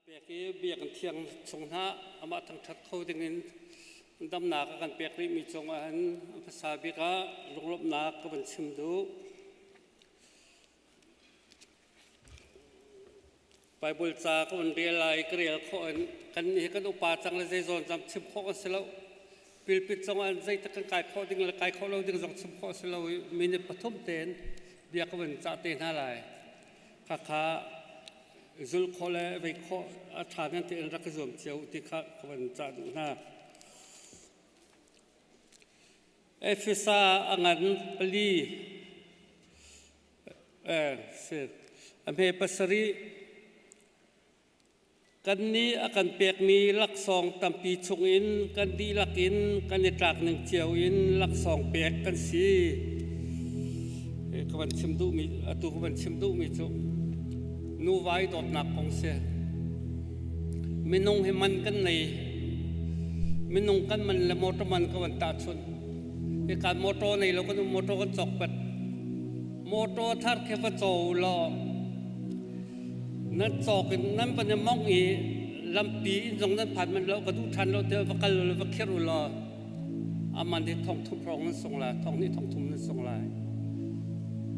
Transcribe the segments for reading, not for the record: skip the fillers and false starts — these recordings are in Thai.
ปียกเบียกันเทียงชงหน้าอามาทั้งทัดเข้าถึงนี้ดำหนักกันเปียกนี้มีจงอันภาษาบิกาลงลบหนักก็เป็นชิมดูไปบุลจาก็เป็นเรียลไลก็เรียลคนกันนี้กันอุปาจังเลยใจจนจำชิมข้อกันเสร็จแล้วปิลปิดจงอันใจตะกันกายข้อดึงละกายข้อเราดึงจงชิมข้อเสร็จแล้วมีในปฐมเต็นเบียกก็เป็นจ่าเต็นอะไรข้าจุลข้อเลยไปข้ออาถรรพ์นั่นที่รักษาเจ้าที่ข้าก็เป็นจ่าดูหน้าเอฟิซาอังกันปลีเสร็จอเมปัสรีกันนี้อาการเปียกมีลักซองตำปีชงอินกันดีลักอินกันในตรากหนึ่งเจียวอินลักซองเปียกกันสีขบันชิมดูมีตัวขบันชิมดูมีจุนูไว้ดอดหนักของเสียไม่นงให้มันกันในไม่นงกันมันและมอเตอร์มันก็วันตาชนในการมอเตอร์ในเราก็ต้องมอเตอร์ก็จอกปัดมอเตอร์ทัดแค่ว่าโจลอนั่นจอกนั่นเป็นยังมองอีลำปีตรงนั้นผ่านมันเราก็ดูทันเราเจอว่ากันเราว่าแค่รู้ลออามันที่ท่องทุกพรองนั้นส่งลายท่องนี่ท่องทุ่มนั้นส่งลาย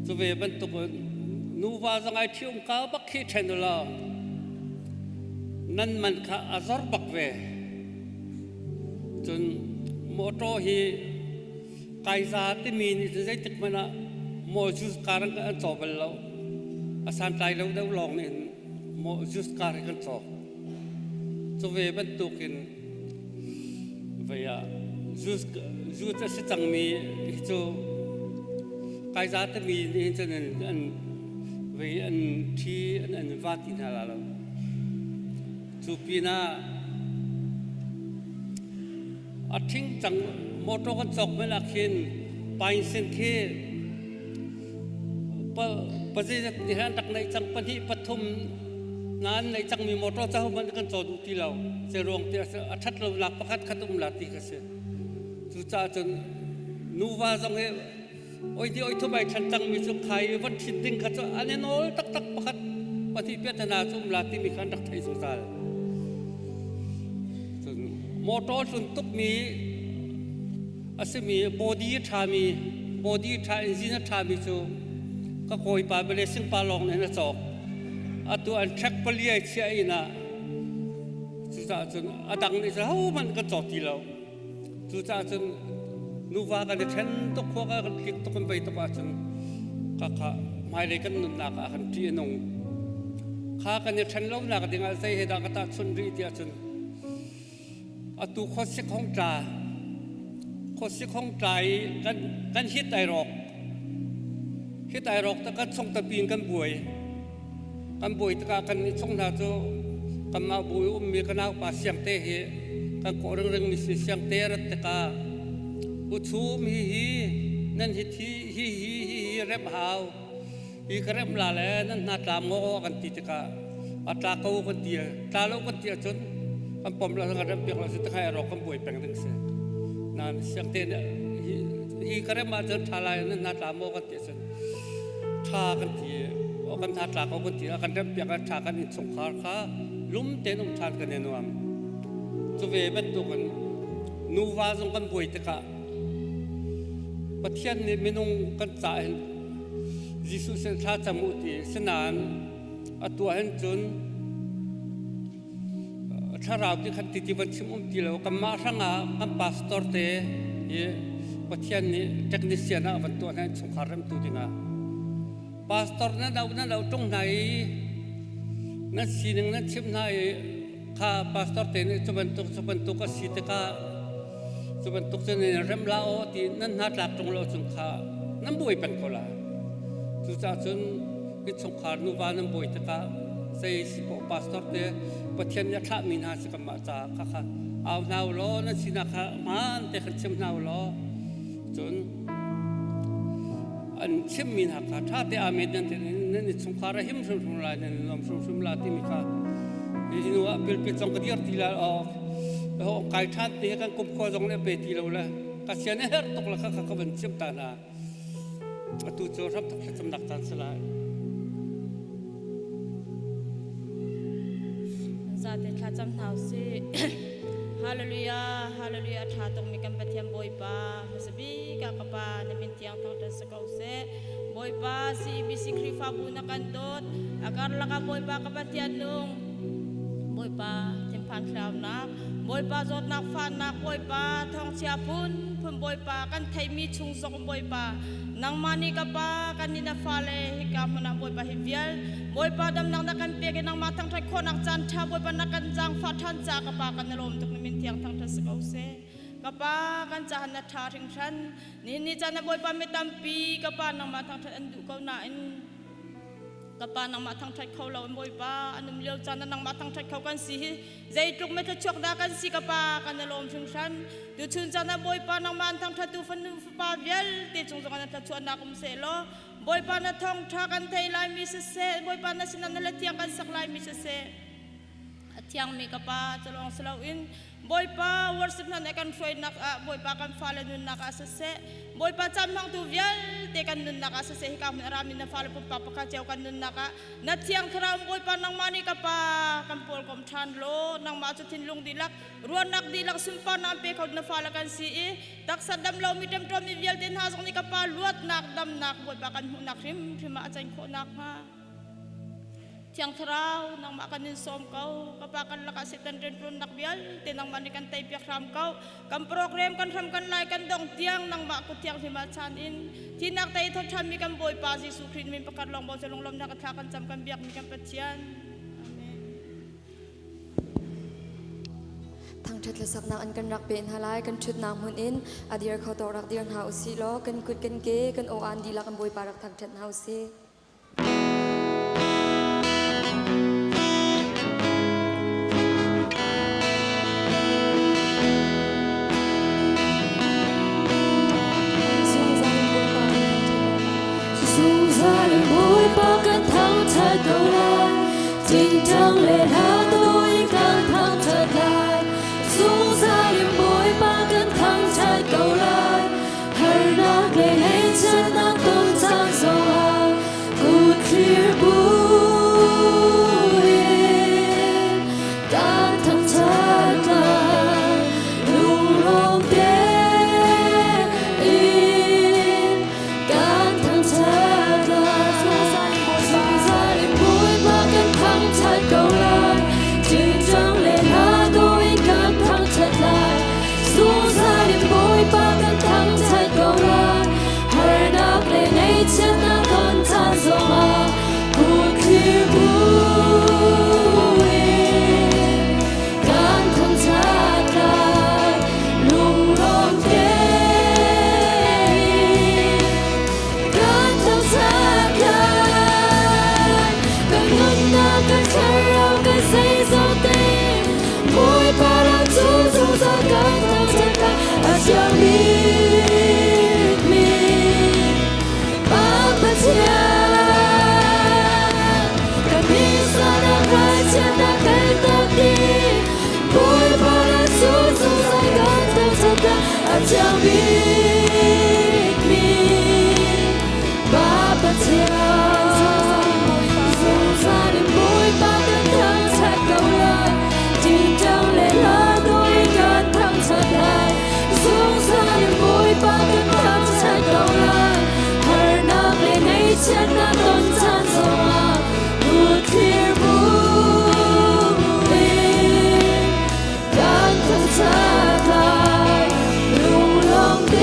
จะเวบันตุกนูว่าจังไงที่องค์การบักขี้เทนดูลอนั่นมันข้าอาซอร์บักเวจนมอเตอร์ฮีไกซาที่มีนี่จะได้ตึกมันอะโมจุสการกันจอบเราอาสานใจเราได้ลองนี่โมจุสการกันจอบจะเวบันตุกินเวียจุสจะสิจังมีจูไกซาที่มีนี่จะนั่นอันเวียอันที่อันวาตินาลาเราจูปีน่าอาทิ้งจังมอเตอร์กันจอกไม่ละคินไปเส้นเคปะเจตที่หันตักในจังปฏิปฐุมนั้นในจังมีมอเตอร์เจ้ามันกันจอดดูที่เราเจรวงที่อาทัดเราหลักประคัดขัดอุ้มหลักที่กันเสียจุจ่าจนนูว่าจังเฮโอ้ยที่โอ้ยทุบไปฉันจังมีสุขายวัดชิดดิ้งขัดอันนี้โน้ตักตักประคัดปฏิเปตนาจุ่มหลักที่มีขันตักไทยสุสานจนมอเตอร์จนตุกมีอาศัยมีบอดี้ทามีบอดี้ทาอินจินทามีจูก็คอยปาเบลสิงปาลองในนั้นจอกอัตัวอันแท็กปลีไอเชียอินะจุดจนอดังนี่จะมันก็จอดที่เราจุดจนนูว่ากันเทนตุกข้อกันคลิกตุกคนไปตุกจนก็ไม่เลยกันนุนนักอันที่นงข้ากันเทนเราหนักดิ่งอะไรเหตุการณ์ชนรีที่จนอัตัวข้อสิของจ่าข้อสิของใจกันฮิตไอรอกฮิตไอรอกแต่ก็ส่งตะปีนกันบวยแต่กันส่งหน้าโจกันมาบวยมีกันเอาปาเสียงเตะกันก่อเรื่องมีเสียงเตะรัตกาอุชูมีนั่นฮีเร็บหาวฮีกระเร็บลาเลยนั่นนาตามโง่กันตีตกาอัตราเขากันตีตาเรากันตีจนกันปมเรากันเร็บเปียกเราสุดท้ายเรากันบวยแปลงดึงเสียนั่นเสียงเตะฮีกระเร็บมาจนทลายนั่นนาตามโง่กันตีจนทากันตีกันทาตาเขากันตีกันเร็บเปียกกันทากันอินสงครามข้าลุ่มเตนทานกันเนนวมจะเวเป็นตัวกันนูวาสงกันบวยตกาประเทศนี้ไม่นุ่งกันจ่ายยิสุเสถาจมุติสนานตัวเห็นจนถ้าเราที่ขัดติดวันชิมุติแล้วกันมาทั้งกันพาสปอร์ตเตะประเทศนี้เทคนิคเสียนะวันตัวนั้นสงครามตัวจริงอ่ะพาสปอร์ตนั้นเราตรงไหนนั่นสิ่งนั้นชิมไหนข้าพาสปอร์ตนี้จะเป็นตัวก็สิทธิ์ก็จะเป็นตุกเสนเริ่มเล่าที่นั่นนัดหลักตรงเราสงขานั่นบุยเป็นคนละจุดจ้าจนกิจสงขานุวานั่นบุยตะกาใส่สิบพาสปอร์ตเตะประเทศนี้ถ้ามีนาสิกมาจากข้าเอาหนาวล้อนั่นสินะข้ามันแต่ขันชิมหนาวล้อจนอันชิมมีนาข้าถ้าแต่อาเมดันนั่นสงขาหิมสุ่มลายนั่นลมสุ่มลายที่มีข้าอินุว่าเป็นจงกระเดียร์ที่ละออกไก่ทัดนี่กันกุมคอตรงนี้ไปทีเราละกัศยานี่ตกละข้าก็เป็นชิมตานาตัวโจรับตักจำนักตันสลาย จ จำหนาวสิฮาเลลูยาฮาเลลูยาท่าตรงมีกันปะเทียมบอยปาเมสบีกากปาในมินเทียงทางเดินสกาวเซบอยปาsi bisi krifa bu nakandot agar laka boi pa kapatian nung boi pa timpan klaw nak boi pa zot nak fan nak boi pa thong chia pun phum boi pa kan thai mi chung sok boi pa nang mani ka pa kanina fale hikam na boi pa hivial boi pa dam nang nakan pege nang matang thai khonak chan tha boi pa nakan jang fa than cha ka pa kan lom tuk min thiang thang thas kau se kapa kan cha na tha thing than ni cha na boi pa mi tampi kapa nang matang thai andu kau na in kapa nang matang thai khau lo boi pa anum leo cha na nang matang thai khau kan si zai tuk me tha chok da kan si kapa kan lom thing than du chun cha na boi pa nang man thang tha tu fan pa vial te chung jong na tha chuan na kum se lo boi pa na thong tha kan thai lai mi se boi pa na sinan na tiang kan sak lai mi se tiang mi kapa chalong slow in boi pa worship na kan foi nak boi pa kan fale nun nak asase boi pa cham hang tu vial te kan nun nak asase hi kam rami na fale pa pa cheu kan nun nak na tiang thram boi pa nang mani kapa kan pol kom than lo nang ma chu thin lung dilak ruan nak dilak sumpa na pe khod na fale kan si tak sadam lo mi dem trom mi vial ten ha song ni kapa luat nak dam nak boi pa kan hu nak rim ma chain kho nak ha tiang thrau nang makanin som kau kapakan lakasitan ren run nakbial tinang manikan tay piak ram kau kam program kan ram kan lai kan dong tiang nang ma ku tiang hima chan in tinak tay thot tham mi kan boy pa Jesu Christ min pakar long bo selong lom nakatha kan cham kan biak mi kan pathian amen thang that la sak na an kan rak pen halai kan thut na mun in adir kho to rak dir hau si lo kan kut kan ke kan o an di la kan boy pa rak thang that hau si Tình thăng lệ hạ tôi càng thăng thật lại xuống ra điểm bối ba càng thăng thật cầu lại hãy nạc lệ hay chân nạc tôn trang dầu hạ cụt khỉa bụi càng thăng thật lại lung lòng tế in càng thăng thật lại xuống ra điểm bối ba càng thăng thật cầu lại tình trăng lệ hạ tôi càng thăng thật lại xuống ra điểm bối ba càng thăng thật cầu lại hãy nạc lệ ngay chân nạc tôn trang dầu hạ cụt khỉa bụi càng thăng thật lại lung lòng tế càng thăng thật lại càng ngân na càng khơi rau càng say gió tim môi ba đang chú chú ra càng thăng thật lại ở trong biết mình ba bất càng biết ra đang hai chân đang cây tóc đi môi ba đang chú chú ra càng thăng thật lại ở trong biết mình ba bất dù ra đến môi ba càng thăng thật cầu lại tình trăng lệ lá đôi càng thăng thật lại dù ra đến môi ba càng thăng thật cầu lại hãy nạc lệ ngay chân nạc tôn trang dầu hạ cụt khỉa bụi càng thăng thật lại lung lòng tế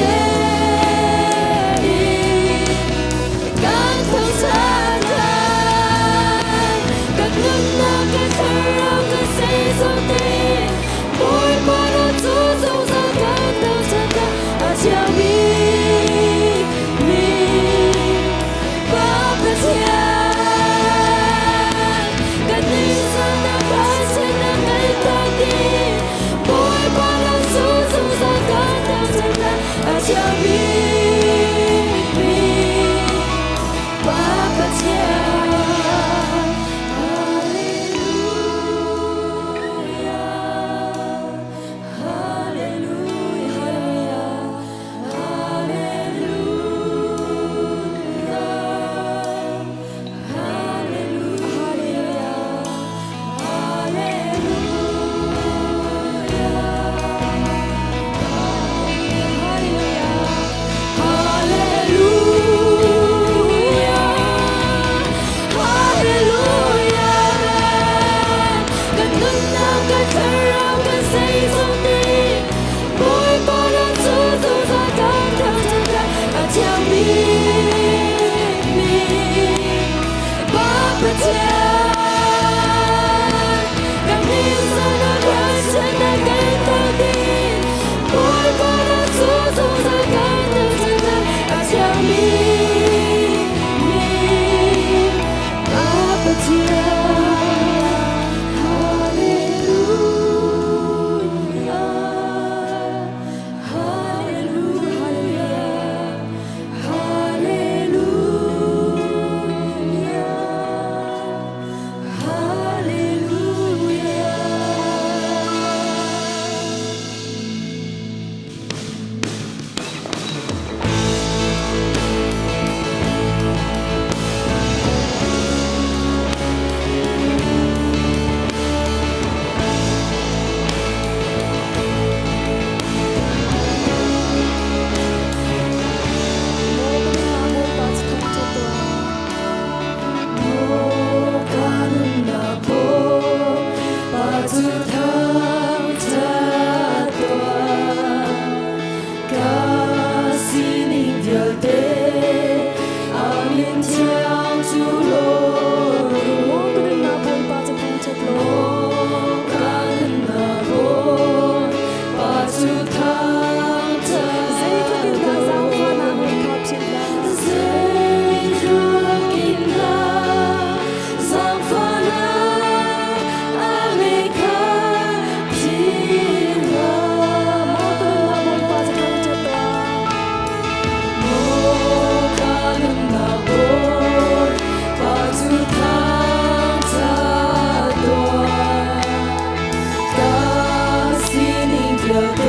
Cause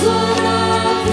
what I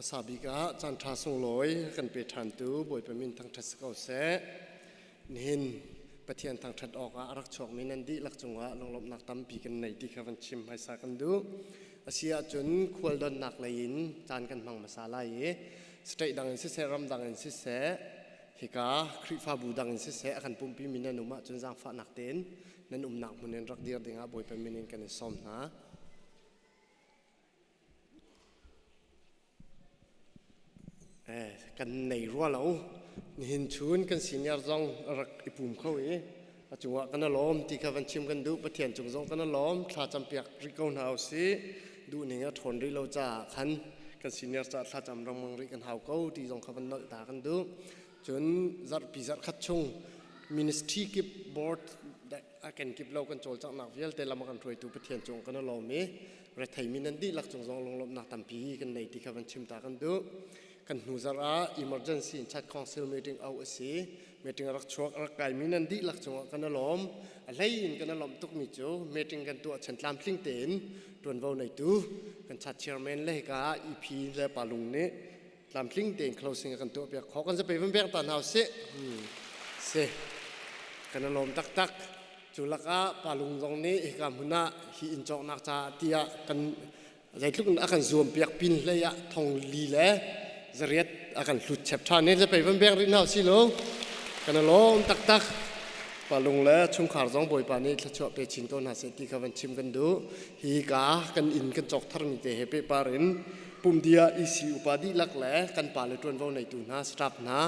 มาสาบิกาจันทราสงลอยกันเปทันตูบอยประมินทางทัศกาเสนินปะเทียนทางทัดออกอารักชอกมินันดีลักจงวะลงลบนักตั้มปีกันในที่ขับชิมให้สักันดูอาเซียจนควรดนนักเลยนจานกันมังมาซาลายสเตย์ดังอินเสรำดังอินเสฮิกาคริฟาบูดังอินเสอากันปุ่มปีมินันนุมาจนจางฟ้านักเต้นนั่นนักมุนรักเดียร์ดิ่งอาบอยประมินกันซ้อมนะกันในรัวเราเห็นชูนกันสิญญาจงรักอิปุ่มเขาจังหวะกันล้อมที่เขาวันชิมกันดูประเทศจงจงกันล้อมถ้าจำเปียกริกเอาหาวสิดูนี่ก็ทนริเราจะขันกันสิญญาจะถ้าจำรังมังริกันหาวเขาที่จงเขาวันนตากันดูจนจัดพิจัดขัดชงมินิสทรีกิบบอร์ดอาการกิบเรากันโจลจากนักวิจัยแต่ละมันกันถอยตัวประเทศจงกันล้อมรัฐไทยมินันดีหลักจงจงลงลบนักตั้มปีกันในที่เขาวันชิมตากันดูกันหูจาระ emergency chat council meeting เอาสิ meeting รักชวกรักไก่มินันดีหลักจงกันล้อมอะไรอินกันล้อมตุกมิจู meeting กันตัวฉันตามลิงเต็นตัวนvàoในตู้กันชัด chairman เลยกา EP เลยปาลุงนี้ตามลิงเต็น closing กันตัวเปียกขอกันจะไปเป็นเปียกตานเอาสิกันล้อมตักจุลกาปาลุงตรงนี้กามุนาฮีอินจอกนักจ่าเตียกันใจทุกคนอาการzoomเปียกปินเลยอะทองลีเลยจะเรียกอาการหลุดเจ็บท่านี้จะไปเป็นเบียงรินเอาสิลูกกันล้อมตักปาลุงแล้วชุ่มขาร้องบ่อยปานี้ถ้าชอบไปชิงต้นหาเศรษฐีเขาวันชิมกันดูฮีกากันอินกันจอกทาร์มิเตเฮเปปารินปุ่มเดียอีสิอุปาดีลักแหล่กันป่าเลยตัวนว่าในตูน่าสตับนะ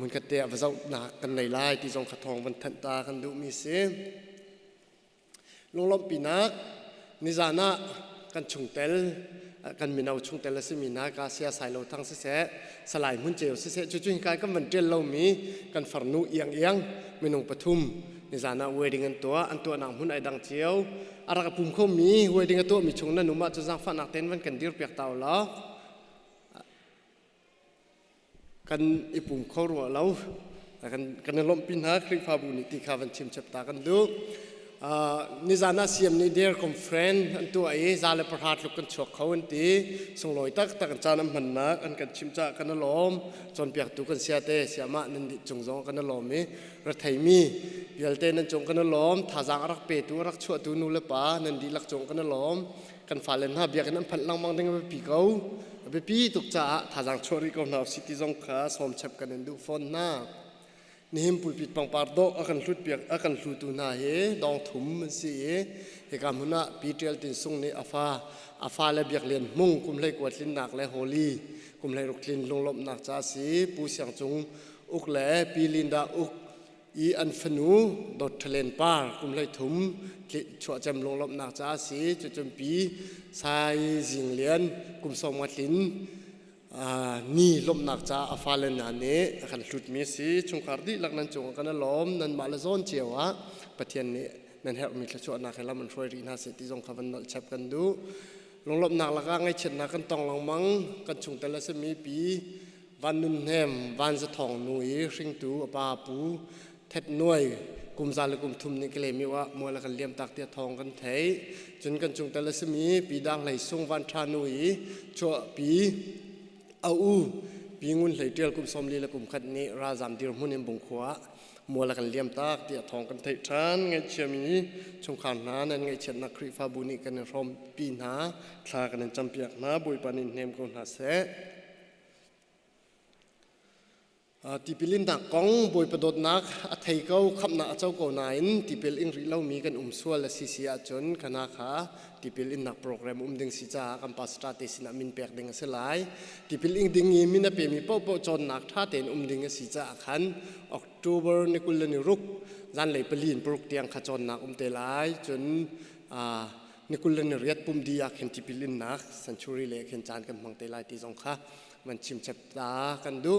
มันก็เตะว่าเจ้าหนักกันในไล่ที่จงขัดทองวันทันตากันดูมีเสียลงลมปีนักนิจานะกันชงเตลกันมีนเอาชงเตลสิมีนากาเสียสายเราทั้งเสสลายมุ่นเจียวเสจุๆกันก็มันเจลเรามีกันฝันนูเอียงมีนงปทุมนิจานะเวดิงอันตัวนางมุ่นไอดังเจียวอารักปุ่มเขามีเวดิงอันตัวมีชงนั่นนุมาจะสร้างฝันนักเต้นวันกันเดียร์เปียกเต่าล้อกันอีปุ่มเขารัวเรากันล้มปินหาคลิปฟาบุนิติขาวันชิมจับตากันดูนิจานาเสียมนี่เดียร์คอมเฟรนต์อันตัวซาเลประทัดลุกกันฉกเขาอันตีส่งลอยตักกันจาน้ำมันนักอันกันชิมจ่ากันล้อมจนเปียกตุกันเสียเตเสียมานันดิจงจงกันล้อมมีรัฐไทยมีเยลเตนันจงกันล้อมท่าจางรักเปตัวรักชั่วตัวนูเลปานันดีรักจงกันล้อมกันฝ่าเลนหาเบียกันนั้นพันลังมังดึงไปปีเขาไปปีตุกจ่าท่าจางชั่วริกเอาหนาวสิติจงขาสมชับกันนันดูฟอนหน้านี่หิมปุยปิดปังปาร์โดอากันลุดเปียกอากันลุดตูน่าเฮดองถุมมันสิเฮกามุนะปีเทลตินซุงนี่อาฟาและเบียกเลียนมุ่งกุมเลยกวดลินนักและโฮลีกุมเลยรุกลินลงลบนักจ้าสีปูเสียงจงอุกแหล่ปีลินดาอุกอีอันฟนูดดทะเลนปาร์กุมเลยถุมชัวจำลงลบนักจ้าสีจุดจำปีสายจิงเลียนกุมสองมัดลินนี่ลมหนักจ้าอาฟาเลนานเน่ขันหลุดมีสิชงคาร์ดีหลักนั้นจงกันล้อมนั้นมาเลซอนเจียวะประเทศนี้นั้นเฮมีขจรนักให้ละมันช่วยรีน่าเสติจงขับมันชับกันดูลงลมหนักละก็ไงเช่นนักกันตองลังมังกันชงแต่ละสมีปีวันนุนแฮมวันสะทองหนุ่ยสิงตูปาปูเท็ดหน่วยกุมซาลกุมทุมนี่ก็เลยมีว่ามัวละกันเลี้ยมตักเตียทองกันไทยจนกันชงแต่ละสมีปีดังไหลส่งวันทานุยชั่วปีเอาปีงุนไหลเดียลกุมสมลีละกุมขัดนี้ราจามดีรมุนิมบงขวามัวละกันเลี้ยมตากเตียทองกันไทยทานไงเชียมีชงขานนานั่นไงเช่นนักคริฟาบุนิกันรอมปีนาคลากันจำเปียกนาบุยปานินเนมกุนหาเสที่พิลินนักกองบอยประดดนักอัฐิเก้าขับนักเจ้าเก่านายที่พิลินริเล่ามีกันส่วนและซีอาจนคณะขาที่พิลินนักโปรแกรมดึงสิจ้ากัมปัสตาเตสินามินเปียกดึงเสลายที่พิลินดึงมินเปียมีเป้าจนนักท่าเตนดึงสิจ้าขันออกตุเบอร์ในกุลนิรุกจันเลยพิลินปลุกเตียงขจรนักเตลายจนในกุลนิเรียดปุ่มดีอยากเห็นที่พิลินนักสันชุริเล็กเห็นจานกันมังเตลายที่สงค่ะมันชิมจับตากันดู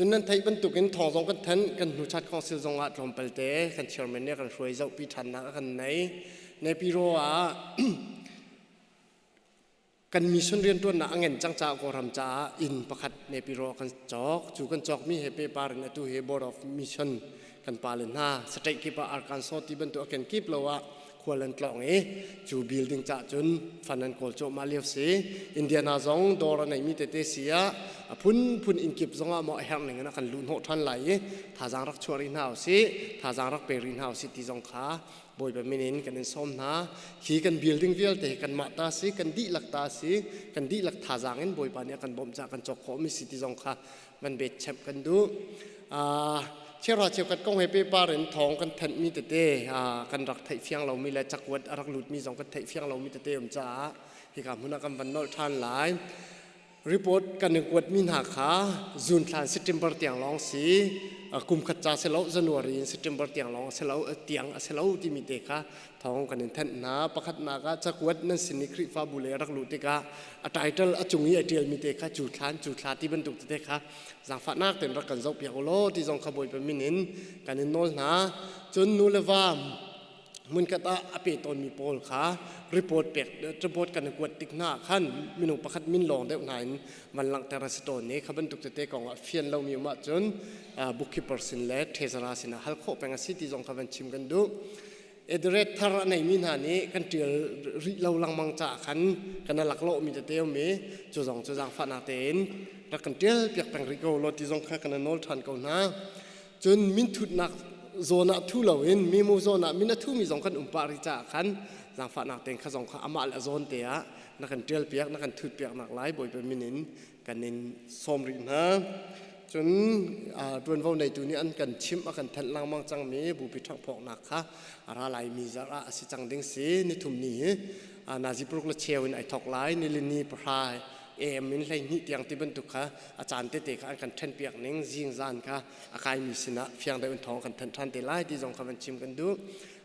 จนนั้นไทยบรรทุกกันทองสองกันทันกันหูชัดของเซลล์จังหวัดลมเปลเต้กันเชียร์แมนเนี่ยกันช่วยเจ้าปีทันนักกันในปีโรกันมีชนเรียนตัวหนักเงินจังจ้าโกรำจ้าอินประคัดในปีโรกันจอกจูกันจอกมีเฮเปปาร์ในตัวเฮบอร์ดออฟมิชชั่นกันปาเลน่าสเต็กกิปอาร์กันโซที่บรรทุกกันกิปเราว่า ควรลันกลองจูบิลดิ้งจ่าจุนฟันนันโกลโจมาเลียวสีอินเดียนาซองดอร์ในมิเตเตเซียพุนอินกิบซองอ่ะหมอแฮมหนึ่งนะกันลุนโหทันไหลท่าจางรักชัวรินฮาวสีท่าจางรักเปรินฮาวสีที่จงขาบอยแบบมินินกันส้มนะขี่กันบิลดิ้งเวลเตกันมาตาสีกันดีหลักตาสีกันดีหลักท่าจางเงินบอยปานเนี่ยกันบ่มจากกันจอกขอมิสิที่จงขามันเบ็ดเช็บกันดูเชื่อเราเชื่อกันก้องให้ไปปาเรนทองกันทันมีแต่เตกันรักไทยเฟียงเรามีและจักวัดรักหลุดมีสองกันไทยเฟียงเรามีแต่เตจ้าที่กับมุนักกันวันนอลท่านหลายรีพอร์ตกันหนึ่งวัดมีหักขาจูนทานสิบเดือนเตียงร้องสีกุมขัดจ่าเสลาจันวารีสิบเดือนเตียงร้องเสลาเตียงเสลาที่มีเตค่ะทองกันทันนาประคัดนากาจักวัดนั้นสินิคริฟาบุเลรักหลุดเตค่ะไตเติลจุงนี้ไอเดียมีเตค่ะจุดทานที่บรรทุกเตค่ะสังฝานักเต็มรักกันเจ้าเปียกโลที่จงขบวยเป็นมินินกันโนลนะจนนูเลวามมุนกตาอภิตนมีโพลขารีพอร์ตเป็ดรีพอร์ตกันกวดติกหน้าขั้นมินุประคัดมินลองได้ไหนมันหลังแต่ละสตอนนี้ขบันตุกเตะกองเฟียนเรามีมาจนบุคคลเปอร์เซ็นต์และเทสราสินะฮัลโคเป็นสิ่งที่จงขบันชิมกันดูเอเดเรตทาร์ในมินานี้กันเจอเราลังมังจ่าขันกันหลักโลมีแต่เตียวมีจูจางฟานาเตนรักกันเจอเปียกตังริโกโลที่จงข้ากันโนลทันกันนะจนมินทุดนักโซนทุเราเห็นมีมูโซนมินทุมีสองขันปาริจ่าขันจางฟานาเตนข้าสองข้าอามาลโซนเตียนักกันเจอเปียกนักกันทุดเปียกนักหลายบ่อยเป็นมินินกันนินสมรินะจนตัวเราในตัวนี้อันกันชิมกันทันลังมังจังมีบุพิทักษ์พอกนักค่ะอะไรมีจาระสิจังดิงสีในทุ่มนี้นาจิปลุกละเชวินไอทอกไลน์ในลินีพรายมินเลยนี่เตียงที่บรรทุกค่ะอาจารย์เตะค่ะกันทันเปียกนิ่งจิงจานค่ะอาการมีสินะเพียงได้เป็นทองกันทันเตไลที่จงกันชิมกันดู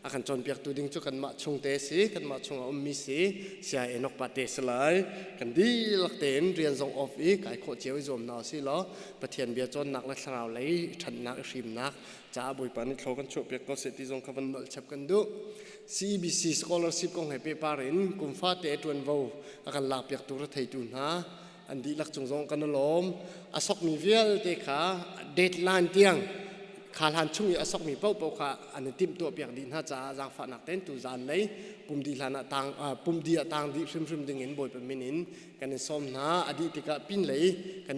อาการจนเปียกตัวดิ่งจุกันมาชงเตสีกันมาชงอมมีสีเสียเอนกปาเตสลายกันดีหลักเต็นเรียนทรงออฟอีกไก่โคเจียวจมนาสิล้อประเทียนเบียจนนักและสาวเลยทันนักริมนักจ้าบุยปานิโคกันโชเปียกก็เสร็จที่จงกันนอลชับกันดู CBC Scholarship กองให้ไปปารินกุมฟ้าเตะตวนวูอาการลาเปียกตัวไทยตุนฮะอันดีหลักจงกันล้มอสกมีเวลเตะขาเดดไลน์เตียงขาลันชุ่มอสกมีเป้าค่ะอันนี้ติมตัวเปียกดินฮะจ้าจางฝานักเต้นตูจานเลยปุ่มดีลานะต่างปุ่มดีต่างดีซึมดึงเห็นบ่อยเป็นมินินกันในส้มนะอดีตกับปิ้นเลยกัน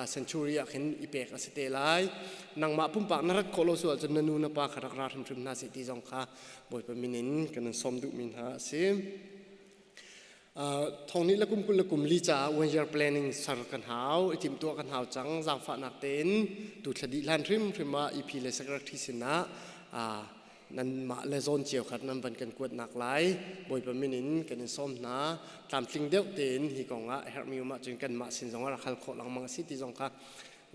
เซนชูรีเห็นอีเปกสเตไลนางมาปุ่มปากนรักโคโลส่วนจนนูนปาขรักราซึมนาสิติจงค่ะบ่อยเป็นมินินกันในส้มดุมินฮะสิทองนี้ละกุมลีจ่าวันยาร์แพลนิ่งสารกันหาวทีมตัวกันหาวจังจางฝานักเต้นดูดดีลันริมมาอีพีเลสกรักที่สินะนั่นมาเลโซนเจียวขัดนั่นเป็นกันกวดหนักหลายบ่อยเป็นมินินกันส้มนะตามสิ่งเดียวเต้นฮีกองเฮร์มิวมาจนกันมาสินสองรักขัลโคลังมังสิที่จงค่ะ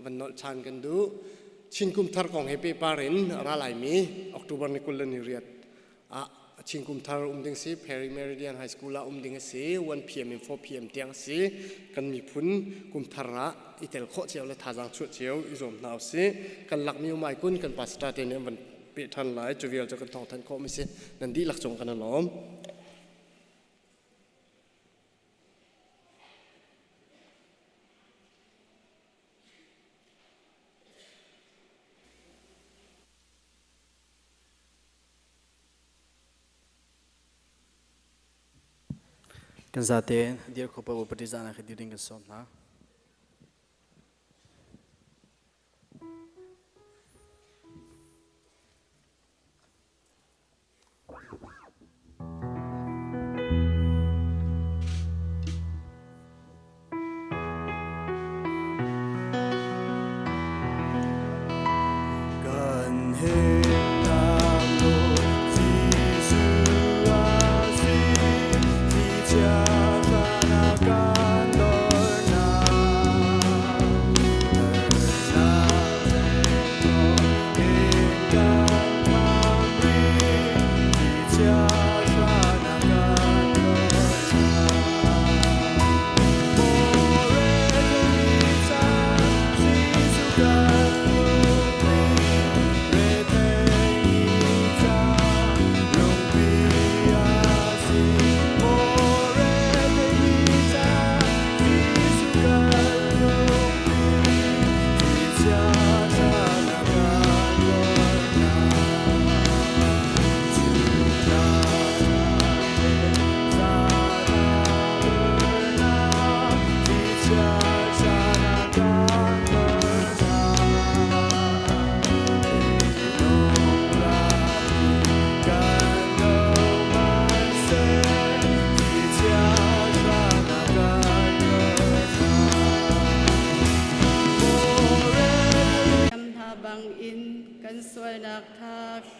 วันนอลชานกันดูชินกุมทาร์ของเฮปีปารินอะไรไหลมีออกตุบาร์นิคุลนิเรียดชิงกุมทาร์ดิงสีเพริเมริเดียนไฮสคูลละดิงสี1 PM ถึง4 PM เตียงสีกันมีพุนกุมทาระอิตาลีโคเจียวและทาจังชุดเจียวอิจมนาวสีกันหลักมีไม่กุนกันปัสตาเตเนมันเปิดทันหลายจูเวียลจะกันทองทันโคมิสีนันดีหลักจงกันล้อมกันซาเตนเดียร์ขบวนปฏิจจานะคือดิ้งกันสมนะ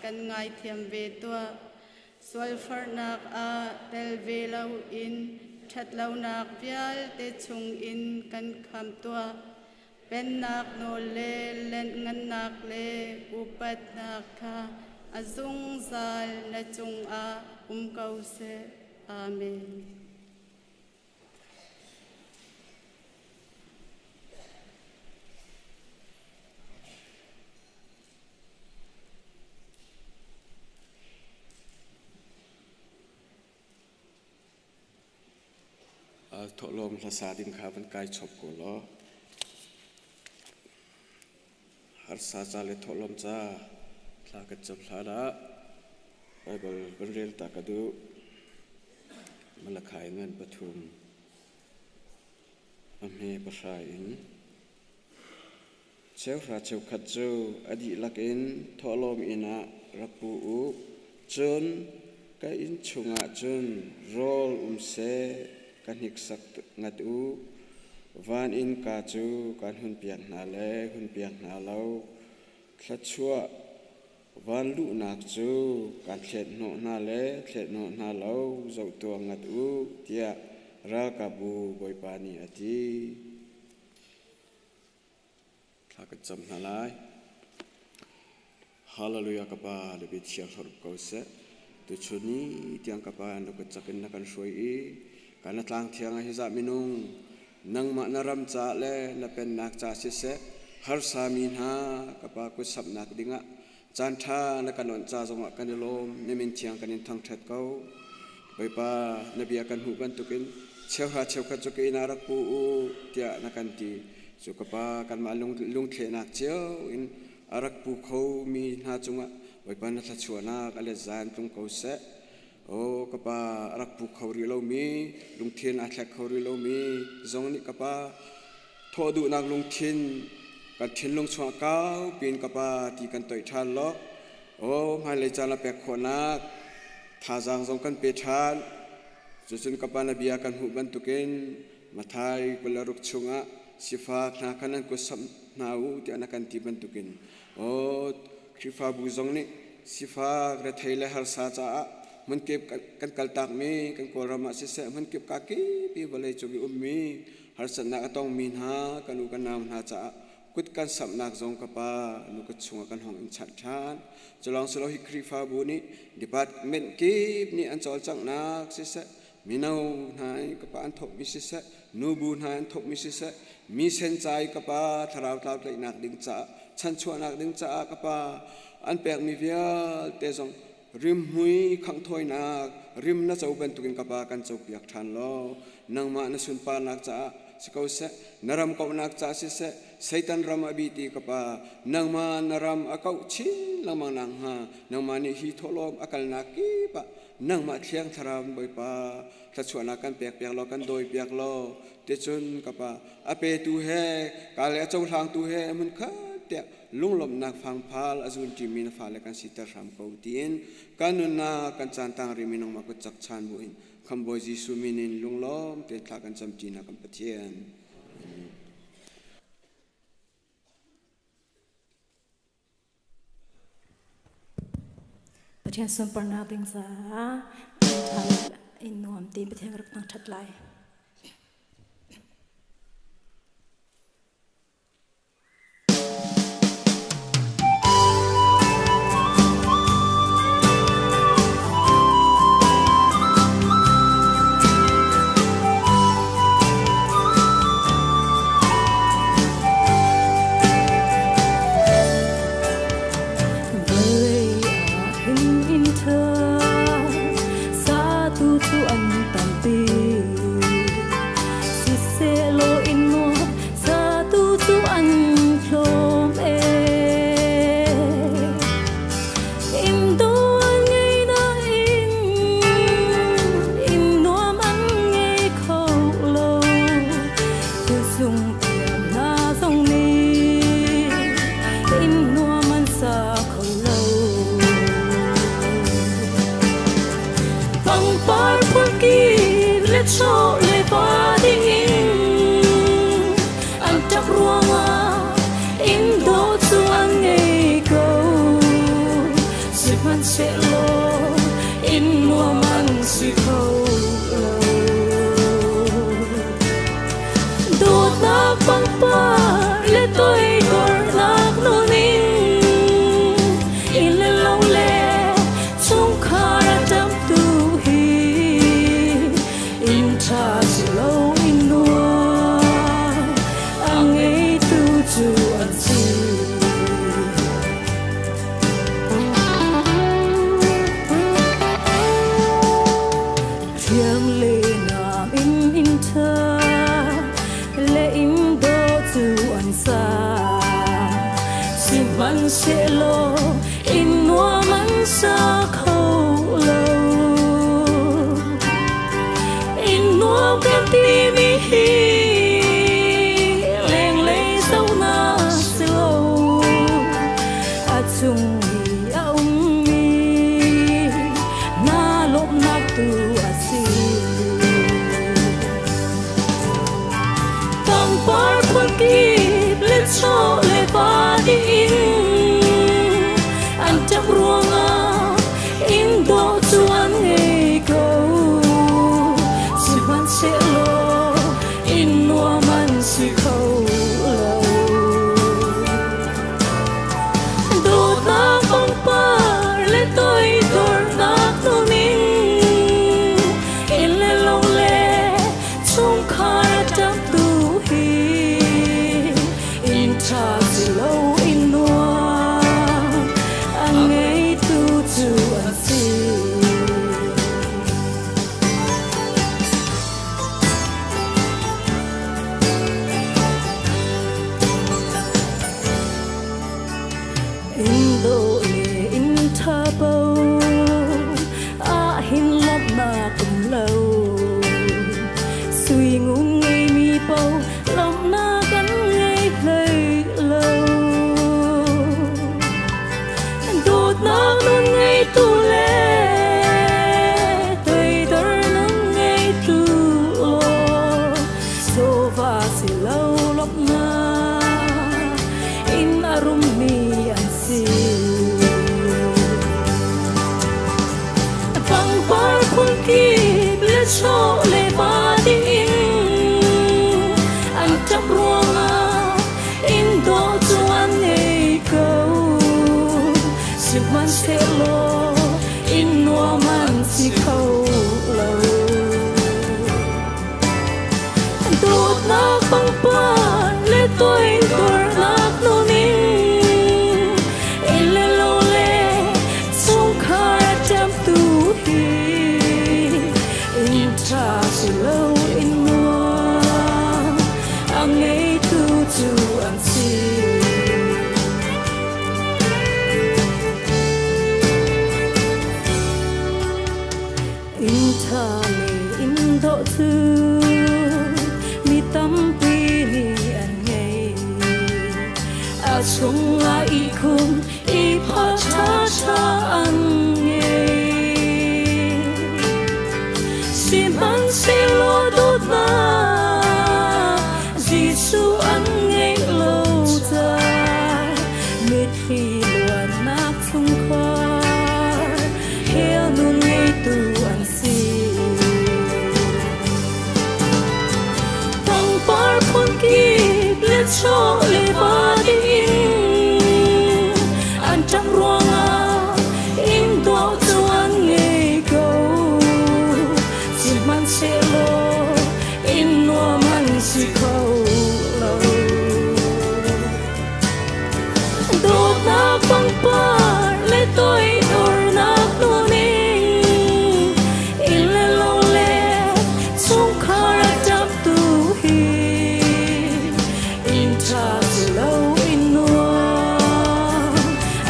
kan ngai thiam ve tua swal farnak a tel ve lo in that lo nak pial te chung in kan kham tua pen nak no le len ngan nak le upat nak kha azung zal na chung a kau se amen. Thọ lom la sa dim kha ban kai chop ko lo har sa cha le thọ lom cha thla ka chop thla da bible ban rel ta ka du mala khai ngan pathum amhe pasai in cheu ra cheu khat chu adi lakin thọ lom ina rapu u chun ka in chunga chun rol se kan hik sak ngat u van in ka chu kan hun piak na le hun piak na lo thla chua van lu nak chu kan thlet no na le thlet no na lo zo to ngat u tia ra ka bu boi pa ni ati thla ka cham na lai hallelujah ka ba le bi chia thor ko se tu chuni tiang ka ba no ka chakin na kan soi i kana tlang thiang hi za minung nang ma naram cha le na pen nak cha si se har sa min ha ka pa ku sap nak dinga chan tha na kanon cha zonga kan lom ne min thiang kan thang that ko bai pa na bia kan hu kan tukin cheu ha cheu kha chu ke na rak pu u tia na kan ti chu ka pa kan ma lung the nak cheu in arak pu kho mi na chunga bai pa na tha chuana ka le zan tung ko se o kapa arak pu khawri lo mi lung thien a thlak khawri lo mi zong ni kapa thodu nak lung thien kan thien lung chwa kaw pin kapa ti kan toi than lo o mai le chala pe khona tha jang zong kan pe than chuchun kapa na bia kan hu ban tuken mathai kula ruk chunga sifa na kanan ko sam nau ti ana kan ti ban tuken o khifa bu zong ni sifa ra thaile har sa chaมันเก็บกันกัลตักมีกันโกรมาสิเสมันเก็บกากีปีบเลยจุบิอุมมีหาสนักต้องมีหากันลูกันนามหาจะกุดกันสับนักจงกปาลูกชงกันห้องอินชัดชานจะลองสโลฮิครีฟาบุนีดิบัตเมนกีบนี่อันจอลจังนักสิเสมีนาวหายกปาอันทบมิสิเสนูบูนหายอันทบมิสิเสมีเส้นใจกปาทาราวตาเลยนักดึงจะชันชวนักดึงจะกปาอันแปลกมีเวียเตจงริมหุยขังถอยนักริมน่าจะอุบันตุกินกับปากันจะเปียกทันล้อนางมาณสุนปานักจ้าสกาวเสนรำกับนักจ้าสิเสไซตันรำอบิตีกับปานางมานรำอากาชินละมังนางฮานางมานี่ฮีทอลอมอากาลนักกีปะนางมาเทียงทรำบ่อยปาถ้าชวนนักกันเปียกเปียกล้อกันโดยเปียกล้อเตจุนกับปาอเปตูเฮกาเลเจ้าทางตูเฮมันข้าเตะลุงลมนักฟังพาลอจุนจิมินฟาเลกันสิตารำกาวตีนกันนุนากันจันตังริมินองมากุจักชานบุอินคำบอยจิสุมินินลุงลมเตะทากันจำจีนักกันปะเทียนประเทศส่วนปนนาติงสาไทยอินนวมตีประเทศรักตั้งชัดไล sẽ lo in mùa măng suy khâu đột na băng pa le tôi gor nak nu nin in le lâu le chung khara đam tu hi in cha si lâu in nua ang ấy tu chu an si thiêng lệ nam in thơ lệ in đô chu an sa sim man sẽ lo in nua man sa khâu lâu in nua kem ti mi hi leng lê sâu na sẽ lâu a chung hi a mi na lop na tu a si bang par phun ki le cho le ba di in an chap ruanga in do chuan ngei ko si man se lo in no man si khâu lo do na bang par le tôi gor na tu nin in le lo le chung khar chap tu hi in cha si lo in no ang ấy tu chu an si in do le in tha bao a hin lop na kum lâu suy ngun ngây mi bao lòng na gắn ngây lời lâu đột na nun ngây tu le tôi đỡ nắng ngây tu lo so va si lâu lop na in arum mi an si bang par khun ki le cho le ba di in an chap ruanga in do chuan nei ko si man se lo in no man si khâu lo đột na bang pa le tôi gor nak nu nin in le lo le chung khar cham tu hi in cha si lo in no ang ấy tu chu an si in tha le in do tu mi tâm pi ni an ngei a chung a i khum i pha cha cha an ngei sim an se lo đốt na Giêsu an ngei lâu ra mệt khi luan nak chung khoa heo nun ngei tu an si bang par phun ki le cho le ba di in an chap ruanga in do chuan ngei ko si man se lo in no man si khâu lo đột na bang par le tôi gor nak nu nin in le lo le chung khar chap tu hi in cha si lo in no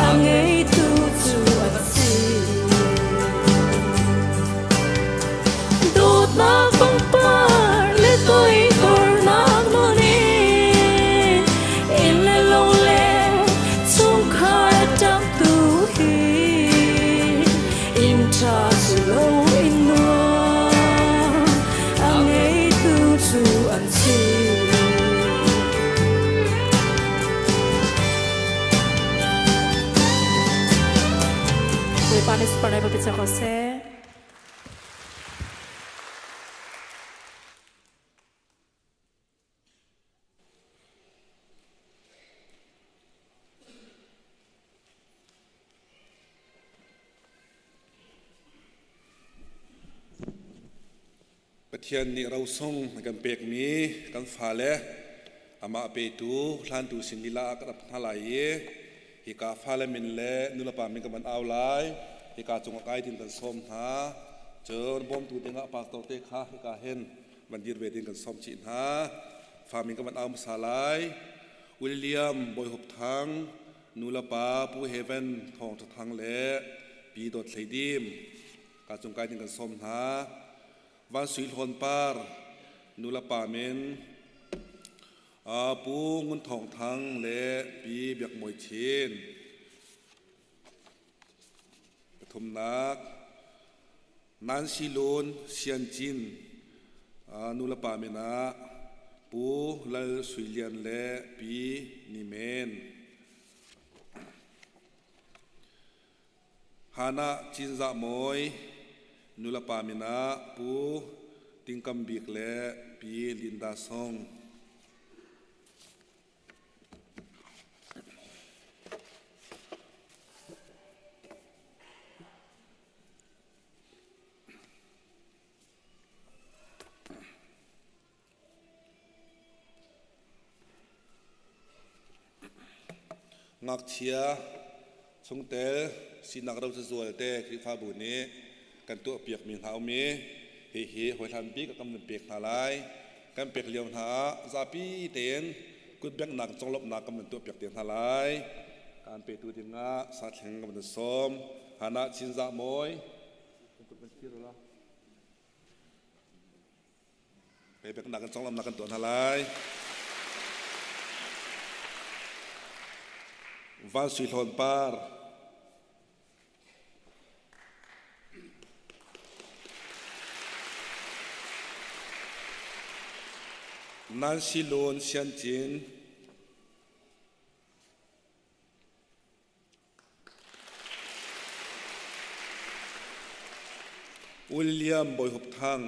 ang ấy tu chu an si đột na bang par le tôi gor nak nu nin in le lo le chung khar chap tu hi in cha si lo in no ang ấy tu chu an si Với ban Anis Parai Babitsa Kose.ประเทศนี้เราส่งกันเปกนี้กันฟ้าเล่อามาเปตูหลานตูสินิลากับทลายฮิกาฟ้าเล่มินเล่นุลปามิกันมันเอาไลฮิกาจงกายดินกันส้มหาเจอบอมตูเดงะปากโตเตคาฮิกาเห็นมันยืดเวดินกันส้มจีนหาฟ้ามิกันมันเอามาสลายวิลเลียมบอยหบทางนุลปาผู้เฮเวนทองทางเล่ปีโดดไซดิมกาจงกายดินกันส้มหาวันสุลฮอนปาร์นุลปาเมนปูงุนทองทังและปีเบียกมวยเชนปฐมนักนันซิลูนเซียนจินนุลปาเมนะปูลลสุเลียนและปีนิเมนฮานาจินซามอยนุลปาเมนะปูติงคัมบิกและปีลินดาซองนักเชียชงเตลสินักเราจะสวยเตคริฟ้าบุญนี้กันตัวเปียกมีหาวมีเฮหอยทันปีกับกำลังเปียกหาลายกันเปียกเลี้ยวหาซาปีเตียนกุดแบงหนักจงลบหนักกำลังตัวเปียกเตียนหาลายการเปียกตัวเตียงะสัตว์แห่งกำลังส้มหานาชินซามอยเปียกหนักกันจงลบหนักกันตัวหาลายวันสุลฮอนปาร์นันซิลูนเซียนจินวิลเลียมบอยหบทัง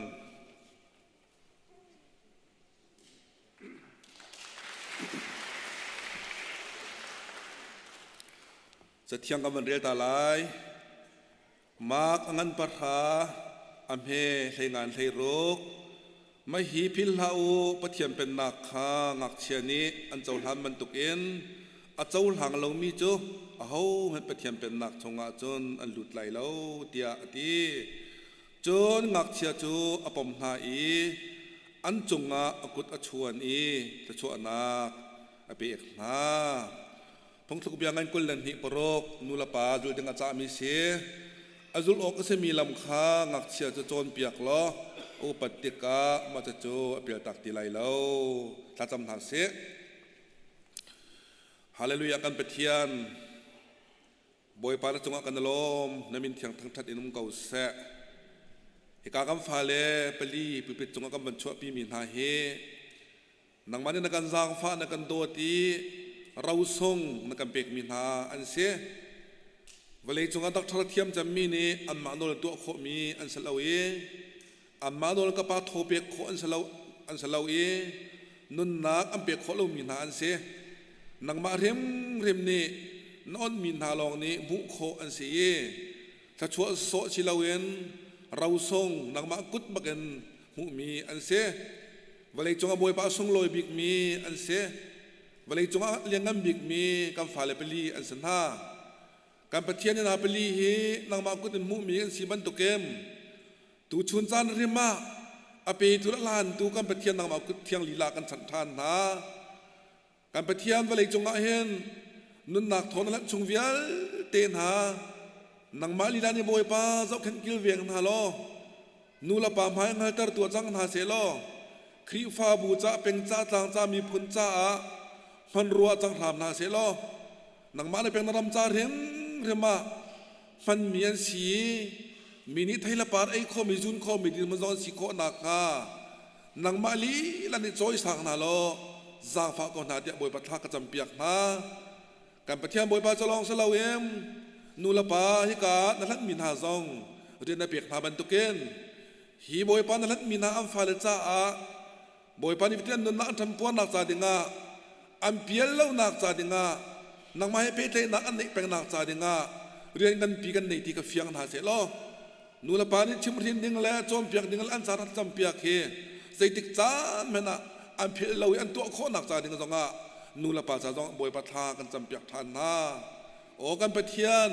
จะเที่ยงกันวันเรียตาลายมาร์กงันปะทาอำเฮใช้งานใช้โรคไม่หีพิลฮาอูปะเทียมเป็นนักข้างักเชียนี้อันเจ้าทำมันตุกเอ็นอันเจ้าหางเรามีจูเอาให้ปะเทียมเป็นนักชงอาจนอันหลุดไหลเราเตียตีจนงักเชียจูอปมหาอีอันจงอาอกุดอชวนอีจะชวนนักอเปียกนาพงทุกอย่างงั้นกุลเลนหิปรกนุลปาจุดdenganจามิเสอจุลอกก็จะมีลำค้างักเชียจะโจนเปียกล้ออุปติกะมาจะโจเปียตักตีไหลเล่าถ้าจำทางเสฮาเลลูยากันเปทียนบอยปาร์จงกันลมนมินเทียงทั้งทัดอินุมเก่าแสเหตุการณ์กำฟาเลเปลีปิปิจงกันบรรชวปีมินหาเฮนังมันในการสร้างฟ้าในการโดตีเราส่งนักเปกมินาอันเสียเวลาจงอันตักทรเทียมจำมีนี่อันมาโนลตัวโคมีอันสลาวเออันมาโนลกับปาโทเปกโคอันสลาวเอนุนนักอันเปกโคเรามินาอันเสียนังมาเร็มนี่นอนมินาลองนี่มุโคอันเสียถ้าชัวโซชิลาเวนเราส่งนังมากุดบักันมุมีอันเสียเวลาจงอันบวยปาส่งลอยบิกมีอันเสียวันนี้จงเลี้ยงกันบิกมีการฝ่าเลเปลีอันสันหาการปฏิเสธนาเปลีเฮนางมากุฎมุมีกันสีบันตุเกมตูชุนจานริมาอภิทุลลานตูการปฏิเสธนางมากุฎเทียงลีลากันสันทานนาการปฏิเสธวันนี้จงเห็นนุนนักทนและชงเวียลเตนหานางมาลีลาในบอยป้าเจ้าขันกิลเวียงนาโลนูละป่าไม้งาตรตัวจังนาเซโลครีฟ้าบูจ้าเป็นจ้าจางจ้ามีพุนจ้าพันรัวจังถามนาเสลอนังมาในเป็นนรำจาเรมาพันเมียนสีมินิไทยละปาร์ไอข้อมิจุนข้อมิดิมันจอนสิโคนักานังมาลีลันนิจอยสังนาโลจางฟ้าก่อนนาเดียบอยปัทากระจำเปียกนาการปฏิเสธบอยปัทจะลองสลาวเอ็ม นูละปาฮิกานัลัดมินหาซองเรียนในเปียกพาบันตุเกนฮีบอยปานัลัดมินหาอัมฟาเลจ้าบอยปานิฟิตันนุนนักทำปวนนักซาดิงาอัมเปียลเล่านักซาดิงานักมาให้เพเทนักอันนี้เป็นนักซาดิงาเรียนกันปีกันในที่กับเฟียงหาเสลอนูละปานิชิมรินดิงแล้วจอมเปียกดิงแล้วอันสารัดจำเปียกเฮใส่ติกจานแม่น่ะอัมเปียลเล่าอันตัวโคนักซาดิงาซองนูละปาซาซองบอยปาทากันจำเปียกทานนาโอกันปะเทียน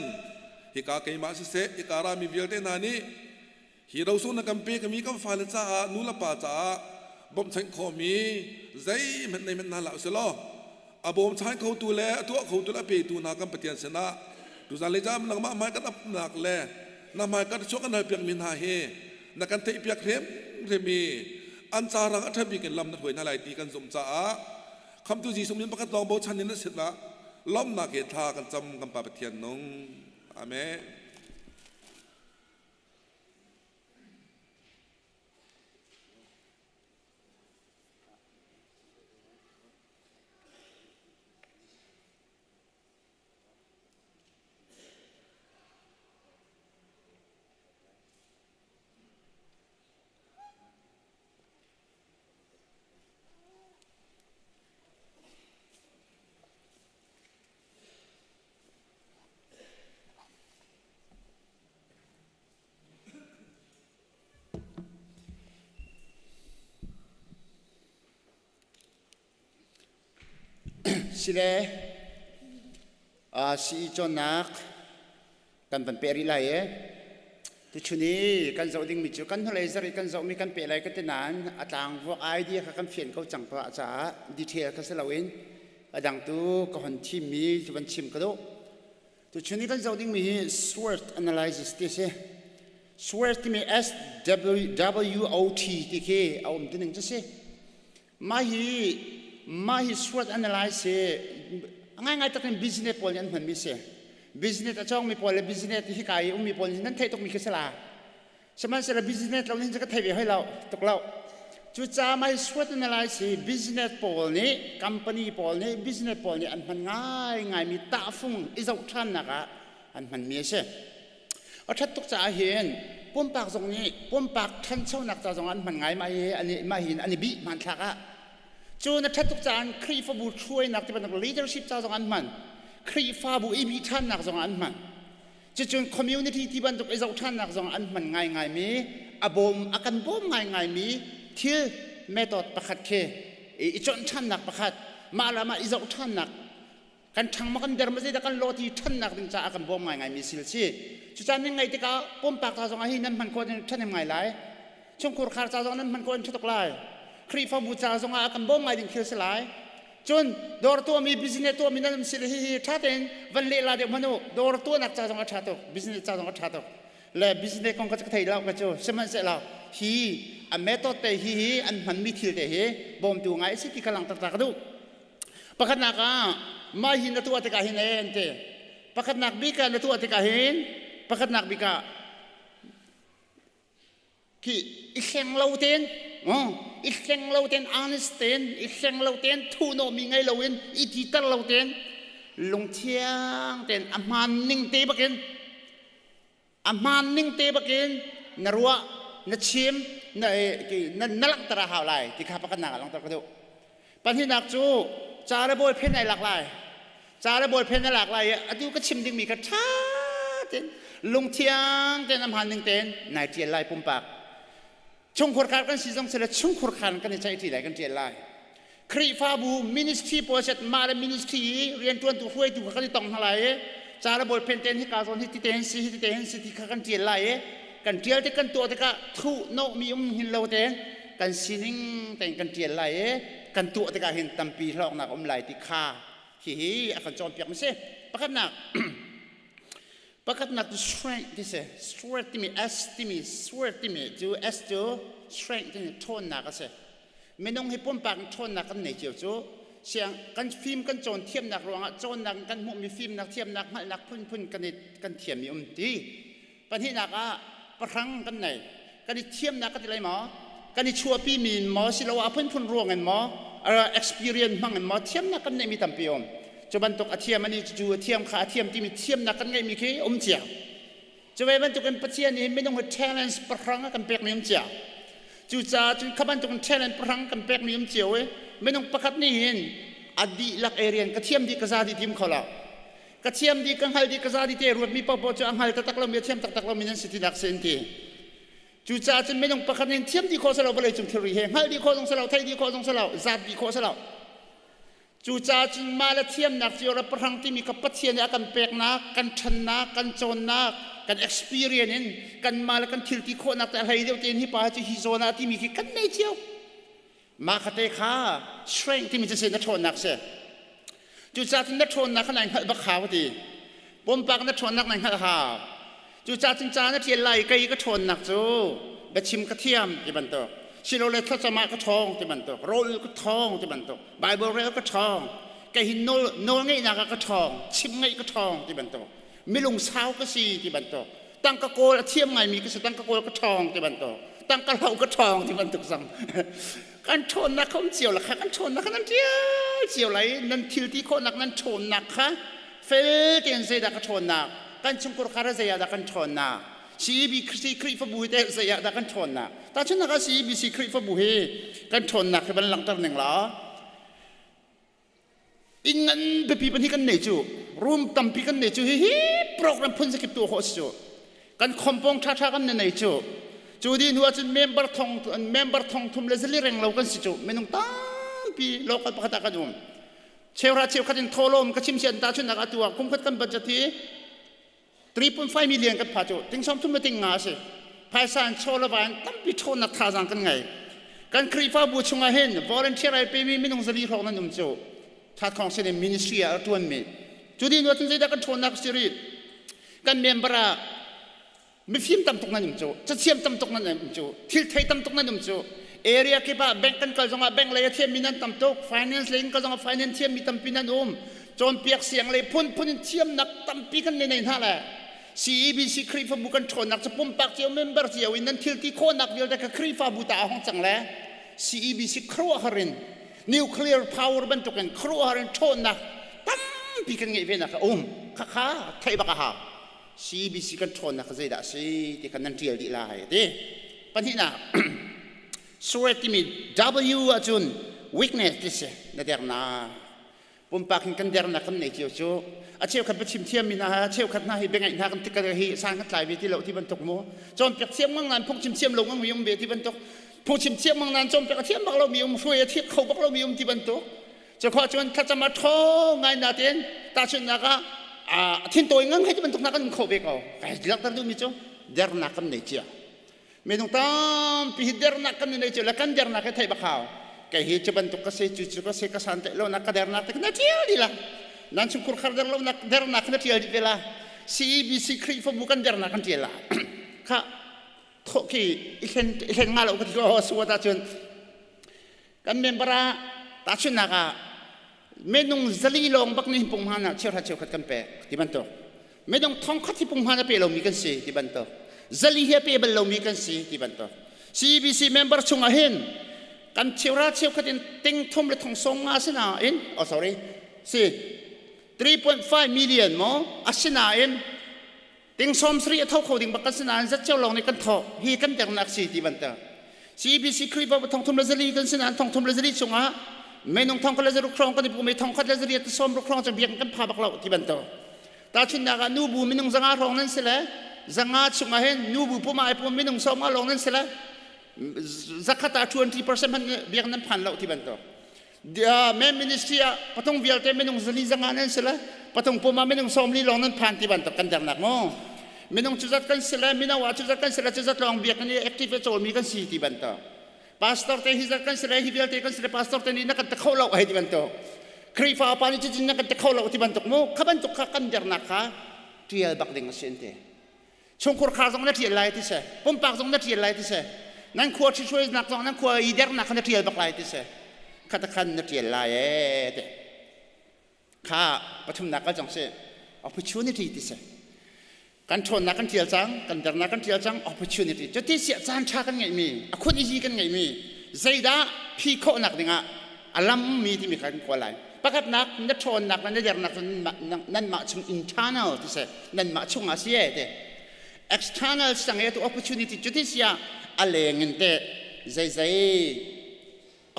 ฮิกาเกยมาสิเสฮิการามีเวียเตนานีฮิเราสุนักกัมเปกมีกัมฟาเลจ้านูละปาจ้าบ่มใช้ขอมีใจมันในมันนาละเสลออาบ่มใช้เขาตัวแลตัวเขาตัวละเปตัวนากัมปะเทียนเสนาดูซาเลจ้ามันนักมาไม่กันนับนักแลนักมากันชกกันให้เปียกมินหาเฮนักกันเตะเปียกเรมีอันจารังอัฐบิกันลำนักหวยนาลายตีกันสมจ้าคำตุจีสมยินประกาศลองโบชันยันเสร็จละล้อมนาเกธากันจำกันปาปะเทียนนงอาเมนสิเลสีจนนักกันเป็นเปรีไลที่ชุนี้กันจะดิ้งมิจูกันทะเลสริกันจะมีกันเปรีกันที่นั้นอาจารย์ว่าไอเดียกันเขียนเขาจังพระอาจารย์ดีเทลกันเสลาวินอาจารย์ตัวก็หันทีมีที่วันชิมกันดูที่ชุนี้กันจะดิ้งมี SWOT analysis ที่เช่ SWOT ที่มี SWOT ที่เคเอาตัวหนึ่งจะเช่มาฮิSWOT analysis ง่ายๆแต่เป็น business พอยันมันมีเสีย business อาจารย์มีพอเลย business ที่ขายมีพอนั้นไทยต้องมีแค่สลาสมัยสละ business เราเนี่ยจะก็ไทยไปให้เราตกเราจุดจ้ามาฮิSWOT analysis business พอนี้ company พอนี้ business พอนี้อันมันง่ายมีตาฟุ้งอิจฉาท่านนะคะอันมันมีเสียเอาถ้าตกใจเห็นปุ่มปากตรงนี้ปุ่มปากท่านเช่านักตรงนั้นมันง่ายมาอันนี้มาเห็นอันนี้บีมันทักอะจูนัททุกจานครีฟาบูช่วยนักที่เป็นนัก leadership เจ้าตรงนั้นมันครีฟาบูอีบีท่านนักตรงนั้นมันจูน community ที่เป็นนักเจ้าท่านนักตรงนั้นมันง่ายมีอบมอาการบ่มง่ายมีที่เมธอดประคัดเคอีจนท่านนักประคัดมาละมาเจ้าท่านนักกันทั้งมากันเดิมมาสิแต่กันโลที่ท่านนักถึงจะอาการบ่มง่ายมีสิลซีจูจานยังไงที่เขาปุ่มปากเจ้าตรงนั้นมันควรท่านยังไงไรช่วงคุรคาเจ้าตรงนั้นมันควรชุดตกไล่ครีฟาบูจ้าสงอากันบ่มไงดิ้งคิลสลายจนดอร์ตัวมีบิสเนสตัวมีนั่นสิริชาตินวันเล่ลาเดียวมันโนดอร์ตัวนักจ้าสงอาชาติบิสเนสจ้าสงอาชาติและบิสเนสของก็จะไทยเราก็จะสมัยเสร็จแล้วฮีอันเมตต์แต่ฮีอันมันมีทิลแต่ฮีบ่มตัวไงสิที่กำลังตัดกระดูประคันนักมาหินตัวที่กาหินเองเตประคันนักบิการตัวที่กาหินประคันนักบิกาที่อีกแห่งเราเต้นอีกแห่งเราเต้นอันสเต้นอีกแห่งเราเต้นทูโนมีไงเราเต้นอีที่ตั้งเราเต้นลงเทียงเต้นอามันนิ่งเตะบักเก็นอามันนิ่งเตะบักเก็นนรัวนชิมนลักตระหาวไหลที่ข้าประกันหนักลองตระกระดูปัญหาหนักจูจาระบอยเพนในหลากหลายจาระบอยเพนในหลากหลายอดีตก็ชิมดิ้งมีกระชาเต้นลงเทียงเต้นอามันนิ่งเต้นนายเทียนไล่ปุ่มปากช่วงขวดขันกันสิจงเสด็จช่วงขวดขันกันในใจที่ไหนกันเจียไล่ครีฟาบูมินิสทรีโปรเซสมาและมินิสทรีเรียนตัวตัวช่วยตัวกันที่ต้องหาไรจาระบทเพนเทนที่การสอนที่เตนซีที่เตนซีที่กันเจียไล่กันเจียที่กันตัวที่กันทูโนมีหินเราเตนกันซีนิ่งแต่งกันเจียไล่กันตัวที่กันเห็นตัมปีทอกหนักไหลที่ขาฮีอาการจอมเปียกไม่ใช่ประคับหนักประคับหนัก strength ที่เสีย strength ที่มี s ที่มี strength ที่มีจู s จู strength ที่มีโทนหนักก็เสียไม่ต้องให้ปุ่มปากโทนหนักกันไหนเจียวจูเสียงกันฟิล์มกันโจนเทียมหนักรองโจนหนักกันมุมีฟิล์มหนักเทียมหนักไม่หนักพุ่นกันเทียมมีดีปัญหาหนักประทังกันไหนกันเทียมหนักกันอะไรหมอกันชัวปีมีหมอสิเราพุ่นรวงกันหมอexperience มั่งกันหมอเทียมหนักกันไหนมีตัมปีอม จะบรรทุกอาเทียมอันนี้จูอาเทียมขาอาเทียมที่มีเทียมนักกันไงมีแค่เจียวจะไปบรรทุกเป็นปัจจัยนี้ไม่ต้องหัวเชลเลนส์ประครั้งกันเปียกนี่เจียวจูจ่าจูขบันทุกเป็นเชลเลนส์ประครั้งกันเปียกนี่เจียวไม่ต้องประคัดนี่เห็นอดีหลักเอเรียนกระเทียมดีกระซาดีทีมเขาละกระเทียมดีกังหัลดีกระซาดีเตะรวดมีปอบจะอังหัลตักเรามีเทียมตักเรามีนั่นสิทธิดักเซนตีจูจ่าจนไม่ต้องประคัดนี่เทียมดีโคสเราไปเลยจุ่มเทรีเฮงหัลดีโคสงสเราไทยดีโคสงสเราซาดีโคสเราจูจ่าจนมาละเทียมนักเจียวละประครั้งที่มีกับปัจเจียนกันเปียกนักกันชนะกันโจนนักกัน experience กันมาละกันทิลที่โคนักแต่อะไรเดียวเต็นที่ป่าจะฮิโซนาที่มีกันไม่เจียวมาคเตค่า strength ที่มีจะเสียนักชนนักเสียจูจ่าที่นักชนนักขนาดหัดบักขาวดีปมปากนักชนนักไหนหัดหาจูจ่าจินจานักเทียนไหลไกก็ชนนักจูเบ็ดชิมกระเทียมที่บันโตชิโรเลทัศมาก็ทองที่บันโตโรลก็ทองที่บันโตไบเบิลเรลก็ทองแกหินโนง่ายนักก็ทองชิมง่ายก็ทองที่บันโตไม่ลงเช้าก็สีที่บันโตตั้งกะโกลเทียมไงมีก็ตั้งกะโกลก็ทองที่บันโตตั้งกะเหลาก็ทองที่บันโตสั่งกันชนนักเขาเจียวละค่ะกันชนนักนั้นเจียวไหลนั่นทิลที่โคนักนั้นชนนักค่ะเฟลเตียนเสียดักชนนักกันชงกุรคาราเสียดักกันชนนักซีบีซีครีฟบุยเตเสียดักกันชนนักแต่ฉันนักซีบีซีครีฟบุยกันชนนักคือเป็นหลังตัวหนึ่งละอิงเงินไปปีปันที่กันเนจูรูมตั้มปีกันเนจูฮิโปรแกรมพุ่นสกิปตัวโฮสจูกันคอมปองท่ากันเนจูจูดีนัวจนเมมเบอร์ทองทุ่มเลสลี่เร่งเรากันสิจูไม่ต้องตั้งปีโลกประกาศกันอยู่เชลราเชลขัดโทลมกับชิมเชียนตาชุนนักตัวคุ้มขัดกันบัจจุ3.5 มิลลิอกันพาจูติงซ้อมทุ่มไม่ติงงาสิภายสารโชลบานตั้งปีโชนักท่าจังกันไงกันครีฟ้าบูชงอาเห็นวอลเลนเทียร์ไอเปมีไม่ต้องสลีรองนั่นนุ่มจูทัดของเสด็จมินิสทรีอาตัวนี้จูดีนัวจนใจดักกันโชนักสิริกันเมมเบอร์ไม่ฟิล์มตั้มตกนั่นนุ่มจูจะเทียมตั้มตกนั่นนุ่มจูทิลไทยตั้มตกนั่นนุ่มจูเอเรียกี่ป่ะแบงก์กันก็จะมาแบงก์เลยเทียมมีนั่นตั้มตกไฟแนนซ์เลยก็จะมาไฟแนนซ์เทียมมีตั้มปีนั่นจนเปียกเสียงเลยพุ่นเทียมนักตั้มปีกันในท่าแหละCEBC ครีฟ้าบุกันชนนักจะปุ่มปากเจียวเมมเบอร์เจียวอินนั่นทิลที่โคนักเดียวแต่ก็ครีฟ้าบุตาห้องจังแล้ว CEBC ครัวฮารินนิวเคลียร์พาวเวอร์บรรทุกกันครัวฮารินชนนักตั้มปีกันไงเว้ยนักข้าไทยบักฮาCEBC กันชนนักเสียดายสิที่กันนั่นเทียดีลายดิปัญหาหนักส่วนที่มี W อาจุน weakness ที่เสียนั่นเดียร์นาปุ่มปากกันเดียร์นักกันในเจียวจูอาเชียวขัดประชิมเทียมมีนะฮะเชียวขัดหน้าให้เป็นไงนะกันติดกันให้สร้างกันหลายเวทีเหล่าที่บรรทุกโม่จอมเปียกเทียมมั่งนานพวกชิมเทียมลงมั่งมีเวทีบรรทุกพวกชิมเทียมมั่งนานจอมเปียกเทียมบักเรามีช่วยเทียบเขาบักเรามีที่บรรทุกจะขอชวนถ้าจะมาท้องไงนาเตียนตาชนนักทิ้งตัวงั้นให้ที่บรรทุกนักกันเขาเบกเอาไปหลักตั้งดูมิจูเดียร์นักกันในเจียไม่ต้องตามปีเดียร์นักกันในเจียแล้วกันเดียร์นักให้ไทยบักเขาแกเห็นจะบรรทุกก็เสียจุดก็เสียกสันแต่เรานักกันเดียร์นักแต่กันเจียดีละนั่นชุกุรขารเดร์เรานักเดร์นักนั่นเทียดีเวลา CEBC ครีฟ้าบุกันเดร์นักกันเทียละข้าโถกี้อีเห็นงาเราก็ที่ว่าสวัสดิ์จุนกันเมมเบอร์ตาชุนนักไม่ต้องซลีลงบักนี่ปุ่มหันเชื่อขัดกันเปะที่บันโตไม่ต้องท่องขัดที่ปุ่มหันเปะเรามีกันสิที่บันโตซลีเฮเปะเรามีกันสิที่บันโต CEBC เมมเบอร์ชงอาเห็นกันเชื่อขัดติงทุ่มเลยทองสองอาสินะเอ็นsorry 3.5 million มั้งอาศินาเอ็มติงสมศรีเท่าเขาดิ่งบักอาศินาจะเจ้าลงในกันทอฮีกันเดินนักสีที่บันเตอร์ CEBC ครีบว่าทองทุ่มเลเซอรี่กันสินะทองทุ่มเลเซอรี่ชงอ่ะไม่น้องทองก็เลเซอรี่ครองกันที่ผมไม่ทองก็เลเซอรี่ที่สมรุครองจะเบียงกันพาบักเราที่บันเตอร์แต่ชินนักนูบูไม่น้องจังอาทองนั่นสิละจังอาชงอ่ะเห็นนูบูผมไม่ผมไม่น้องสมอาลงนั่นสิละจักรตา20%มันเบียงนั้นผ่านเราที่บันเตอร์แม่มินิสทรีปะทงวิลเตไม่ต้องสลีจังอันนั้นสิละปะทงพม่าไม่ต้องสมลีลองนั้นผ่านที่บันตกกันจังหนักมั้งไม่ต้องจุดจัดกันสิละไม่ต้องว่าจุดจัดกันสิละจุดจัดลองเบียกันนี่แอคทีฟโจมีกันสีที่บันตกพาสตอร์เตฮิจัดกันสิละฮิวิลเตกันสิละพาสตอร์เตนี่นักตะเข้าเราให้ที่บันตกครีฟ้าปานิจิจินักตะเข้าเราที่บันตกมั้งขับันตกกันจังหนักค่ะเทียบักดิ่งเส้นเตชงคุรขาตรงนั้นเทียไล่ที่เสปุ่มปากตรงนั้นเทียไล่ที่เสนั่นขวดช่วยนักตรงนั้นขวดอีเดอร์นักนั้นเทียบักไล่ที่เสข้าตะขันนักเรียนลายเด็กข้าปฐมนักก็จังเสีย opportunity ที่เสียการชนนักกันเที่ยวจังกันเดินนักกันเที่ยวจัง opportunity จะที่เสียจานชากันไงมีคนอีจีกันไงมีใจด่าพี่เขาหนักดิ่งอ่ะอารมณ์มีที่มีการกว่าไรไป ประคับนักนัดชนนักนั่นเดียร์นักนั่นมาchung internal ที่เสนั่นมาchungอาเซียเต external สังเกต opportunity จุดที่เสียอะไรเงี้ยเตใจ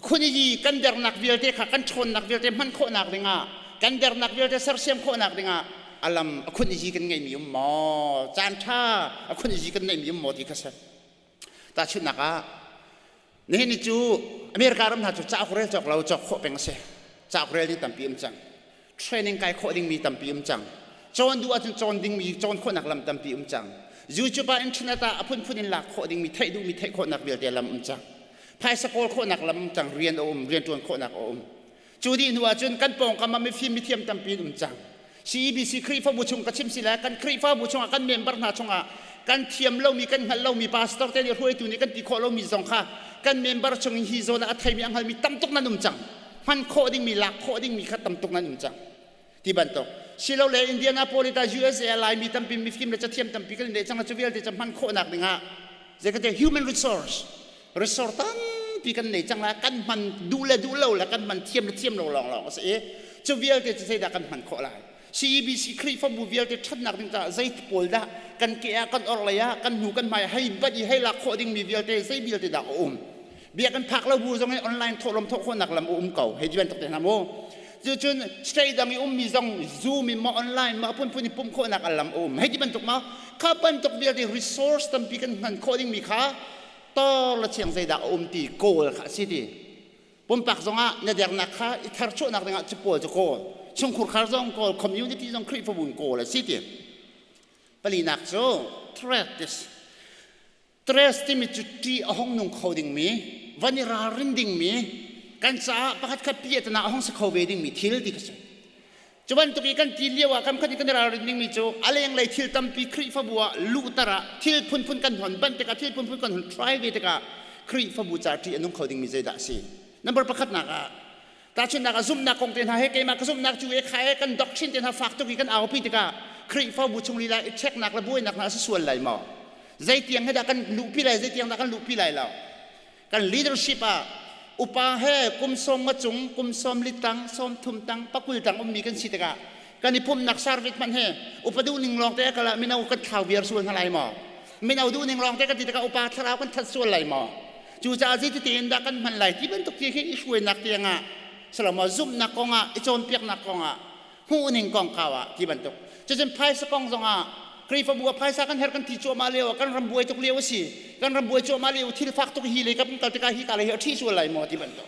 คนยี่กันเดียร์นักวิลเตค่ะกันชนนักวิลเตมันโคนักดิงะกันเดียร์นักวิลเตเสร์เซียมโคนักดิงะอาลัมคนยี่กันไงมีมอจานท่าคนยี่กันไงมีมอที่กษัตริย์แต่ชุดนักะนี่จูอเมริกาเริ่มหาจุดจ้าคนเรียกจากเราจากโคเป็นเสียจากเรียนที่ตั้มปีมจังเทรนนิ่งกายโคดิ้งมีตั้มปีมจังจอนดูอาจจะจอนดิ้งมีจอนคนนักลำตั้มปีมจังยูทูบอินเทอร์เน็ตอ่ะพุ่นพุ่นหลักโคดิ้งมีไทยดูมีไทยคนนักเรียนเดียลำจังภายสกอลคนนักลำจังเรียนเรียนจนคนนักจูดีนัวจนกันปองกันมาไม่ฟิล์มมีเทียมตั้มปีมจังCBC ครีฟ้าบุชงกับชิมสิละกันครีฟ้าบุชงกันเมมเบอร์นาชงกันเทียมเรามีกันหันเรามีพาสตอร์เตนี่รวยตัวนี้กันตีโคเรามีสองค่ะกันเมมเบอร์ชงฮิโซนะไทยมีอังหันมีตั้มตุกนั่นจังมันโคดิ้งมีหลักโคดิ้งมีขัดตั้มตุกนั่นจังที่บันโตสิเราเลยอินเดียนาโปลิตา US Airline มีตั้มปีมีฟิล์มเราจะเทียมตั้มปีกันเลยจังเราจะเวลที่จะมันโคนักหนึ่งฮะจะก็จะ human resource ตั้มปีกันเลยจังละกันมันดูแลแล้วกันมันเทียมเราลองเสียจะเวลที่จะใช้ดักกันมันโคลายCBC ครีฟ้าบุเวลที่ชัดนักดิ้งจ้าใจปวดละกันเกียกันออกเลยะกันหูกันไม่ให้บัดให้หลักโคดิ้งมีเวลที่ใจเวลที่ดักเบียกันพักแล้วบูจงให้ออนไลน์โทรลมโทรคนนักลำเก่าให้จีบันตกแต่น้ำโมจนสเตย์ดังมีจงซูมมีมาออนไลน์มาพุ่นปุ่มคนนักลำให้จีบันตกมาข้าบันตกเบียที่ resource ตั้งปีกันมันโคดิ้งมีข้าต่อละเชียงใจดักตีโกลค่ะสิทีปุ่มปักจงอ่ะเนี่ยเดี๋ยวนักข้าอิทาร์ชั่วนักดิ้งจะปวดจะโกช่วงขุดขาจงโกล community จงครีฟบุญโกลสิทีปลีนักโจ stress ที่มีจุดที่ห้องนุ่งเขาดิ้งมีวันนี้รารินดิ้งมีกันสาประคัดขับเพียรนาห้องสกาวเวดิ้งมีทิลดิกส์จวันตุกีกันทิลเลียวกันขัดกันรารินดิ้งมีโจอะไรยังไรทิลตั้มปีครีฟบัวลูตระทิลพุ่นกันหันบันเตกะทิลพุ่นกันหันทริเวตกะครีฟบัวจ่าที่นุ่งเขาดิ้งมีใจดักสินั่นเป็นประคัดนักแต่ชุนนักซุ่มนักคงเต็นหาให้เกมาซุ่มนักจูเอขายกันดอกชินเต็นหาฝากตุกีกันเอาพิตกะครีฟบัวชงลีลาเช็คนักระบุยนักน่าส่วนไหลมาใจเตียงให้ดักกันลุปีไหลใจเตียงดักกันลุปีไหลแล้วกัน leadership อุปาเหกุมสมมาจุงกุมสมลิตังสมทุมตังปักกุลตังมีกันสิตกะกันนิพมนักสารวิทมันเหอุปดูหนึ่งรองแต่กันละไม่เอากันข่าวเวียร์ส่วนอะไรมาไม่เอาดูหนึ่งรองแต่กันติดกับอุปาทราวกันทัดส่วนอะไรมาจู่จ้าจิตตินดักกันมันไหลที่เป็นตุกที่ให้ช่วยนักเตียงสลับมาซุ่มนักกองไอโจนเปียกนักกองหูหนึ่งกองข่าวที่บรรทุกจะเป็นไพ่สกองจงครีฟบัวไพ่สักกันเฮกันที่โจมาเลี้ยวกันรำบวยตุกเลี้ยวสิกันรำบวยโจมาเลี้ยวที่ฟักตุกฮีเลยกับกันติกาฮีกาเลยที่ส่วนไหลมาที่บรรทุก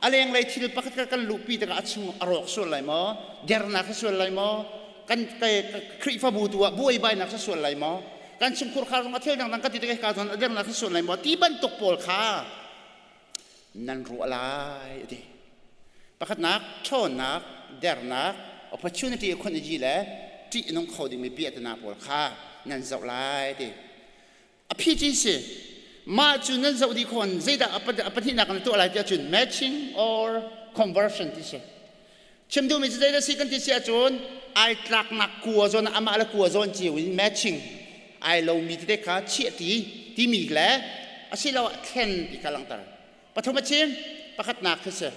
อะไรอย่างไรที่ปักกันลุปีตกอัดส่งอรกส่วนไหลมาเดร์นักส่วนไหลมากันครีฟบัวตัวบวยใบนักส่วนไหลมากันชุมคุรข้าวมาเที่ยวดังกันติดกับการเดร์นักส่วนไหลมาที่บรรทุกโปลข้านั่นรู้อะไรดิปักนักโชนนักเดร์นัก opportunity คนจีเล่ที่น้องเขาดิ้งมีเบียดนาปวดขานั่นจะไรดิพี่จีสิมาจุนนั่นจะดีคนใจด่าปฏินักนั่นตัวอะไรจะจุน matching or conversion ที่สิฉันดูมีใจด่าสิกันที่สิจุนไอ้ตรักนักกลัวจนอามาละกลัวจนจีวิน matching ไอ้เรามีที่เด็กขาเชี่ยที่มีแล้วอาศัยเราแข่งที่กำลังตระปฐมชิมประคัดนักที่สิ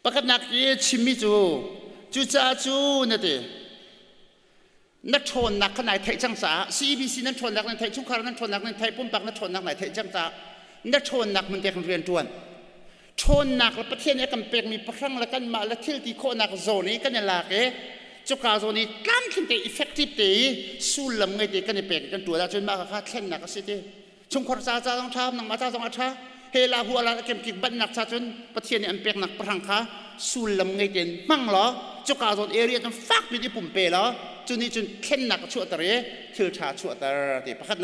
ประคัดนักยี่ชิมิจูจ้าจูนั่นดินักชนนักขนาดไทยจังสา CBC นักชนนักในไทยชุกคานักชนนักในไทยปุ่มปักนักชนนักในไทยจังสานักชนนักมันเด็กเรียนจวนชนนักและประเทศนี้กำเป็นมีพลังและกันมาและที่ที่โคนักโซนี้กันเนี่ยหลักจุกาโซนี้การขึ้นแต่ effective ตีสู้ลำไงตีกันเนี่ยเป็นกันตัวแล้วจนมากค่ะแข่งนักสิทีชุมครจ้าต้องทำนักมาจ้าต้องอาชาเฮลาหัวละเก็บกิบันนักชาจนประเทศนี้อันเป็นนักพลังค่ะสู้ลำไงตีมั่งเหรอจุกาโซนเอเรียจนฟักไปที่ปุ่มเปย์เหรอจุนี้จนเข็นนักชั่วตระทิลชาชั่วตระที่ประคัด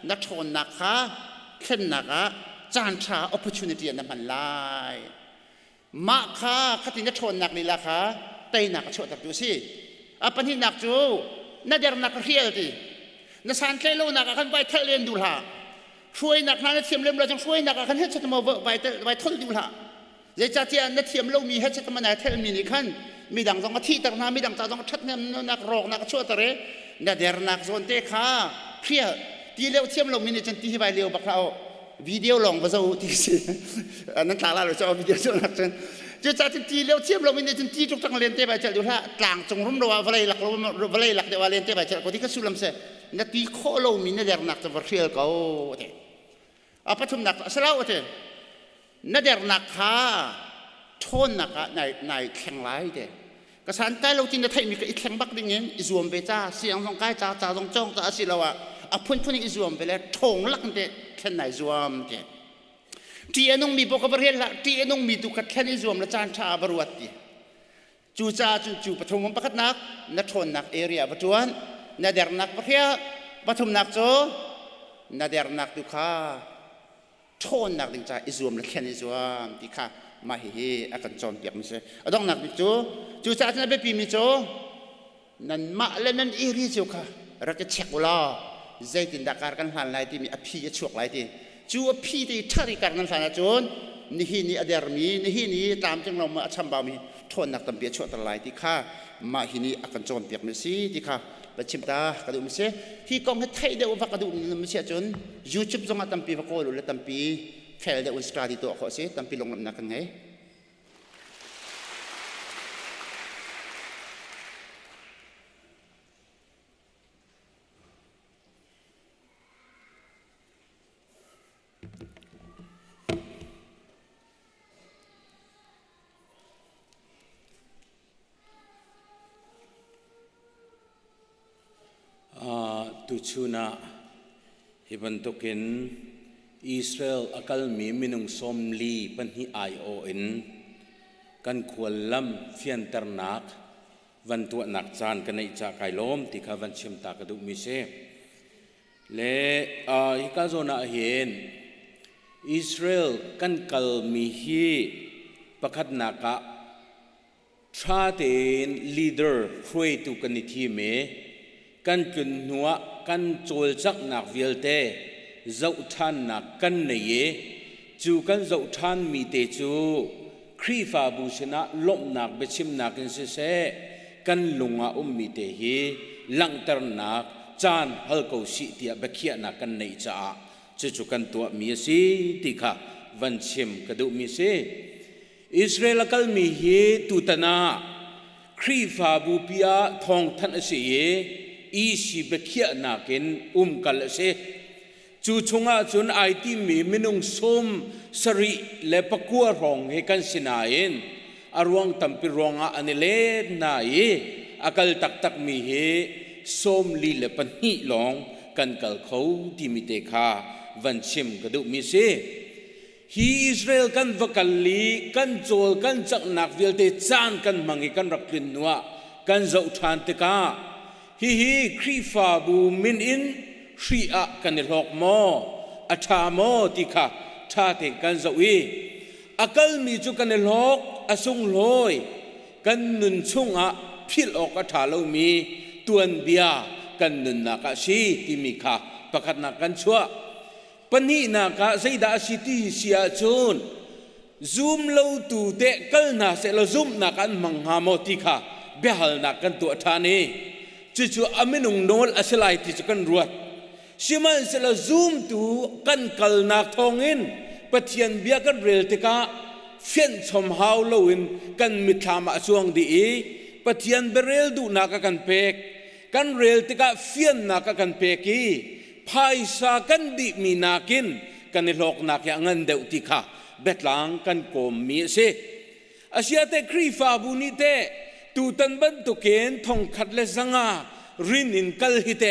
นักชนนักค่ะเข็นนักจานชา opportunity นั้นมันไล่มาค่ะขัดนักชนนักนี่ละค่ะเตยนักชั่วตระดูสิปัญหานักจูน่าจะนักเรียลที่นักสารเคโลนักขันไปเทเลนดูละช่วยนักนั้นเทียมเล่มเราจะช่วยนักขันให้ชัดมาไปทนดูละเจ้าที่นักเทียมเรามีให้ชัดมาในเทเลมินิขันมีดังสองที่ต่างนามีดังจากสองชัดเนี่ยนักรอกนักชั่วตระเนี่ยเดี๋ยวนักโซนเตะขาเพี้ยที่เลี้ยวเทียมลงมีในจันทีที่ไปเลี้ยวบักเราวิดีโอลงมาสู้ที่สินั่นตาลาเราจะเอาวิดีโอส่วนนักจน จะจัดจีเลี้ยวเทียมเราไม่ได้จีทุกทั้งเรียนเตะไปเจอดูท่าต่างจงร่มรัววลัยหลักวลัยหลักเดี๋ยวเรียนเตะไปเจอคนที่เขาสุลมเสนาทีโคโลมินเดียร์นักจะมาเชียร์เขาเถอะอาปฐุมนักสลาวเถอะนาเดียร์นักข้าทนนักในแข่งไรเถอะกษัตริย์ใต้เราจีนจะไทยมีแข่งบักดิ่งเงี้ยอิสวมไปจ้าเสียงของใกล้จ้าตรงจ้องจ้าสิเราอ่ะพุ่นอิสวมไปแล้วทงลักเถอะแค่ไหนอิสวมเถอะที่อนงมีปกติละที่อนงมีตุกัดแค่นี้รวมละจานชาบรวดดีจูจ่าจูปฐมปะคัดนักนัทนนักเอเรียปจวนนาเดรนักประเทศปฐมนักโจนาเดรนักตุขาทนนักดิงจ่าอิสวมละแค่นี้รวมที่ข้ามาเฮอากันจอมเปียกมิเสอดองนักดิจูจ่าจะไปปีมิโจนั่นมาเลนันเอเรียโจค่ะรักจะเช็ควลาใจตินดักการกันหันไหลที่มีอภิยช่วงไหลที่จูอภิที่ทาริการนั้นสารจนนี่อเดรมีนี่ตามจังเรามาชัมบามีทนนักตำเปียช่วงตะไลที่ข้ามาที่นี่อากันจอมเปียกมิสีที่ข้าไปชิมตากระดูมิเสที่กองให้ไทยเดียวว่ากระดูมิเสจนยูทูบจงตำปีพระโคลุและตำปีแฟลเดอุสตราดิตัวเขาเสตำปีลงน้ำหนักกันไงตุชูนาฮิบันตุกินอิสราเอลอักลมีมินุงสมลีปันฮิไอโอเอ็นกันควรล้ำเฟียนตรนักวันตัวหนักจานกันในจากไก่ล้มที่ข้าวันชิมตากระดุมิเซและฮิกาโซนาเห็นอิสราเอลกันกัลมีฮีประคัดนักะทราเตนลีดเดอร์คุยตุกันนิทีเมกันจุนหัวกันโจลจักนักวิลเตเจ้าท่านนักกันเนยจูกันเจ้าท่านมีเตจูครีฟาบูชนะลบนักเบชิมนักกันเสกันลุงอามีเตฮีลังตรนักจานฮัลโกสิเตียเบขียนักกันเนยจ้าจูกันตัวมีสิติค่ะวันชิมกระดูมีสิอิสราเอลกัลมีฮีตุตนาครีฟาบูปิอาทองทันเสียอีสิเบขียนักินกัลเสจูชงอาจุนไอทีมีมินุงสมสริเลปกัวรองเฮกันสินาเอนอารวงตัมปิรองอาอันเลนายอากาลตักมีเฮสมลีเลปนีลองกันกัลเขาที่มิเตคาวันชิมกระดูมิเซฮีอิสราเอลกันวกัลลีกันโจลกันจักนักวิลเตจานกันมังกันรักลินนัวกันเจ้าทานเตกาฮีครีฟาบูมินอินชีอะกันหลอกโมอัฐาโมติค่ะท่าเตกันเจ้าอีอากาลมีจุกันหลอกอสุงลอยกันนุนชุงอะพิลออกอัฐาเรามีตัวนเบียกันนุนนักชีติมิค่ะประคัดนักกันชัวปนีนักะไซดาสิติเสียจูนซูมเราตูเตะกันนาเสลซูมนักันมังหาโมติค่ะเบหัลนักกันตัวท่านี้จู่ๆอามินุงโนลอาศัยที่จะกันรวดชิมันเสลซูมตูกันกัลนักทองอินปะเทียนเบียกันเรลติกาเฟียนชมฮาวโลอินกันมิทามาช่วงดีปะเทียนเบเรลดูนักกันเปกกันเรลติกาเฟียนนักกันเปกีภายสากันดิมีนักินกันในโลกนักอย่างเงินเดวติกาเบ็ดหลังกันโกมมีเสอาเซียเตครีฟาบุนิเตตูตันบันตุเกนทองขัดเลสังารินินกัลฮิเต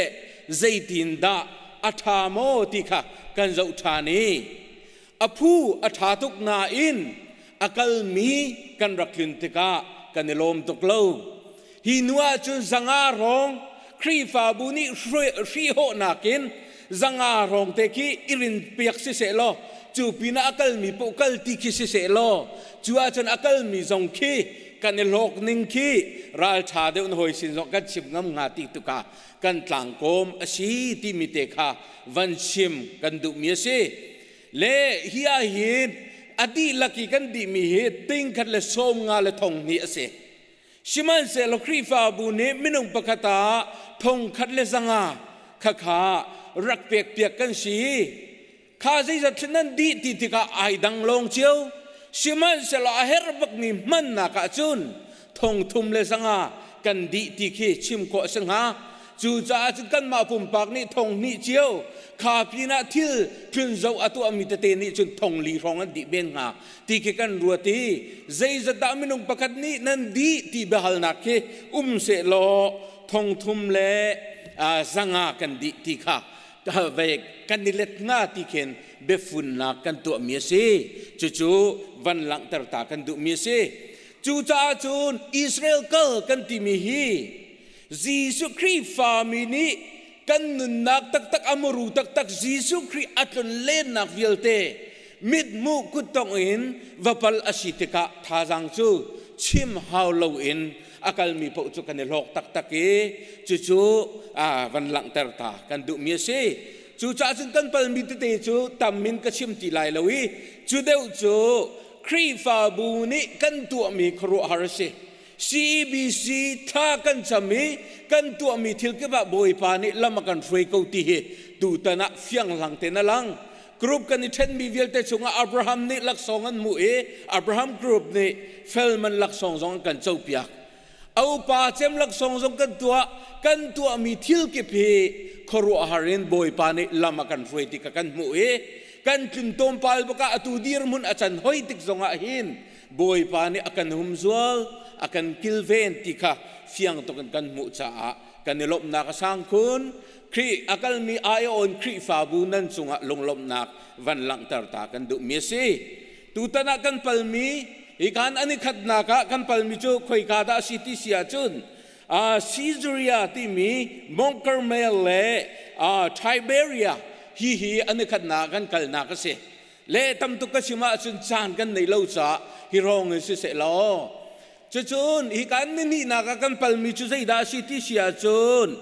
ใจตินดาอัฐาโมติกากันเจ้าทานีอภูอัฐาตุกนาอินอากาลมีกันรักลินติกากันในลมตุกโลฮินัวจุนสังารองครีฟาบุนิรีโหนักินสังารองเตกีอิรินเปียกสิเสโลจูปีนาอากาลมีปุกัลติคิสิเสโลจูอาจนอากาลมีจงคีกันในโลกนิ่งคีราชาเดวนหอยสินจงกันชิมงำงาติตุกากันต่างกมอสีติมิเตคาวันชิมกันดุมีเสเลฮิอาฮินอดีลักกันดิมีเหตุติงขัดเลสมงาเลทองนี้เสชิมันเซลครีฟาบุเนมินุงปะกตาทองขัดเลสังาข้าข้ารักเปียกกันสีข้าใจจะนั้นดีติกาไอดังลงเชียว ชิมันเสลาเฮรบักมีมันนักจุนทงทุมเลสังากันดีที่ขี้ชิมโกสังหาจูจ่าจึงกันมาปุ่มปากนี่ทงนี่เจียวขาพีนาทิลทุนเจ้าอตัวมิตรเตนี่จนทงลีรองอันดีเบนหาที่ขี้กันรัวตีใจจะดามินุงประคัดนี่นันดีที่เบหัลนักเขเสลอทงทุมเลสังากันดีที่ข้าเวกันนิเล็ดง่าที่เข็นเบฟุนนักกันตัวเมียเสจู่ๆวันหลังตรตากันดูเมียเสจู่จ่าจูนอิสราเอลก็กันที่มีฮีจีสุครีฟามินีกันนุนนักตักอมรูตักจีสุครีอัตลเล่นนักวิลเตมิดมุกุตองอินวพัลอาชิตกะท่าจังจูชิมฮาวลอินอากัลมีพวกจุกันในโลกตักเอจู่วันหลังตรตากันดูเมียเสจู่จ่าจึงกันพัลมิตรเตจู่ตามินก็ชิมตีไลลวีจู่เดียวจู่ครีฟาบูนีกันตัวมีครัวฮาร์เซCBC ท่ากันจะมีกันตัวมีทิลกบะบอยปานิละมากันฟรีกูตีเหดูตนะเฟียงหลังเตนลังกรุ๊ปกันนี่เช่นมีเวลเตชงอับราฮัมนี่ลักษณะมูอับราฮัมกรุ๊ปนี่เฟลมันลักษณะกันเจ้าเปียกเอาป่าเจมลักษณะกันตัวมีทิลกบะครัวฮารินบอยปานิละมากันฟรีติกันมูกันจุนตมปาลบกะอตูดีร์มุนอาจารย์หอยติกสงะหินบอยปานิอากันหุมซวลakan kilven tika fiang to kan mu cha kan lop na ka sang kun kri akal mi ayo on kri fa bu nan chunga longlom nak van lang tar ta kan du mi si tu ta na kan palmi ikan ani khat na ka kan palmi chu khoi ka da city sia chun Caesarea ti mi Montcarmel le Tiberia hi ani khat na kan kal na ka se le tam tu ka sima chun chan kan nei lo cha hi rong se lo chun ikan ni nakakan palmi chu sai da city sia chun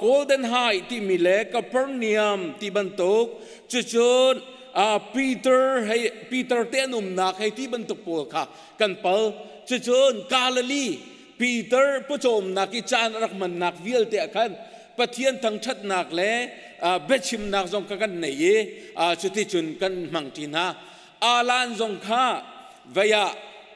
Golden High ti mile Capernaum ti bantok chun Peter tenum nak hai ti bantok pol kha kan pal chun Galilee Peter puchom nak ki chan rakman nak vial te khan pathian thang that nak le bechim nak jong ka kan nei ye chuti chun kan mangtina alan jong kha vaya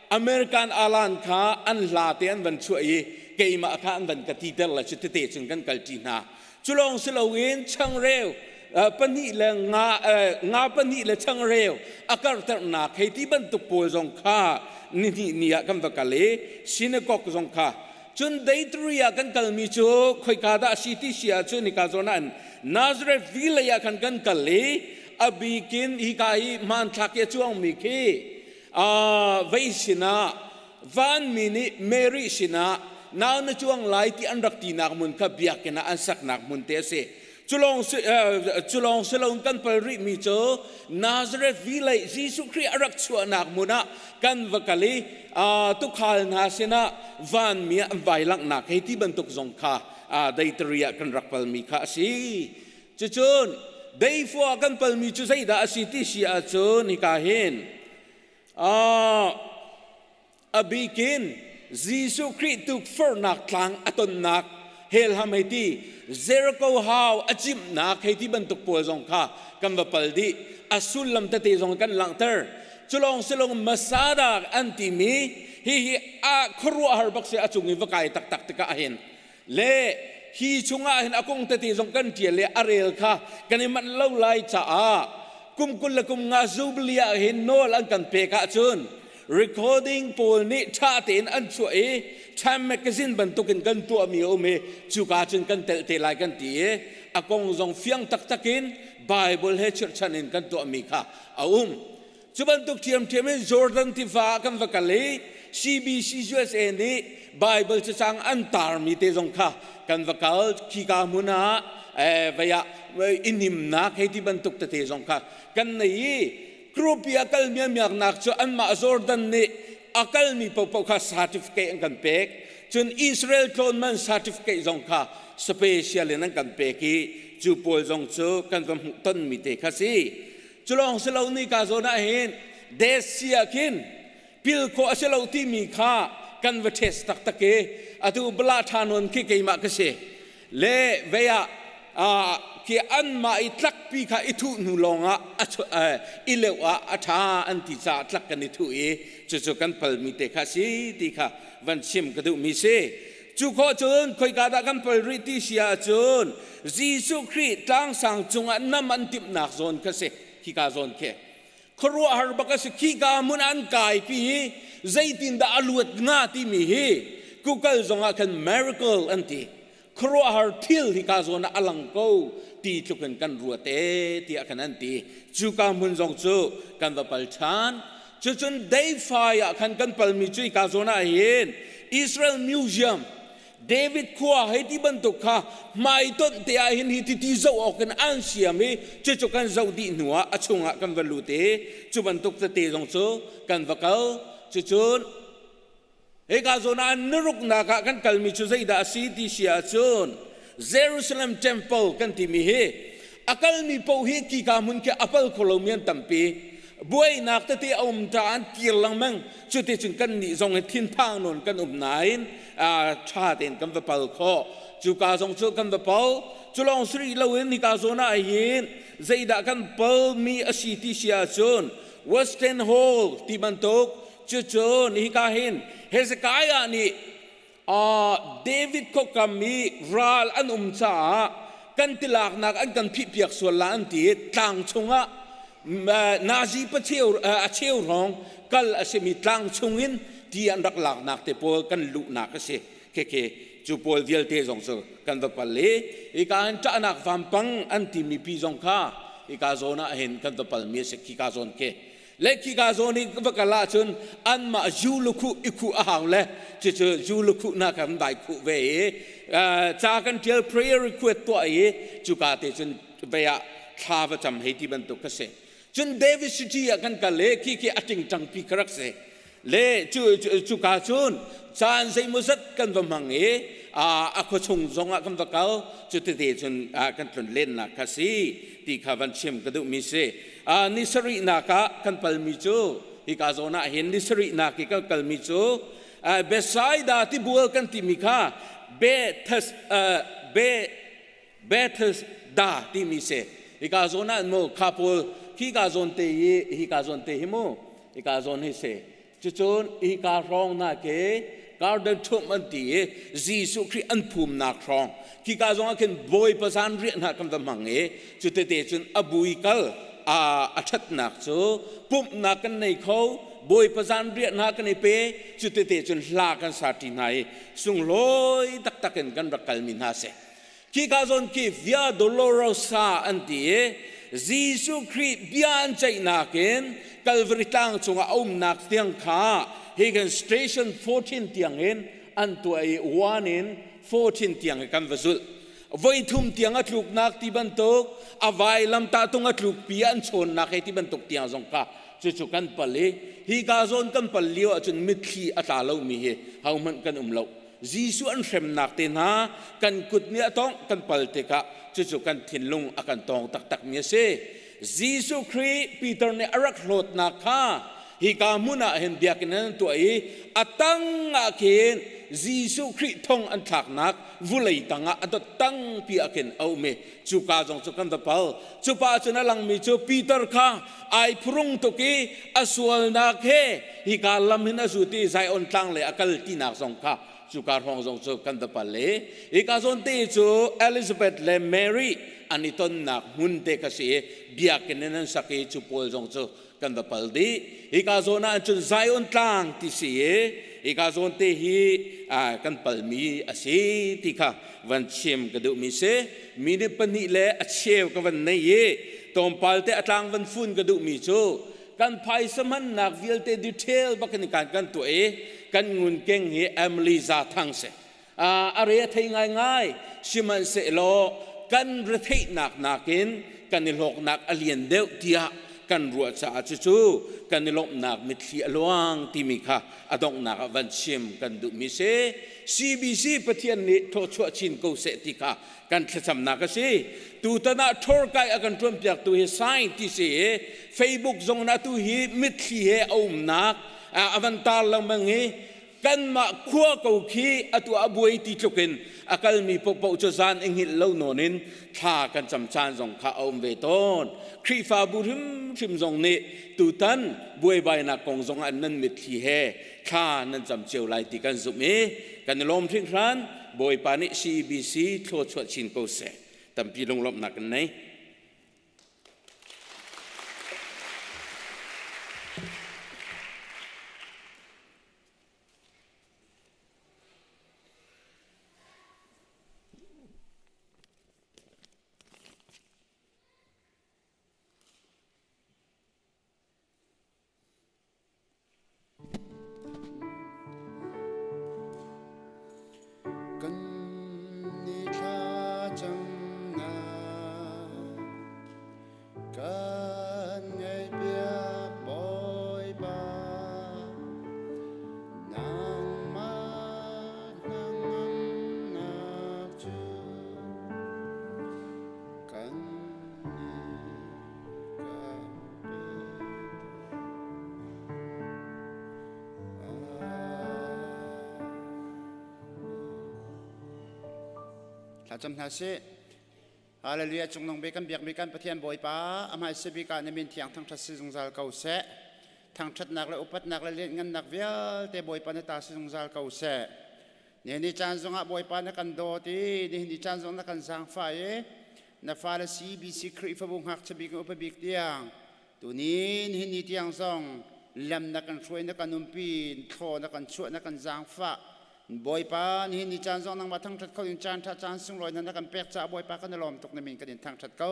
American alan kha an latian ban chui keima kha an ban katitel la chute chung kan kaltina chulong silawin chang reu pani le nga pani le chang reu akar tar na kheti ban tu pol jong kha ni nia kam vakale synagogue jong kha chun deitria kan kalmi chu khoi ka da city sia chu ni ka zonan Nazareth vilaya kan kale abikin hikai man thake chuang mi khi Vaisina van mini Mary sina now na chuang lai ti an rak ti nak mun kha biak na an sak nak mun te se chulong selong kan palri mi cho Nazareth vilai Jesu Christ arak chua nak muna kan vakali tu khal na sina van mi an vai lak nak he ti bantuk jong kha daitria kan rak pal mi kha si chun dei fo kan pal mi chu sai da si ti si a chun ni ka hin abikin Jesu Christ tuk fernak tlang aton nak hel hameti Jericho how achim nak heti bantuk po jong kha kam bapaldi asul lam tate jong kan langter chulong selong masada antimi hi a khru har bak se achungi vakai tak tika ahin le hi chunga hin akong tate jong kan tiele arel kha kaniman lo lai cha kumkul lakum nga zublia hin nol an kan pe ka chun recording pol ni tha tin an chu Time magazine bantukin kan tu ami ome chuka chun kan tel lai kan ti akong jong fiang takin Bible he church chanin kan tu ami kha chubantuk tiam Jordan tiva kan vakale CBC USA ni Bible chang antar mi te jong kha kan vakal ki ka muna vaya inim na kheti bantuk te jong kha kan nei krupia kal miak nak chu an ma Jordan ni akal mi po kha certificate ang kan pek chun Israel klon man certificate jong kha special nan kan peki chu pol jong chu kan vam ton mi te kha si chulong selo ni ka zona hin desia kin pil ko aselo ti mi kha kan va test tak ke atu bla thanon ki ke ma ka se le veya ke an ma I tlak pi kha I thu nu longa I lewa atha an ti cha tlak kan I thu e chu kan pal mi te kha si ti kha van sim ka du mi se chu kho chun khoi ka da kan pal ri ti sia chun Jesu Christ tang sang chunga nam an tip nak zon ka se ki ka zon ke khro har ba ka se ki ka mun an kai pi zaitin da aluat nga ti mi he kukal zonga kan miracle anti khro har thil hi ka zona alang ko ti chukan kan ruate ti akan anti chu ka mun zong chu kan da pal chan chu chun day fire kan pal mi chu ka zona hin Israel Museum David Khua heti bantuk kha mai ton te a hin hi ti zo kan an siami chu kan zo di nuwa achunga kan valute chu bantuk te zong chu kan vakal chu chun eka zona nuruk na ka kan kalmi chu zaida si ti sia chun Jerusalem temple kan ti mi he akal mi po hi ki ka mun ke apal kolomian tampi buai nak te om ta an kil lang mang chu te chun kan ni zong thin phang non kan nain cha ten kan va pal kho chu ka zong chu kan va pal chu long sri lawin ni ka zona hin zaida kan pal mi asi ti sia chun Western Hall ti bantok chu chun hi ka hin Hezekiah ni David ko kami ral an cha kan tilak nak an kan phi piak so la an ti tlang chunga nazi pa cheu rong kal asemi tlang chungin ti an rak lak nak te pol kan lu nak se ke chu pol vial te jong so kan va pale I kan cha nak vam pang an ti mi pi jong kha I ka zona hen kan va pal mi se ki ka zon ke Leki ka zoni vakala chun an ma juluku iku ahang le chu juluku na kan dai ku ve cha kan tel prayer request to ai chu ka te chun be ya tha va cham he ti ban to ka se chun David city kan ka le ki ating tang pi krak se le chu ka chun chan sei musat kan va mang ako chung zonga kan va kal chu te chun kan tun len na ka si ti kha van chem ka du mi se nisari naka kan palmi chu hi ka zona hin nisari naki ka kalmi chu besaida ti bual kan ti mikha bethas da ti mi se hi ka zona mo kapul hi ka zon te hi mo hi ka zon hi se chu chon hi ka rong na ke garden thum an ti Jesu Christ an phum na rong ki ka zon ken boy pasan ri na kam da mange chu te chun abui kal achat nak chu pum na kan nei kho boy pazan ria na kan pe chu te chun hla kan sa ti nai sung loi tak kan rakal min ha se ki ka zon ki via dolorosa anti Jesu Christ bian chai na ken Calvary tang chunga om nak tiang kha Hagen station 14 tiang en an tu ai 1 in 14 tiang kan vazul voi thum tiang atluk nak ti bantok avai lam ta tung atluk pian chon nak he ti bantok tiang jong ka chu kan pale hi ga zon kan palio achun mithi ata lo mi he hau man kan lo Jesu an sem nak te na kan kut ni atong kan palte ka chu kan thinlung akan tong tak mi se Jesu Christ Peter ne arak lot na kha hi ka muna hen biakinan tu ai atang akin Jesu Christ thong an thak nak vulai tanga ato tang pi akin au me chu ka jong chu kan da pal chu pa chuna lang mi chu Peter kha ai phurung to ki aswal nak he hi ka lam hin azuti zai on tang le akal ti nak jong kha chu ka rong jong chu kan da pal le hi ka zon te chu Elizabeth le Mary aniton nak mun te ka si biakinan sakhi chu pol jong chu kan da pal di hi ka zona chun zai on tang ti si ikazon te hi kan palmi ase ti kha van chem ka du mi se mi ne pani le achew ka van nei ye tom palte atlang van fun ka du mi chu kan phai saman nak vil te detail bakan kan tu kan ngun keng hi Emily za thang se are thai ngai siman se lo kan rethei nak nakin kan lok nak alien deu tia kan ruat sa chu kan nilom nak mitli alwang timika adong nak van sim kan du mi se CBC pathian ni tho chua chin ko se tika kan thacham na ka se tu tana thor kai akan trom piak tu he sign ti se Facebook zong na tu hi mitli he om nak avantar lang mang he กันมาขั้วกูขี้อตัวอบวยตีจุกินอากาศมีปกปกจานเองหินเล่าโนนินท่ากันจำชานส่งข้าอมเวตอนครีฟาบุริมชิมส่งนี้ตูตันบวยใบนักกงส่งอันนั้นมิดที่เฮข้านั้นจำเจียวไลติกันสุมีกันลมทิ้งครั้นบวยปานิซีบีซีโทษชวดชินกูเสตั้มปีลงลบหนักกันไหนจำนาสิฮาเลลูยาจงนงเบกันเบียกมีกันประเทียนบ่อยป้าอามาสิบิการในมินเทียงทั้งทัศน์จงซาลเก่าเสะทั้งทัศน์นักและอุปัตนักและเลี้ยงเงินนักเวียแต่บ่อยป้าในตาสิจงซาลเก่าเสะเนี่ยนี่จานจงอาบ่อยป้าในกันโดตีนี่จานจงนักกันสังไฟนับฟาเลซีบีซีครีฟบุงหักจะบิกอุปบิกเตียงตัวนี้นี่เตียงซองลำนักกันช่วยนักกันนุ่มปีนโคนักกันช่วยนักกันสังฟ้าบ่อยป้านี่จานซองนั่งมาทั้งทัดเขาอย่างจานทัดจานซึ่งลอยนั้นกันเปียกจ่าบ่อยป้ากันลมตกในมินกันทางทัดเขา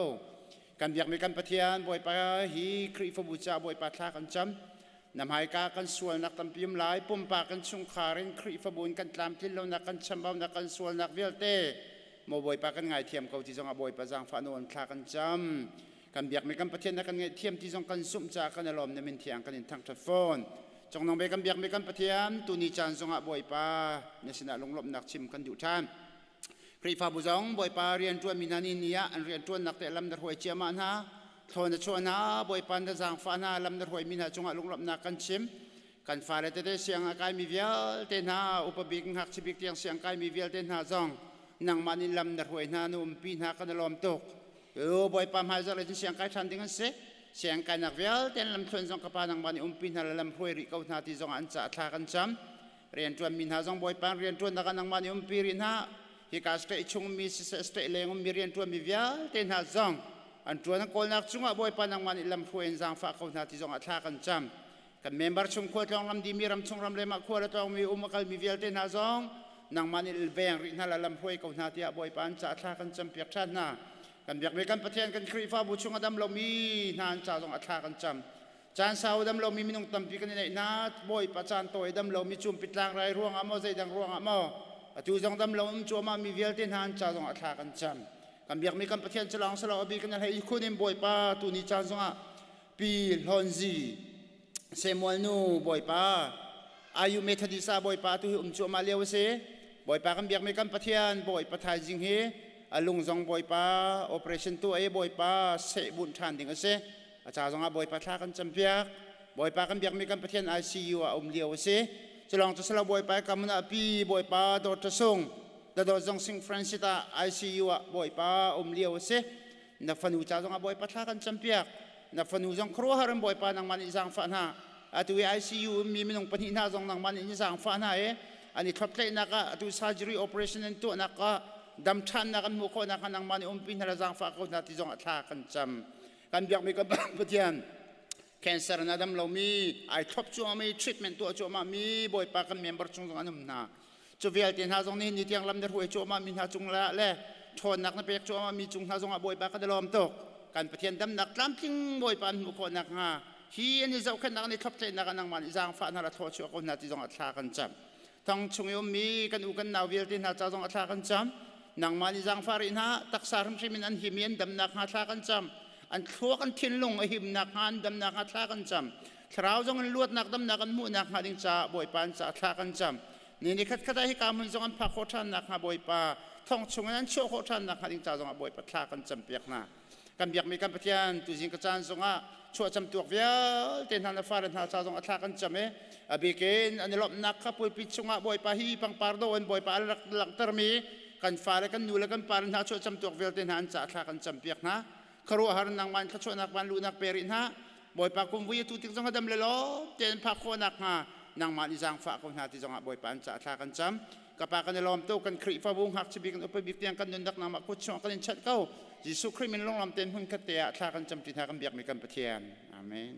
กันอยากมีกันปะเทียนบ่อยป้าฮีครีฟบูชาบ่อยป้าท่ากันจำนำหายกากันส่วนนักตั้มพิมหลายปุ่มปากันชุงขารินครีฟบุญกันตามที่เรานักกันจำบ่าวนักกันส่วนนักเวลเต้โมบ่อยป้ากันไงเทียมเขาที่จงบ่อยป้าจางฟ้าโนนท่ากันจำกันอยากมีกันปะเทียนนักกันไงเทียมที่จงกันสุ่มจ่ากันลมในมินเทียงกันทางทัดฟอนจงน้องเบกันเบียกเบกันปะเทียมตุนีจันทร์จงอาบ่อยป้าในสนาลงลบนักชิมกันอยู่ท่านครีฟาบุจงบ่อยป้าเรียนจวนมินานีเนียอันเรียนจวนนักแต่ลำดับหวยเจียมานะทนชวนนะบ่อยป้าจะจางฟ้านะลำดับหวยมินาจงอาลงลบนักกันชิมกันฟ้าเลยแต่เสียงอากาศมีเวียลเตนาอุปบิกหักชิบิกเตียงเสียงกายมีเวียลเตนาจงนังมานิลำดับหวยนานุ่มปีนหักกันลมตกบ่อยป้าหายใจเลยเสียงกายทันดิ้งเสเสียงการนักเวลเต้นลำชวนจงกระปานังบันปินหาลำพวยริกาวนาที่จงอันจะทากันจำเรียนจวนมินหาจงบ่อยปังเรียนจวนนักนังบันปีรินหาฮิกาสเตชงมีสเตเลงมีเรียนจวนมีเวลเต้นหาจงอันจวนนักโกนักจงบ่อยปังนังบันลำพวยจงฝากกาวนาที่จงอันทากันจำกันเมมเบอร์ชงขวดจงลำดีมีรำชงรำเลมาขวดจงมีมกลมีเวลเต้นหาจงนังมันเวียงรินหาลำพวยกาวนาที่บ่อยปังจะทากันจำเปียกชันนากันอยากมีกันประเทศกันครีฟ้าบุชงอดัมเรามีนานจ่าจงอัฐากันจำจานสาวดัมเรามีมินุงตั้มปีกันในนาบ่อยประจานโตดัมเรามีจุ่มปิดลางไรร่วงอ่ะมั่วใจดังร่วงอ่ะมั่วจูจงดัมเราจัวมามีเวลเต้นนานจ่าจงอัฐากันจำกันอยากมีกันประเทศฉลองสลาบีกันในอีกคนนึงบ่อยป้าตุนิจานจงอ่ะปีฮอนซีเซมวลนูบ่อยป้าอายุเมธดิซาบ่อยป้าตุจัวมาเลี้ยวเสบ่อยป้ากันอยากมีกันประเทศบ่อยประทายจิงเฮลุงจงบ่อยป้าโอเปอเรชั่นตัวบ่อยป้าเสบุญทานดิ่งเสอาจารย์จงบ่อยป้าท่ากันจำเปียกบ่อยป้ากันเบียกมีกันประเทศICUเลี้ยวเสจะลองจะสละบ่อยป้ากันมันปีบ่อยป้าโดดจะส่งแต่โดดจงสิงฟรานซิตาICUบ่อยป้าเลี้ยวเสนับฟันูจ้าจงบ่อยป้าท่ากันจำเปียกนับฟันูจงครัวหารันบ่อยป้านังมันอิจางฝันหาตัวICUมีมินงปนิหน้าจงนังมันอิจางฝันหาอันนี้ทับเทนักตัว surgery operation นั่นตัวนักดำชันนักมุขนักนังมันปินหาจางฝากคนนาที่จงอัฐากันจำกันอยากมีกับประเทศแคนเซอร์นัดเรามีไอท็อปจัวมีทรีทเมนต์ตัวจัวมามีบ่อยปากันเมมเบอร์จงอันนั้นนะจูเวลเตียนหาจงนี้นี่เตียงลำเดือดหัวจัวมามีหาจงละเล่ชนนักนักเปียกจัวมามีจงหาจงบ่อยปากันลมตกกันประเทศดำนักลำทิ้งบ่อยปานมุขนักฮะฮีนี่เจ้าขันนักนี่ท็อปเทนักนังมันจางฝากนาราทอชัวคนนาที่จงอัฐากันจำทั้งชงยมมีกันอุกันนาเวลเตียนหาจงอัฐากันจำนังมันจางฟารินฮะตักสารมินอันหิมีนดำนักหัตถากันจำอันทั่วกันทิ้งลงหิมนักหันดำนักหัตถากันจำคราวจงอันลวดนักดำนักอันมูนักหัดิงจ่าบ่อยปานจ่าหัตถากันจำนี่คัดให้การมันจงอันพักโคชันนักหาบ่อยปาท่องชงนั้นโชว์โคชันนักหัดิงจ่าจงอันบ่อยปัตถากันจำเปียกนา กันเบียกมีกันปะเทียนตุจิงกระจานสงะชัวจำตัวเวียเต็นหันฟาร์นหาชาสงอัฐกันจำเออบิเกนอันนี้ลบนักขับปุยปิดสงะบอยปะฮีปังปาร์โดนบอยปะหลักตรมีกันฟาร์กันนูเลกันปาร์นหาชัวจำตัวเวียเต็นหันจะอัฐกันจำเปียกนะครัวหานังมันขชัวนักมันลูนักเปรินฮะบอยปะคุมวิตุติกสงะดำเลโลเต็นพักคนนักฮะนังมันอิจังฝากคนหาที่สงะบอยปะจะอัฐกันจำกับปากันลอมโตกันครีฟ้าบุงหักชีบิกันอุปบิกเตียงกันนุนดักนามกุศลกันชัดเก้ายิสุคริมินลงลำเต็นหุ่นคเตียทากันจำติดหากันเบียกมีกันปะเทียนอาเมน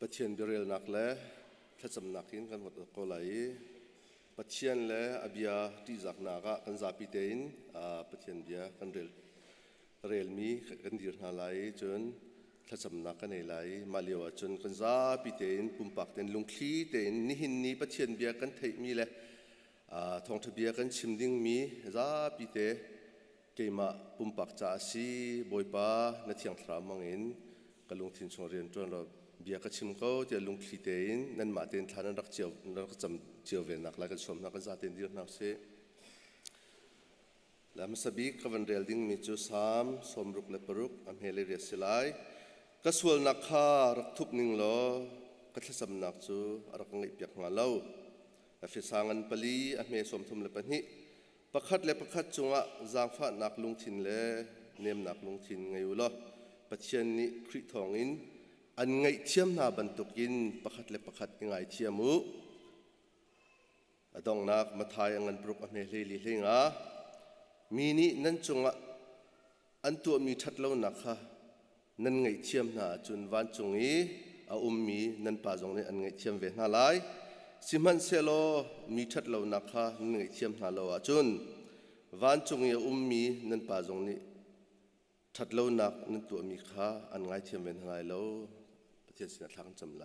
ปะเทียนเบรลนักและถ้าจำนักอินกันหมดก็ไหลปะเทียนและอเบียที่จากนากะกันซาปิเตนปะเทียนเบียกันเรลมีกันดีร์นาไหลจนถ้าจำนักกันไหลมาเลียวจนกันซาปิเตนปุ่มปักเตนลุงคลีเตนนี่หินนี้ปะเทียนเบียกันเทมีเลยทองทะเบียกันชิมดิ้งมีซาปิเตเกมาปุ่มปักจ่าซีบอยปานาทียงทรามังอินกันลุงทินชงเรียนจนเราเบียกชิมเขาจะลุงคลีเตนนั่นมาเตนทานักเจียวนักจำเจียวเวนักแล้วก็ชมนักซาเตนดีนักเสแล้วมาสบิกวันเรียลดิ้งมีจูสามสมรุกและปรุกอเมริเรียสิไลก็ส่วนนักข่ารักทุบนิ่งล้อก็ทศนักจูรักเงียบอย่างเราฟิสังันปลีอเมสมทุมเลปนิประคัดและประคัดจงอ่ะจางฟ้านักลุงทินเล่เนียมนักลุงทินไงอยู่ล้อปัจเจยนี้คริทองอินอันไงเทียมนาบรรทุกินประคัดและประคัดไงเทียมูดองนักมาทายอันปรุกอเมลีลีเลงอ่ะมีนี้นั่นจงอ่ะอันตัวมีชัดเล่านักค่ะนั่นไงเทียมนาจนวันจงอีมีนั่นป่าจงนี้อันไงเทียมเวน่าไลสิมันเซโลมีชัดเล่านักค่ะนั่นไงเทียมนาเล่าจนวันจงอีมีนั่นป่าจงนี้ชัดเล่านักนั่นตัวมีค่ะอันไงเทียมเวน่าไลเล่าประเทศสินค้าจำไล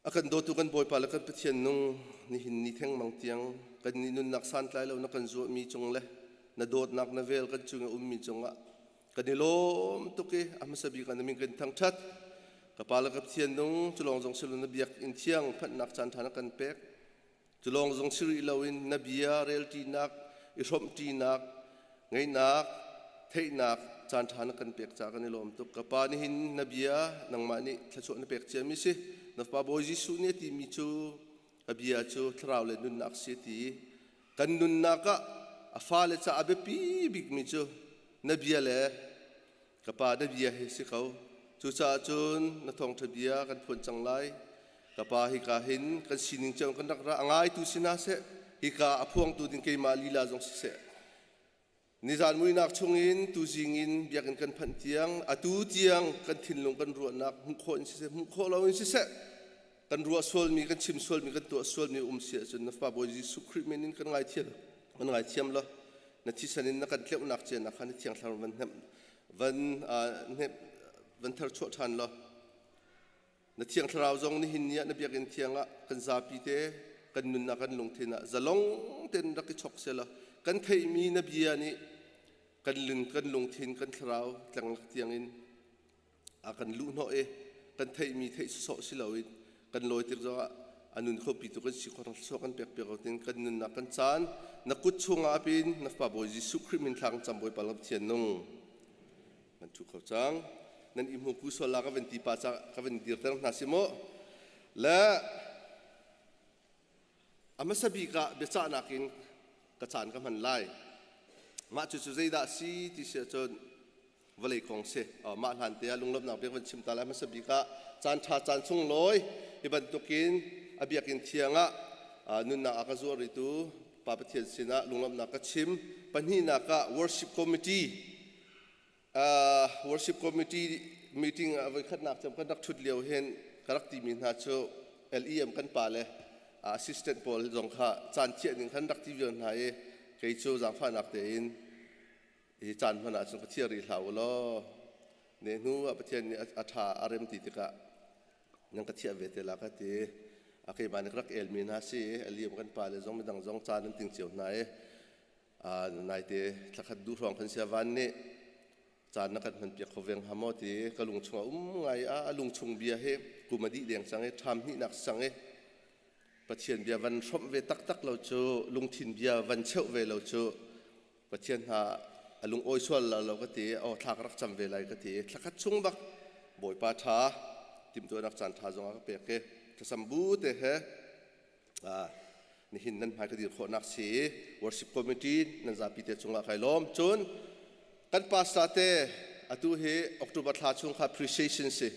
อากันโดตุกันบอยปาลกันประเทศนุ่งนี่หินนี่แท่งมังเตียงกันนี่นุ่นนักสันไลเล่านักกันโจมีจงเล่นาโดดนักนาเวลกันจุงมีจงอ่ะกันนี่ล้มตุกีอามาสบีกันมีกันทั้งชัดกับปาลกับเทียนนุ่งจุลองจงสิลนบียกอินเทียงพันนักจันทานักกันเป็กจุลองจงสิริลาวินนบียาเรลตีนักอิรมตีนักไงนักเทนักจันทานักกันเป็กจากกันนี่ล้มตุกกับปานี่หินนบียานังมานี่ทศวรรษเป็กเจมิสินับปาโบจิสุเนี่ยที่มีจูอบียาจูทราวเลนุนนักเสียทีกันนุนนักะafale cha abe pi big mi chu nabia le kapa nabia he si khau chu cha chun na thong thabia kan phun changlai kapa hi ka hin kan sining chang kan ra angai tu sina se hi ka aphuang tu din ke ma lila jong se nizan mui nak chungin tu jingin biakan kan phan tiang atu tiang kan thinlong kan ru nak mu kho in se mu kho lawin se kan ru sol mi kan chim sol mi kan tu sol mi se chun na fa bo ji su khri menin kan ngai thianมันไงเทียมละนาทีสันนิษฐานเลี้ยวนักเจนนะครับนี่เทียงทางวันเทอร์ชั่วทันละนาทีอย่างทราวจงนี่หินเนี้ยนบียกันเทียงอ่ะกันซาปีเตกันนุนนักกันลงเทน่ะจะลงเทนรักชกเสละกันเทมีนบียนี่กันลุนกันลงเทนกันทราวจังเทียงอินกันลุนเอากันเทมีเทสโซสิลาวินกันลอยติดจ้าอันนู้นเขาปิดตัวกันสิคนสองกันเปียกๆเอาทิ้งกันนึกนักกันจานนักกุศลงาปินนักป่าบอยจิสุคริมินทางจำบอยปาลบเทียนนงมันถูกเขาจังนั่นอิมหูกุศลก็เป็นตีปาจากก็เป็นดีร์เตอร์นาซิโมและอามาสบีกะเบจ่านักินกระจานก็มันไล่มาจุดใจด่าซีที่เสียจนวลัยกองเสมาหันเตียลุงลบหนักเปียกวันชิมตาแล้วมาสบีกะจานชาจานส่งลอยที่บรรทุกินอบียกินเทียงอ่ะนุนนักอาคาซัวริตูปาปเทียนสินะลุงลำนักกชิมปัญหานัก worship committee meeting ไว้ขัดนักจำกันนักชุดเลี้ยวเห็นกรักตีมินฮาโช LEM กันป่าเลย assistant Paul จงข้าจานเทียนหนึ่งขันนักที่เวียนหายเกยโจจางฟ้านักเดินจานพนักจงกเทียรีเหล่าล้อเนี่ยนู้ปเทียนอัฐาอารมณ์ติดกะยังกเทียเวทละกะตีอาเคยมันรักมีนาซีเลียมกันป่าเลยจงไม่ดังจงจานนั้นติงเจียวนายเตะทักขัดดูรองกันเสียวันนี้จานนักมันเปียกเขาเวียงหามอตีกะลุงชงไงลุงชงเบียเฮกูมาดีเดียงสังเฮทำนี่นักสังเฮประเทียนเบียวันชมเวตักเราโจลุงทินเบียวันเชวเวเราโจประเทียนหาลุงโอยชวนเราก็ตีเอาทักรักจำเวลาก็ตีทักขัดชงบักบ่อยปาทาติมตัวนักจานทาจงก็เปียกเฮสมบูรณ์เฮนี่หินนั้นหายกระดิ่งคนนักสี worship committee นั่นจะพิจารณาใครล้อมจนกันปัสสาวะอตุเฮออกตุบัตรชงข้า appreciation สิ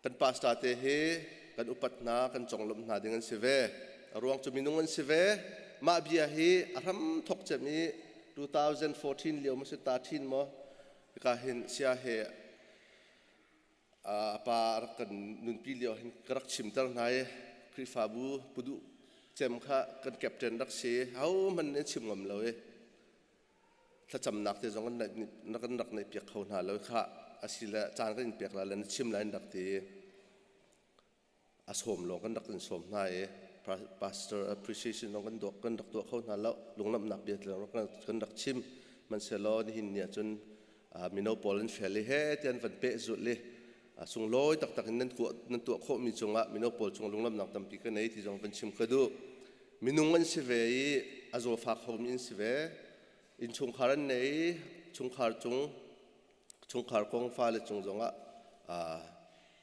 กันปัสสาวะเฮกันอุปัตนากันจงลมนาดิ่งสิเวรวงจุมินุงสิเวมาเบียเฮอารมทกจะมี2014เลี้ยวมาสิตาทินมั้งก็เห็นเสียเฮ ปารักกันนุนปีเลียวเห็นกระชิมตั้งไหนคริฟาบูปุดุเจมค่ะกันแก็บเทรนรักเสียเขามันเน้นชิมงมเลยถ้าจำหนักที่ตรงนั้นนักนักในเปียกเขาหนาเลยค่ะอาศิละจานก็ยังเปียกแล้วแล้วชิมแล้วนักที่อาสมลงกันนักกันสมนาย pastor appreciation ลงกันดักตัวเขาหนาแล้วลงน้ำหนักเบียดแล้วกันดักชิมมันเสร็จแล้วนี่หินเนี่ยจนมิโนปอลันเฟลเลยเฮ้ที่อันฟันเป๊ะสุดเลยส่งลอยตักนั่นตัวโคมีจงมิโนปอลจงลงลำหนักตั้มปีกันไหนที่จงฟันชิมกระดูมินุงันสิเวอาโซฟาเขามีนสิเวอินชงคารันไหนชงคาร์กองฟ้าเลยจง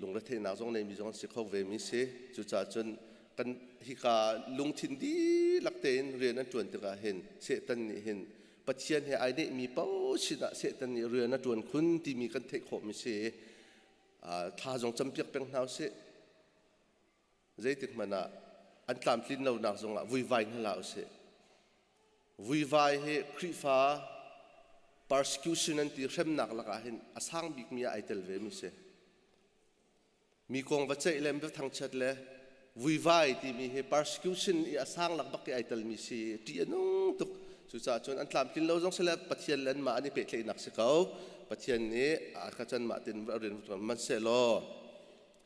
ลงรัฐเทนักจงในมีจงสิเขาเวมิเสจุจ่าจนกันฮิกาลุงทินดีหลักเตนเรียนนั้นจวนตระเห็นเสตันนี่เห็นปัจเจียนเฮไอเดมีเป้าชินะเสตันนี่เรียนนั้นจวนคุณที่มีกันเทคโคมิเสท่าจงจำเปียกเป็นหนาวเสใจติดมันอันตามทิ้งเราหนักจงวุ่นวายนั่นแหละเสวุ่นวายเฮคริฟ้า persecution นั่นที่เริ่มหนักละกันเห็นอาสังบิกมีไอเทลเวมิเสมีกองวัชเจเลมเบทั้งชัดเลยวุ่นวายที่มีเฮ persecution อีอาสังหลักบักไอเทลมิเสที่อันนู้นตุกสุดท้ายจนอันตามทิ้งเราจงเสละปัจเจียนเล่นมาอันนี้เป็นเลยนักสิเขาปัจเจียนนี้อาจารย์มาตินเรียนมันเสลอ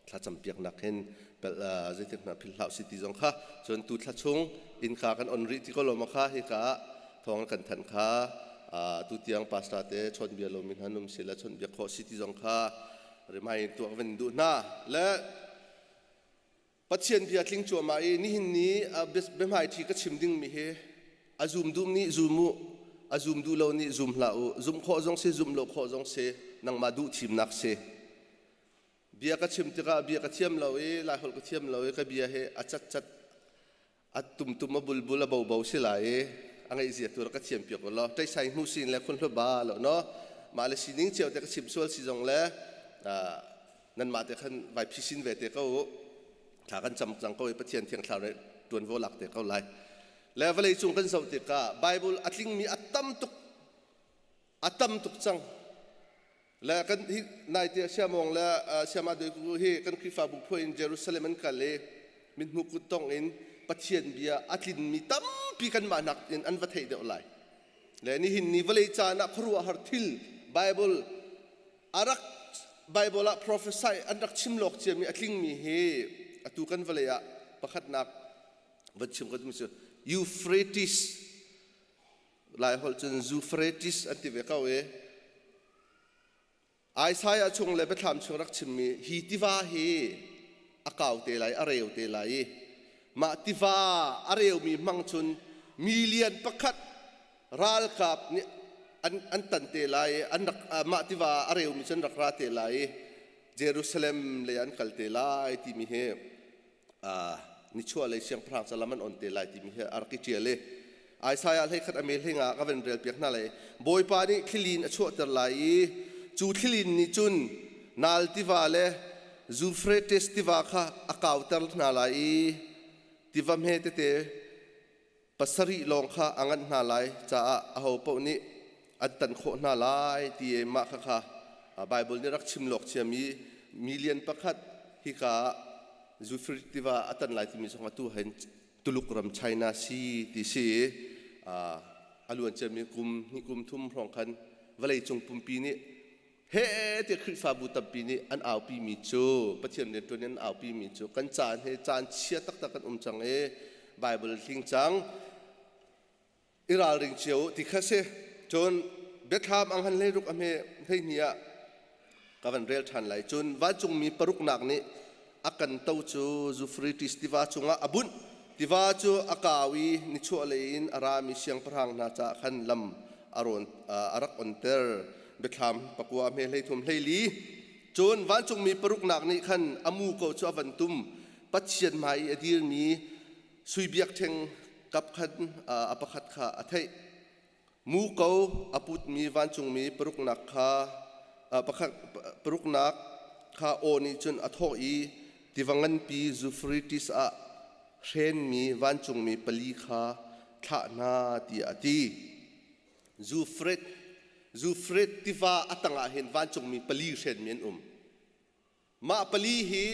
ถ้าจำเปียกนักเห็นเป็นใจถึงนักพิลาสิติจงค่ะจนตุทัชงอินขากันอนริติก็ลงมาค่ะฮิกะทองกันทันค่ะตุเตียงปัสตาเตชนเบียลมินฮันุมเสละชนเบียขอสิติจงค่ะหรือไม่ตัววันดูน่าและปัจเจียนเบียทิ้งจัวมาอีนี่หินนี้เบมหายที่ก็ชิมดิ้งมีเฮอาซูมดูนี่ซูมูอาซูมดูเรานี่ซูมลาอูซูมข้อจงเสซูมโลข้อจงเสนังมาดูทีมนักเสเบียก็ชิมติกาเบียก็เทียมเราลายหลก็เทียมเราก็เบียเฮอัดจัดอัดตุ่มมาบุลเบาสิลายอังไงเสียตัวก็เทียมเปียกเราได้ใช้หูสินแล้วคนทั่วบ้านแล้วเนาะมาเลสินิ่งเจียวแต่ก็ชิมส่วนสิจงแล้วนั่นมาแต่ขันใบพิชินเวแต่ก็ถ้ากันจำจังก็ไปเทียนเทียงข่าวในตัวโวลักแต่ก็ไล่แล้วเวลาจุงกันสาวติกาไบเบิลอัดลิงมีอัตตัมตุกจังแล้วกันที่นายเตียเชื่อมองแล้วเชื่อมาโดยกูเฮกันคริฟาบุพอินเยรูซาเล็มกันเลยมินหุกุตองอินปัจเจียนเบียอัดลินมีตั้มปีกันมาหนักอินอันวัดเหตุเดียวไล่แล้วนี่หินนี่เวลาจานักครัวฮาร์ทิลไบเบิลอารักไบเบิลอะ prophesy อันรักชิมโลกเจียมีอัดลิงมีเฮอตุกันเวลาประคัดนักวัดชิมกันมิสยูเฟรติสหลายคนจนยูเฟรติสอันที่เวก้าไอ้สายชงเลยไปทำชงรักชิมมีฮีติวาเฮอากาศเตลัยอาเรียวเตลัยมาติวาอาเรียวมีมังชนมิเลียนประคัดรัลกับเนี่ยอันตันเตลัยอันรักมาติวาอาเรียวมีชนรักราเตลัยเยรูซาเล็มเลยอันกัลเตลัยที่มีเฮนิชัวเลยเสียงพระสลามันอ่อนเตลัยที่มีเฮอาร์กิเจียเลยไอ้สายให้ขัดอเมริกาก็เป็นเรียลเปียกนั่นเลยบอยปานี่คิลินชั่วเตลัยจูทิลินนิจุนนาลติวาเลจูเฟรเตสติวาค่ะอากาศตลนาลายติวามเฮเตปัสริลงค่ะอังันนาลายจะเอาปนี้อันตันโคนาลายที่มาค่ะไบเบิลนี่รักชิมโลกเชียมีมิเลียนประคัดฮิกาจูเฟรติวาอันตันลายที่มีสองตัวเห็นตุลุกรำไชน่าซีที่ซีอลวนจะมีกลุ่มทุ่มพร้อมกันเวลาจงปุ่มปีนี้เฮ้เด็กคริสฟาบุตับปีนี้อันเอาปีมิจูปัจจัยเนี่ยตัวนี้อันเอาปีมิจูกันจานเฮจานเชียตักกันจังไบเบิลทิ้งจังอิราลิงเชียวที่ข้าเสจนเบทามอังฮันเลรุกอเมเฮียเนี่ยกับวันเรียลทันไหลจนว่าจงมีปรุกหนักนี้อากันเต้าจูฟริติสติว่าจงอาบุญติว่าจูอากาวีนิชัวเลนอารามิเชียงพรังนาจาขันลำอารอนอารักอันเตอร์เบทามปกัวเมลัยทุมเฮลีจนวันจงมีปรุกหนักนี้ขันอามูโกจูวันตุมปัจเจียนไม้อดีรมีสุยเบียกเทงกับขันอปขัดขาอัฐิมูโกอปุตมีวันจงมีปรุกหนักขาปรุกหนักขาโอนิจนอัทอีที่วังงันปีจูฟริติสอะเชนมีวันจงมีปลีขาขะนาตีอตีจูฟริตที่ว่าอัตงาเห็นวันจงมีปลีเชนเมียน มาปลีฮี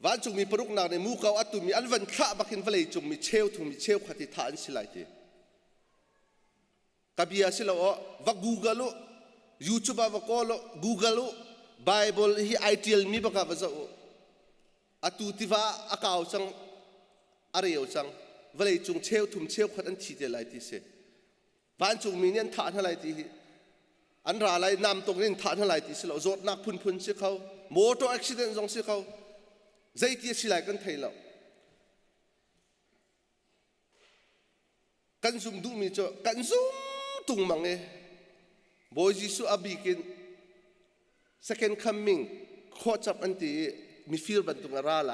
วันจุงมีปรุกนักในมูเขาอัตุมีอันวันข้าบักินวันเลยจุงมีเชลทุงมีเชลขัดที่ฐานสิไลทีกับยาสิเราว่า Google YouTube ว่า call Google Bible ฮี ITL มีบักว่าจะอัตุที่ว่าอากาศจังอะไรอยู่จังวันเลยจุงเชลทุงเชลขัดอันที่เดลัยทีเสวันจุงมีเนี่ยฐานอะไรทีอันอะไรนำตรงนี้ฐานอะไรที่สิเราจดนักพุ่นสิเขามอเตอร์อุบิเหตุจงสิเขาใจที่สิไลกันไทยเรากันซุ่มดูมีเจากันซุ่มตุงมังเอบอยจิสุอบิกิน second coming ขอจับอันที่มีฟิลบันตุงอะไรไร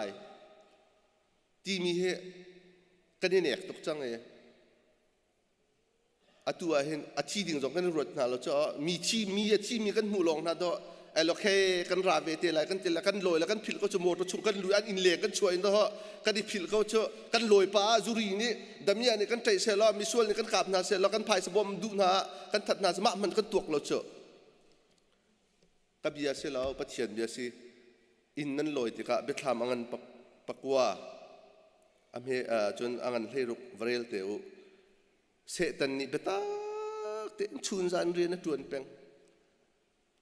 ที่มีเหกันเนี่ยตกจังอัตัวเห็นอาทิตย์ดิ่งจงกันรถน่ะเราจะมีกันหูลงนะตัวไอ้เราแค่กันราเวทีอะไรกันเจริญกันลอยแล้วกันผิดก็จะโมดชงกันลุยอันอินเลียกันช่วยนะฮะกันที่ผิดก็จะกันลอยป้าจุรีนี่ดำเนี่ยนี่กันใจเสร็จแล้วมีส่วนนี่กันกราบนาเสร็จแล้วกันพายสบอมดูนะกันถัดนาสมามันกันตัวเราเจอกับยาเสร็จแล้วปะเทียนยาสิอินนั้นลอยติกะเบ็ดทำอันปักว่าอเมจนอันให้รุกวเรลเตวเสตันนี่เบต้าเต็มชุนจันเรียนนะจวนเปง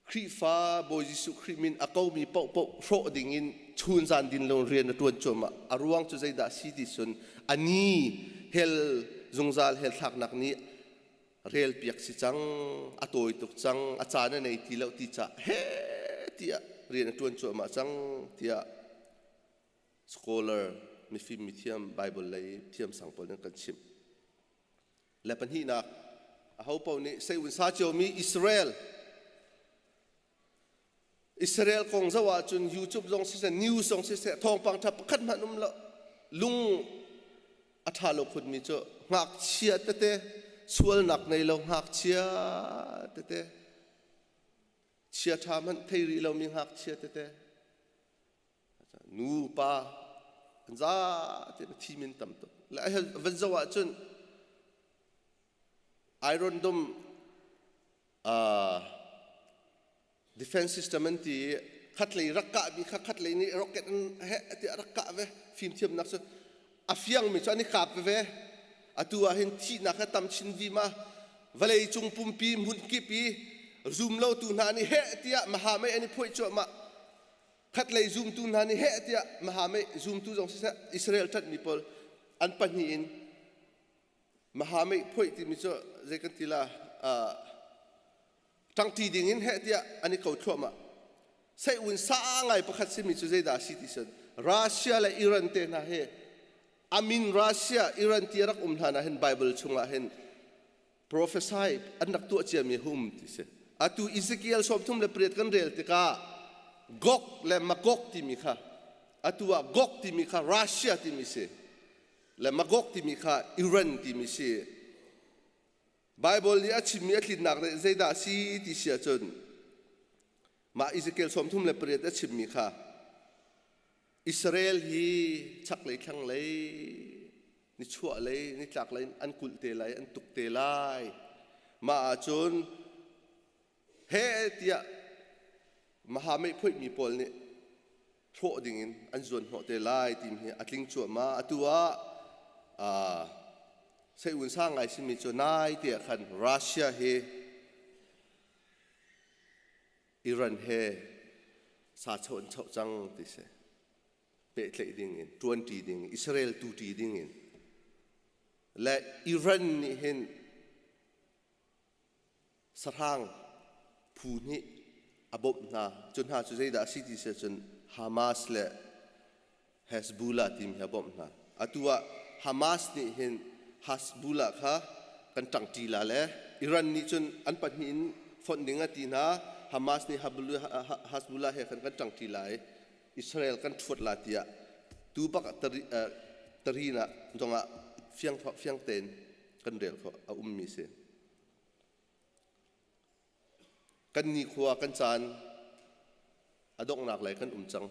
ครีฟ้าบอยจิสุครีมินอากูมีเป่าโฟดิ่งินชุนจันดินลงเรียนนะจวนจมาอารวงจุใจดาสีดิสุนอันนี้เฮลจงซาลเฮลทักนักนี้เรียลเปียกสิจังอโตยตุกจังอาจารย์ในที่เลวที่จะเฮที่เรียนนะจวนจมาจังที่สกอลเลอร์มีฟิล์มมีเทียมไบเบิลเลยเทียมสังพลนั่นกันชิมและปัญหานักเขาเป่านี้เซอุนซาเจมีอิสราเอลคงจะว่าจนยูทูบลงเสียนิวส์ลงเสียทองปังทับขัดมันนุ่มละลุงอัฐาลคุณมีเจ้าหักเชียเตส่วนหนักในเราหักเชียเตเชียทำมันเทรีเรามีหักเชียเตนูป้าจ้าเตทีมินตั้มตัวและวันจะว่าจนไอรอนดมdefense system มันที่ขัดเลยรักกะมีขัดเลยนี่ rocket เฮ้ที่รักกะเว้ฟิล์มเทียมนักสุดอาฟียงมีชนิดขับเว้อาตัวเห็นที่นักทำชินวีมาวันเลยจงปุ่มปีมุนกิปี zoom เล่าตัวนั้นนี่เฮ้ที่มหาไม่อันนี้พูดจบมาขัดเลย zoom ตัวนั้นนี่เฮ้ที่มหาไม่ zoom ตัวจงเสียอิสราเอลทัดมีพอลอันปัญญามหาไม่พูดที่มีเจ้าเรื่องที่ละทั้งที่ดิ่งเฮติอันนี้เขาชั่วมาใส่อุ่นสร้างไงประคัตสิมิจุเจดาสิติสันรัสเซียและอิรันเตนะเฮอามินรัสเซียอิรันที่รักทานะเห็นไบเบิลชงละเห็น prophesy อันนักตัวเจียมีหุ่มติเสอาตูอิสเกียลสมทุมเลเปรียดกันเรียลติกากอกและมากอกที่มีค่ะอาตัวกอกที่มีค่ะรัสเซียที่มีเสและมากอกที่มีค่ะอิรันที่มีเสไบเบิลนี้ชิมีอัตลินักเจดาสีที่เสียจนมาอิสราเอลสมทุมเลเปรียดชิมีค่ะอิสราเอลฮีชักเลยขังเลยนี่ชั่วเลยนี่จักเลยอันกุลเตลัยอันตุกเตลัยมาจนเฮติยมหาไม่พูดมีปอลนี่โชดิ่งอันส่วนหัวเตลัยทีมเฮอัตลิงชั่วมาตัวใช้อุ่นสร้างไงสิมีจนายเดียขันรัสเซียเฮอิรันเฮสาชนเฉาจังติเสเปะเลยดิ่ง20ดิ่งอิสราเอล2ดิ่งและอิรันนี่เห็นสร้างผู้นี้อบอบนาจนหาจุดใจดาสิติเสจนฮามาสและเฮสบูลาทีมอบอบนาอัตัวฮามาสนี่เห็นฮัสบูลาค่ะกันตั้งทีละเลยอิรันนี่จนอันปัจจุบันฝนดิ่งตีน่ะฮามาสนี่ฮัสบูลาเฮกันตั้งทีละอิสราเอลกันฟุตลาตีอ่ะตูปักตรีน่ะตรงอ่ะเฟียงเต็นกันเรียลเขาเอามีเสกันนี่ขัวกันจานอดอกหนักเลยกันจัง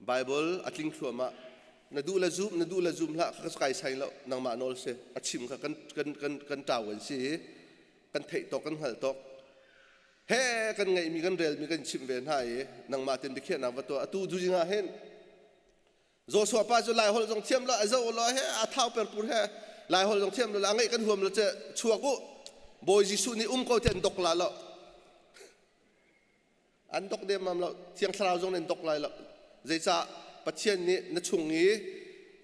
ไบเบิลอัตลิงขัวมานาดูละซูมละก็สกายไซแล้วนางมาโนลเซอัดชิมค่ะกันตาวันสิกันเทตกันหัลตก เฮ้กันไงมีกันเรลมีกันชิมเวนให้นังมาเต็นไปเขียนนังว่าตัวตูดูจิงาเห็นโจสวป้าจะไล่หอลจงเทียมละไอ้เจ้าละเฮ้อาเท้าเป็นปูเฮ้ไล่หอลจงเทียมละไงกันหัวมันจะชัวกูบอยจิสุนี่ก็เต็นตกละละอันตกเดียมละเทียงสาวจงเน้นตกละละใจจะปัจเจียนนี้นัชงนี้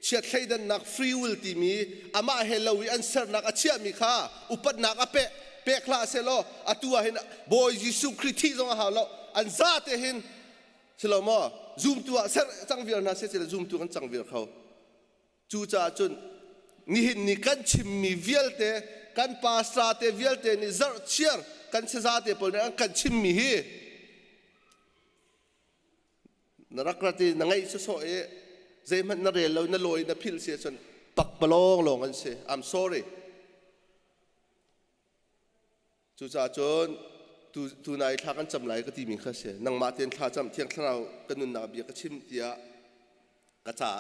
เชียดใช้ดันนักฟรีวิลตีมีอามาเฮลวิอันเซอร์นักอาเชียมีค่าอุปนักอาเปะเปะคลาเซโลอาตัวเห็นบอยจิสุคริติจงอาหารละอันซาเตเห็นเชลมาซูมตัวเซอร์จังวิลน่าเสียซูมตัวกันจังวิลเขาจูจ่าจนนี่เห็นนี่กันชิมมีวิลเตกันปาสตราเตวิลเตนี่ซาร์เชียร์กันเซซาเตปนนี่กันชิมมีเฮนรักรัตินังไงสุโสเอใจมันนเรลเรานลอยนพิลเสียจนปักปลองลงกันเสีย I'm sorry จูจ่าจนตูนายทากันจำไหลก็ตีมีข้าเสียนังมาเตียนทาจำเที่ยงเท่ากันนุนนาเบียก็ชิมเตียกระจ่า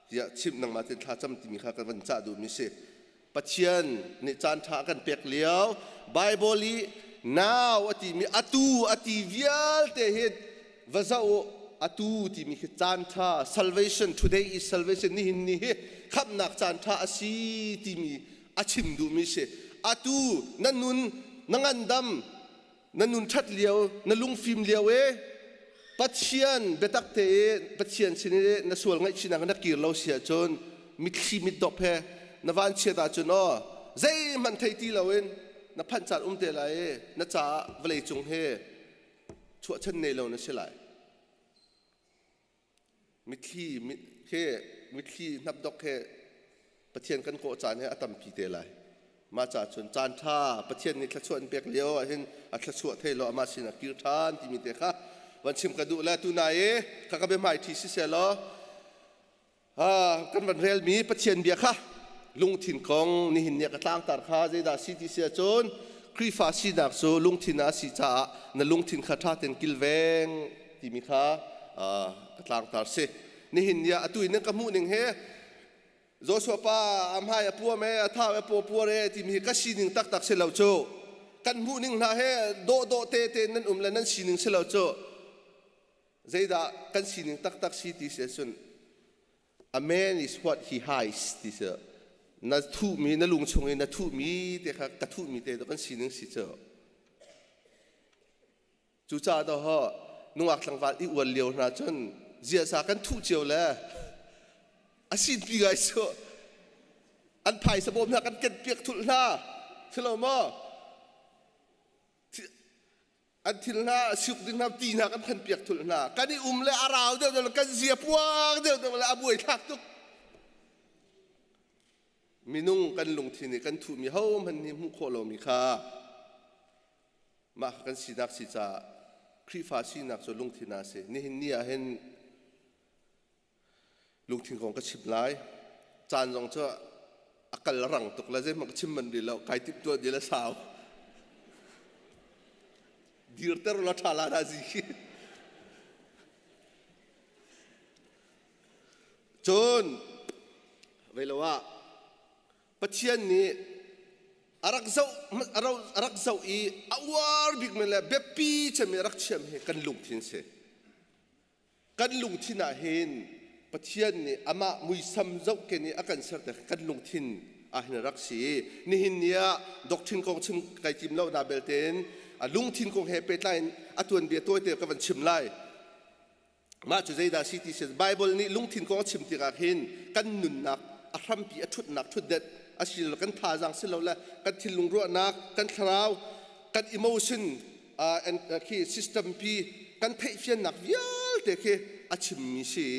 เตียชิมนังมาเตียนทาจำตีมีข้ากันวันจ่าดูมิเสปัจเจียนนิจานทากันเปียกเลี้ยวไบเบิลีนาวอติมีอติวิลเตเฮดวะซาโออตูที่มีจานท่า salvation today is salvation นี่ขับนักจานท่าอาศีที่มีอาชิมดูมิเชอตูนั่นนุนนังอันดำนั่นนุนชัดเลี้ยวนั่นลุงฟิล์มเลี้ยวปัจเจียนเบตักเตปัจเจียนชนิดนั่นส่วนไงชินักนักกีฬาเราเสียจนมิดขีมิดดอกเพนวันเชียตาจนอ๋อใจมันไทยตีเรานับพันจัดเตลัยนับจ่าเวลจงเฮชั่วชันเนลนั่นเชลัยมิขี้นับดอกแค่ประเทศกันโกจานให้อัตมพีเตลัยมาจากชนจานท่าประเทศนี้ขชวนเปียกเลี้ยวเห็นอัตชวเทลอามาสินักกิรทานที่มีเตค่ะวันชิมกระดูแลตัวนายข้าก็เป็นหมายที่สิเสลกันวันเรลมีประเทศเบียค่ะลุงถิ่นของนี่หินเนี่ยกระตั้งตาข้าใจดาสิที่เสียจนครีฟาสินักโซลุงถิ่นอาสิจ่านั่นลุงถิ่นข้าท่าเต็นกิลเวงที่มีค่ะกระตั้งตาเสนี่หินเนี่ยตุยนึกกระมูหนึ่งเฮโจชัวป้าอำให้ปัวแม่ท่าปัวเรที่มีก็สีหนึ่งตักเสลาโจกันมูหนึ่งนะเฮโดเตนั่นแล้วนั่นสีหนึ่งเสลาโจใจดากันสีหนึ่งตักสีที่เสียส่วน a man is what he hides ที่เสียนั่นทุมีนั่นลุงชงนั่นทุมีเด็กกระทุมีเด็กกันสีหนึ่งสีโจจูจ่าต่อฮะนุ่งอักสังวาลอีอวลเลียวนะจนเจียสากันทุเจียวแล้วอาศินปีไงโซอันไผ่สมบูรณ์นะกันเก็บเปียกทุลนาเชลมาอันทิลนาสุกดินน้ำตีนะกันเปียกทุลนากันนี่เลยอาราวเดี๋ยวกันเสียพวงเดี๋ยวเลยอาบุยทักทุกมีนุ่งกันลงทีนี่กันทุมีเฮามันนี่มุขโคโลมีค่ามากันสีนักสีจ่าครีฟาสีนักโซลงทีน่าเสนี่เห็นนี่เห็นลุงทิ้งของก็ชิมไล่จานจงเจ้าอักลรังตกแล้วเจ้ามันก็ชิมมันดีแล้วใครติดตัวดีแล้วสาวดีร์เตอร์เราทาลาดาซีจนเวลาว่าปัจจัยนี้รักเจ้าอีอวาร์บิกมันเลยเบบปีจะมีรักเชื่อมให้กันลุงทิ้งเสกันลุงทิ้งน่ะเห็นปัจจัยนี้อามามุยซ้ำเจ้าแค่นี้อาการเสด็จกันลงทิ้งอาหินรักสีนี่หินเนี้ยดอกทิ้งกองชิมไก่จิมเล่าดาเบลเทนลุงทิ้งกองเฮเปตไลน์อตัวเบียตัวเดียวกับวันชิมไล่มาจุดใจดาซิตี้เซนไบเบิลนี่ลุงทิ้งกองชิมติกาหินกันนุนนักอารมณ์ปีชุดนักชุดเด็ดอาศิลกันท่าจังสิเราละกันทิ้งลุงรัวนักกันคราวกันอิโมชันคือซิสเต็มปีกันเพย์เฟียนนักเยอะแต่คืออาชิมมิเช่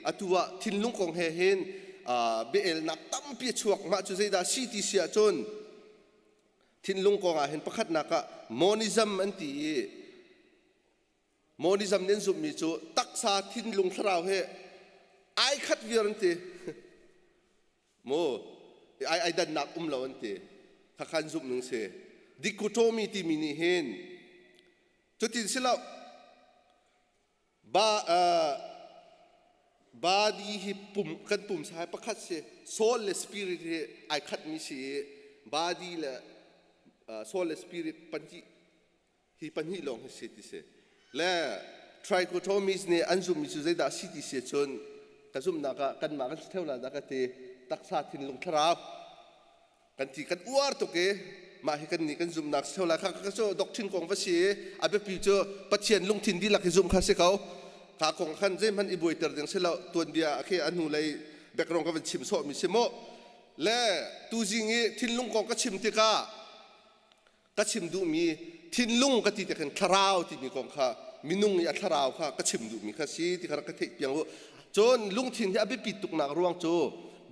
อาตัวทิ้งลุงของเฮเฮนเบลนักตั้มปีชวกมาจุดใจดาซิตี้เสียจนทิ้งลุงของเห็นประคัดนักะโมนิซัมอันที่โมนิซัมเน้นสุดมิจูตักษาทิ้งลุงคราวเฮไอคัดเวียนที่โมไอดันนักเราอันที่ข้าขันสุดหนึ่งเสดิคุโตมีที่มินิเฮนจุดที่สิเราบาดีฮิปุ่มกันปุ่มสายประคัดเสโซลและสปิริตไอคัดมิเสบาดีและโซลและสปิริตปัญจิ hi pan hi long se ti se le trichotomies ne anzum mi chu zai da si ti se chon ka zum na ka kan ma kan theu la da ka te tak sa thin lung tharap kan ti kan uar to ke ma hi kan ni kan zum nak theu la kha ka so doctrine kong va si abe pi cho pathian lung thin di la ki zum kha se kau ka kong khan je man i boiter deng se la tuan bia akhe anu lai background ka van chim so mi se mo le tu jingi thin lung kong ka chim ti ka chim du mi thin lung ka ti te kan tharau ti mi kong kha minung ya tharau kha ka chim du mi kha si ti khara ka thei piang wo chon lung thin hi abi pi tuk nak ruang chu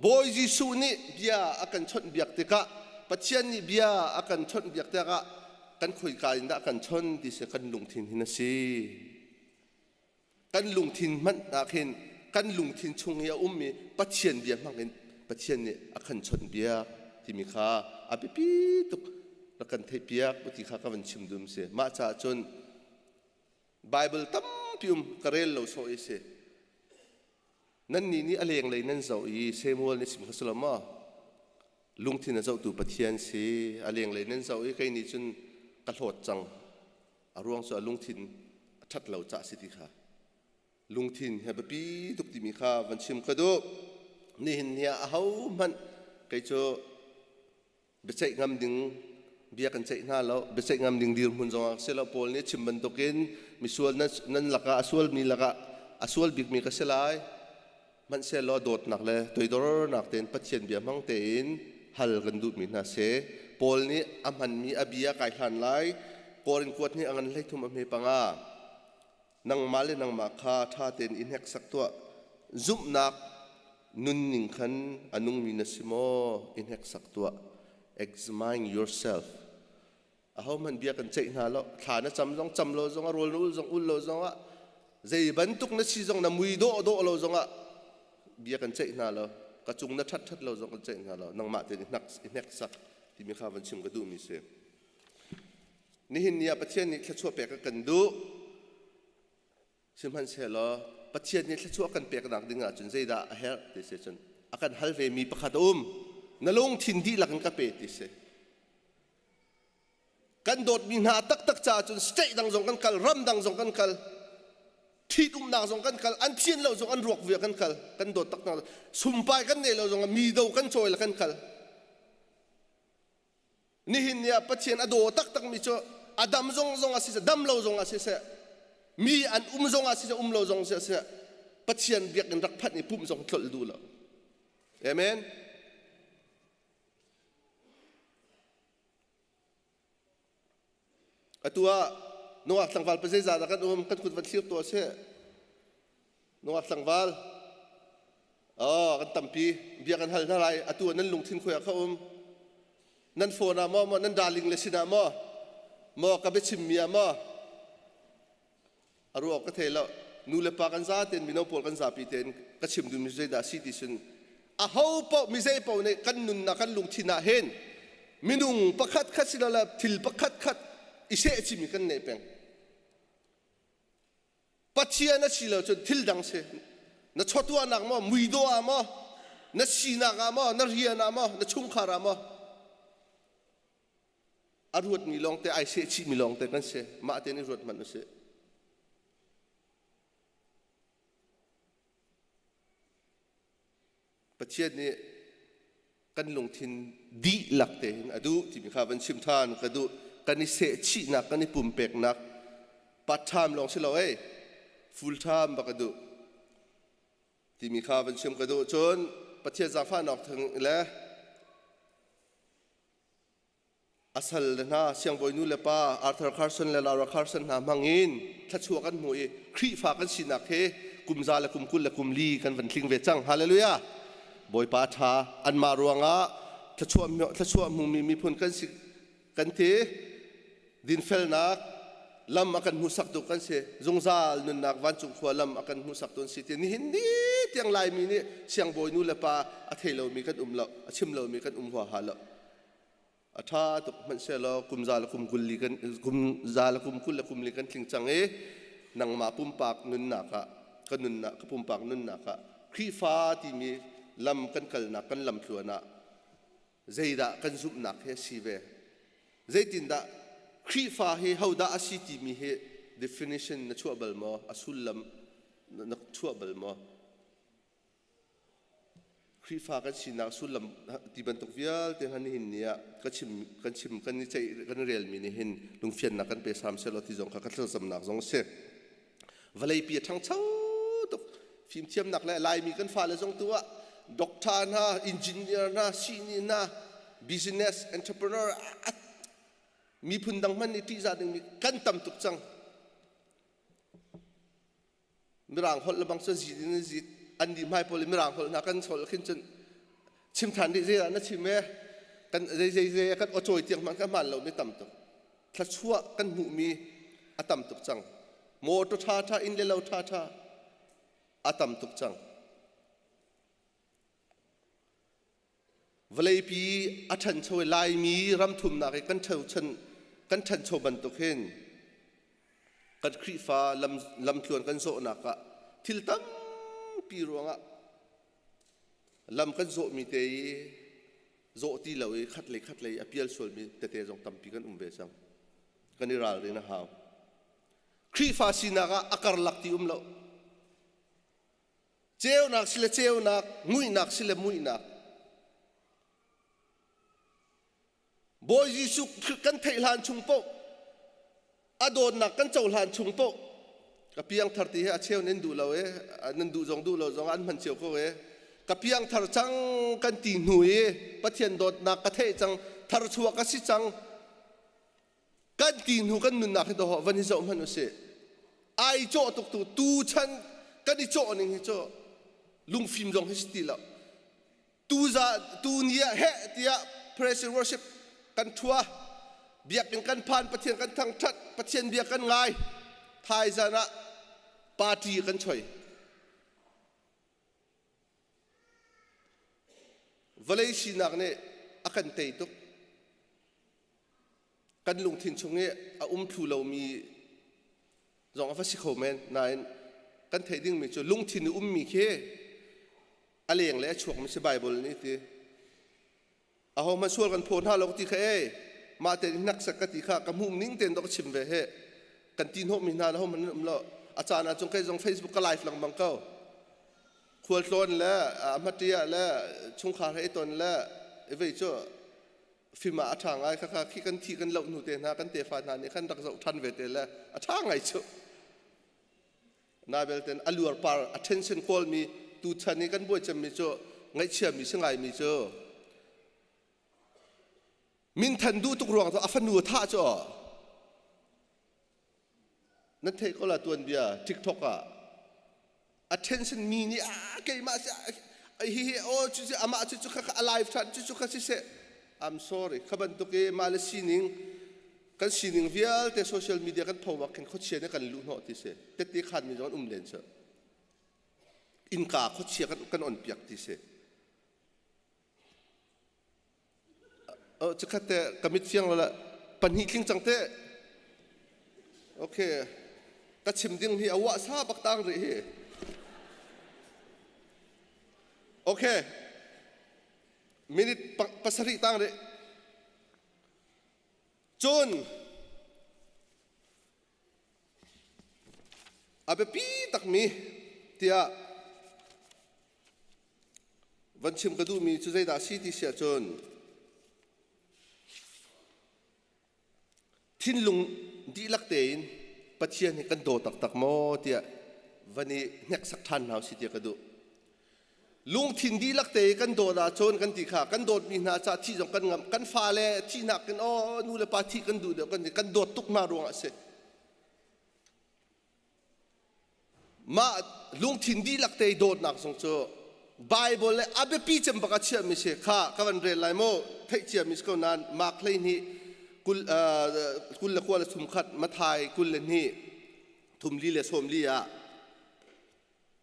boy ji su ni bia akan chon biak te ka pachian ni bia akan chon biak te ka kan khoi ka inda kan chon ti se kan lung thin hin si kan lung thin man na khen kan lung thin chung ya mi pachian bia mangin pachian ni akan chon bia ti mi kha abi pi tuk la kan thei piak uti kha ka van chim dum se ma cha chon bible tam pium karel lo so ise nan ni aleng lei nan zo i samuel ni sim khasalama lungthin zo tu pathian se aleng lei nan zo i kai ni chun ka hlot chang arwang so lungthin that lo cha si ti kha lungthin ha pi tuk ti mi kha van chim ka do ni hin nia hau man kai cho be chai ngam ding bia kan chai na lo be chai ngam ding dir mun zong se lo pol ni chim ban tokin misual nan laka asual mi laka asual big mi ka selai man se lo dot nak le toidor nak ten pathian bia mang te in hal kan du mi na se pol ni amhan mi abia kai hlan lai korin kuat ni angan lai thum me panga nang male nang ma kha tha ten in hek sak to zum nak nun ning khan anung mi na simo in hek sak to examine yourself aho man bia kan chei na lo thana cham lo zong a rol no zong ul lo zong a zei ban tuk na si zong na mui do lo zong a bia kan chei na lo ka chung na that lo zong kan chei na lo nang ma te nek sak ti mi kha van chim ka du mi se ni hin nia pathian ni thla chu pe ka kan du sim han se lo pathian ni thla chu kan pe ka dak dinga chun zei da a her ti se chun akan halve mi pakhat nalong thin di lakan ka pe ti se kan dot mi na tak cha chun stay dang zong kan kal ram dang zong kan kal thi na zong kan kal an thien lo zong an ruak ve kan kal kan dot tak na sumpai kan ne lo zong mi do kan choi la kan kal ni hin ya pathian ado tak mi cho adam zong asi se dam lo zong asi se mi an zong asi se lo zong se pathian biak kan rak phat ni pum zong thlol du lo amen atua noa tlangwal pe za da kan kan kut van siap to se noa tlangwal kan tampi bia kan hal na lai atua nan lungthin khoya kha nan phone mo nan darling le sina mo ka be chim mia mo aru ka thelo nu le pa kan za ten mino pol kan za pi ten ka chim du mi zai da si ti sun a ho po mi zai po ne kan nun na kan lungthina hen minung pakhat khasila la thil pakhat khat ise chimi kan ne peng pachia na chilo chon thil dang se na chotua nak mo muido amo na sina ga mo na ria na mo na chung khara mo arut mi long te ai se chi mi long te kan se ma te ni rut man se pachia ni kan lung thin di lak te adu ti mi kha van sim than ka du kan ni se chi nak kan ni pum pek nak part time long se lo full time ba ka du ti mi kha van sim ka du chon pathian za fa nok thang le asal na siang boy nu le pa Arthur Carson le Laura Carson na mangin thachu kan mu e khri fa kan sinak he kumza le kumkul le kumli kan van thling ve chang hallelujah boy pa tha an ma ruanga thachu mu mi phun kan si kan te din fel nak lam akan musak tu kan se zongzal nun nak van chung khwa lam akan musak ton si te ni hindi tiang lai mi ni siang boy nu le pa a thelo mi kan lo a chim lo mi kan hwa ha lo a tha tu man se lo kumza la kumkul li kan kumza la kumkul la kumli kan thling chang e nang ma pum pak nun naka kan nun na ka pum pak nun naka khri fa ti mi lam kan kal na kan lam thluana zeida kan zup nak he si ve zeitin da ครีฟ้าเฮเฮาดาอาศิติมีเฮ definition นัชัวเบลมออสุลลัมนัชัวเบลมอครีฟ้ากันชินักสุลลัมที่บรรทุกวิลเตหันหินเนี่ยกันชิมกันนี่ใจกันเรียลมีนี่หินลุงเฟียนนักกันไปสามเซลที่จงขัดเสมนักจงเสกวลัยปีทั้งเช้าตุกฟิล์มเทียมนักและลายมีกันฟ้าเลยจงตัวด็อกเตอร์นะอินจิเนียร์นะซีนีนะ business entrepreneur มีพุนดังมันนี่ที่จะดึงมีกันตำตุกจังมีร่างหดละบางส่วนจีนจีอันดีไม่พอเลยมีร่างหดนักกันสอนขึ้นจนชิมทานดีเจนะชิมเมกันเจกันอโจยเตียงมันก็มันเราไม่ตำตุกถ้าชั่วกันหูมีอตำตุกจังโมตุท่าอินเลเราท่าอตำตุกจังวลัยปีอัฐันโชยลายมีรำทุ่มนักกันเท่าฉันกันทันโชบันตุกเห็นกันครีฟ้าลำชวนกันโซนักะทิลตัมปีรวงะลำกันโซมีเตยโซตีเหล่าขัดเลยอภิเษกส่วนมีเตยจงตัมปีกันเบสังกันนิรันดร์เลยนะฮาวครีฟ้าสินักะอาการลักที่เหล่าเจ้านักสิเลเจ้านักมุยนักสิเลมุยนักบอยยิสุกันเทลานชุงโปอโดนนักกันเจ้าลานชุงโปกับเพียงทาร์ตีเชลนันดูเรานันดูจงอันมันเชียวเขากับเพียงทาร์จังกันตีหนุ่ยปะเทียนโดดนักกระเทจังทาร์ชัวกสิจังกันตีหนุ่กันนุนนักให้ตัววันนี้จะมันอุเสไอโจตุกตูฉันกันอีโจนึงให้โจลุงฟิล์มจงให้สติละตูเนี่ยเฮตีย praise and worshipกันทัวเบียกกันผ่านประเทศกันทั้งชัดประเทศเบียกกันง่ายทายจานะปาร์ตี้กันช่วยวลัยสินักเนี่ยอากันเตยตุกกันลงทิ้งชงเนี่ยทูเรามีจงอาฟัสิโคเมนนายกันเทดิ้งมีจุลงทิ้งมีแค่อะไรอย่างเละช่วงไม่ใช่ไบเบิลนี่ทีเอามาช่วยกันโพนห้าเราที่เคยมาแต่นักสักติข้ากำหุ่มนิ่งเต็นดอกชิมเวเหกันตีนหกมีนาแล้วมันเราอาจารย์จงเคยจงเฟซบุ๊กก็ไลฟ์หลังบังเก้าขวดต้นแล้วมาเตียแล้วชงขาให้ต้นแล้วเอเวจ้าฟิมาทางไอ้ข้าขี้กันทีกันเหล่าหนูเตนะกันเตฟานานี่ขันดักจะทันเวทแล้วทางไงจ้านาเบลเตนอลัวร์ปาร์ attention call มีตูชันนี่กันบ่อยจะมีจ้าไงเชื่อมีสิ่งไงมีจ้ามินทันดูตุกรวงตัวอัฟนูท่าจ้ะนั่นเทก็ละตัวเบียทิกทอกอะ attention มีนี่เกี่ยมาสิเฮ้ยโอ้จุดอามาจุดข้า alive ทันจุดข้าสิเส I'm sorry ขบันตุกมาเลซีนิงกันซีนิงวิลแต่โซเชียลมีเดียกันพอว่ากันเขาเชียร์กันลุ้นหัวที่เสแต่ที่ขันมีจอนเลนเสอินกาเขาเชียร์กันอ่อนเปียกที่เสจะขัดแต่กมิดเฟียงแล้วละปัญหาคิงจังเต้โอเคตัดชิมดิ้งที่อวะซาบักตังเลยโอเคมินิปัสริตังเลยจนอาเบปีตักมีเตียวันชิมกระดูมีจุดใจดาซีที่เสียจนทิ้งลุงดีลักเตนปัจเจียนกันโดตักโมเตียวันนี้นักสักทันเอาสิเตียกระดูลุงทิ้งดีลักเตกันโดดาโจนกันตีขากันโดดมีนาจาที่จงกันงำกันฟ้าเลที่นักกันอ๋อนูเลปาที่กันดูเดียวกันโดดตุกมารวงเสมาลุงทิ้งดีลักเตโดดนักสงโจไบเบิลเลยอาเบปีจำปากเชื่อมิเสข้ากันเรียนไรโมเทเชื่อมิสก็นานมาคลีนี่กุลละควาละทุมขัดมาทายกุลละนี่ทุมลีเลสมลีอะ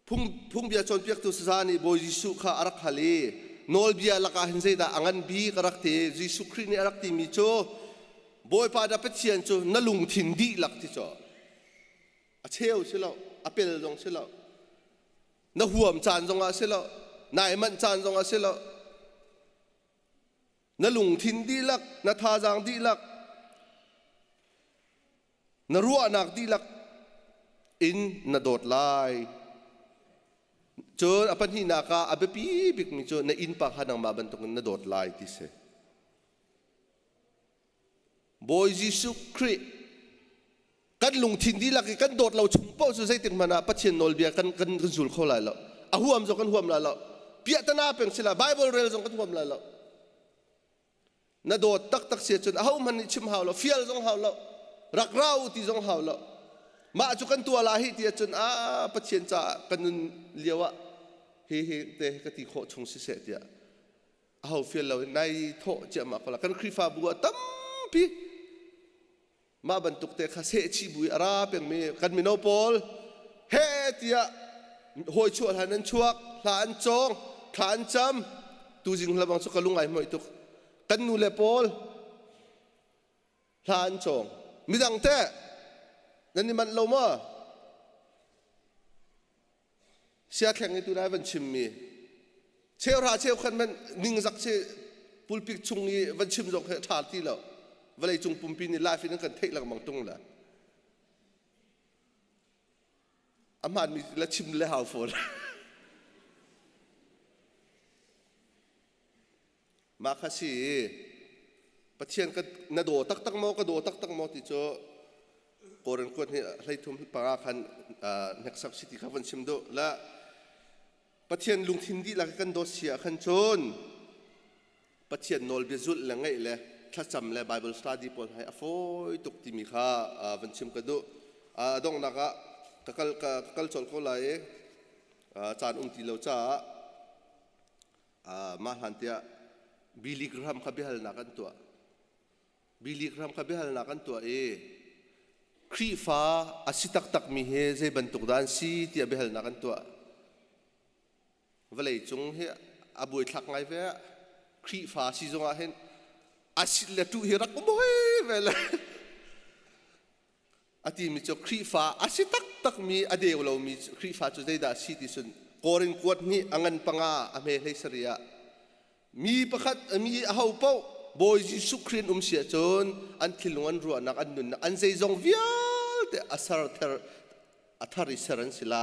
พุ่งเบียจนเปียกตุสานีโบยิสุข้าอารักฮาลีนอลเบียละกาเห็นใจดาอังันบีกรักเตยิสุครีนี่อารักตีมิโจบอยปาดาเป็ดเชียนโจนลุงทินดีลักติโจอาเชลเชลล์อาเปลจงเชลล์น่าห่วงจานจงอาเชลล์นายมันจานจงอาเชลล์น่าลุงทินดีลักน่าท่าจางดีลัก นรัวนักดีลักอินนโดดไลจนอปันหินักอาเบปีบิกมิจนอินปากหันมาบันตุกนโดดไลที่เสบอยยิสุคริกันลุงทินดีลักกันโดดเราชงเป้าสุดใจติดมานะปัจเจนโนลเบียกันสุลเข้าไหลแล้วอาหัวมจงกันหัวมไหลแล้วเปียตนาเป็นสิละไบเบิลเรลจงกันหัวมไหลแล้วนโดดตักเสียจนอาหัวมันชิมหาวแล้วฟิลจงหาวแล้วรักเราที่จงหาวแล้วมาจุกันตัวลาหิที่จนปัจเจนจะกันนุนเลียวะเฮเตะกติโคชงสิเสตียอาหัวฟิลแล้วในโถเจ้ามาคนละกันคริฟาบัวตั้มพีมาบรรทุกเตะข้าเสชีบุยอาราเป็นมีกันมิโนโปลเฮตียหอยชัวหันนั้นชัวหลานจงหลานจำตูจิงละบังสุกลุงไอมวยตุกกันนูเลโปลหลานจงมิดังเตะนั่นนี่มันเรามาเสียแข่งในตัวนั้นวันชิมมีเชี่ยวราเชี่ยวขันมันนิ่งสักเชี่ยปุลปิกชุงนี้วันชิมจงเหตุการณ์ที่เราเวลาจงปุ่มปีนี่ไลฟ์นั่นกันเทคหลังมังตรงละอามันมีละชิมละหาวฝนมาข้าชีปัจเจียนก็นาโดตักโมก็โดตักโมติโจโกรันกวนให้ให้ทุ่มปราคันนักสักสิทธิข้าวันชิมโดและปัจเจียนลุงทินดีละกันโดเสียขันชนปัจเจียนโนลเบจุลละไงเลยถ้าจำเลย Bible Study พอให้อโฟยตุกติมีข้าวันชิมกันดูดงนักกัลชนเขาเลยจานติเลวจ้ามาหันเตียบิลิกรัมขบิฮัลนักันตัวบิลิกรัมขบิฮัลนักันตัวครีฟ้าอาศิตักมีเฮเจบรรทุกดานซีที่บิฮัลนักันตัวเวลาจงเฮอบุยทักไงเว้ยครีฟ้าซีจงอาเห็นอาศิลตุฮิรักก็บ่อยเวลาอาทิมีจุครีฟ้าอาศิตักมีอเดียวเรามีครีฟ้าจุดได้ดาซีที่สุดโกรินกวดนี่อังันปังอาอเมริกาเรียมีประคัดมีอาหูเป้าบอยจิสุครีนเสียจนอันทิลวันรัวนักอันนุนอันใจจงวิลแต่อาสาร์เทอร์อัธริสรันสิไล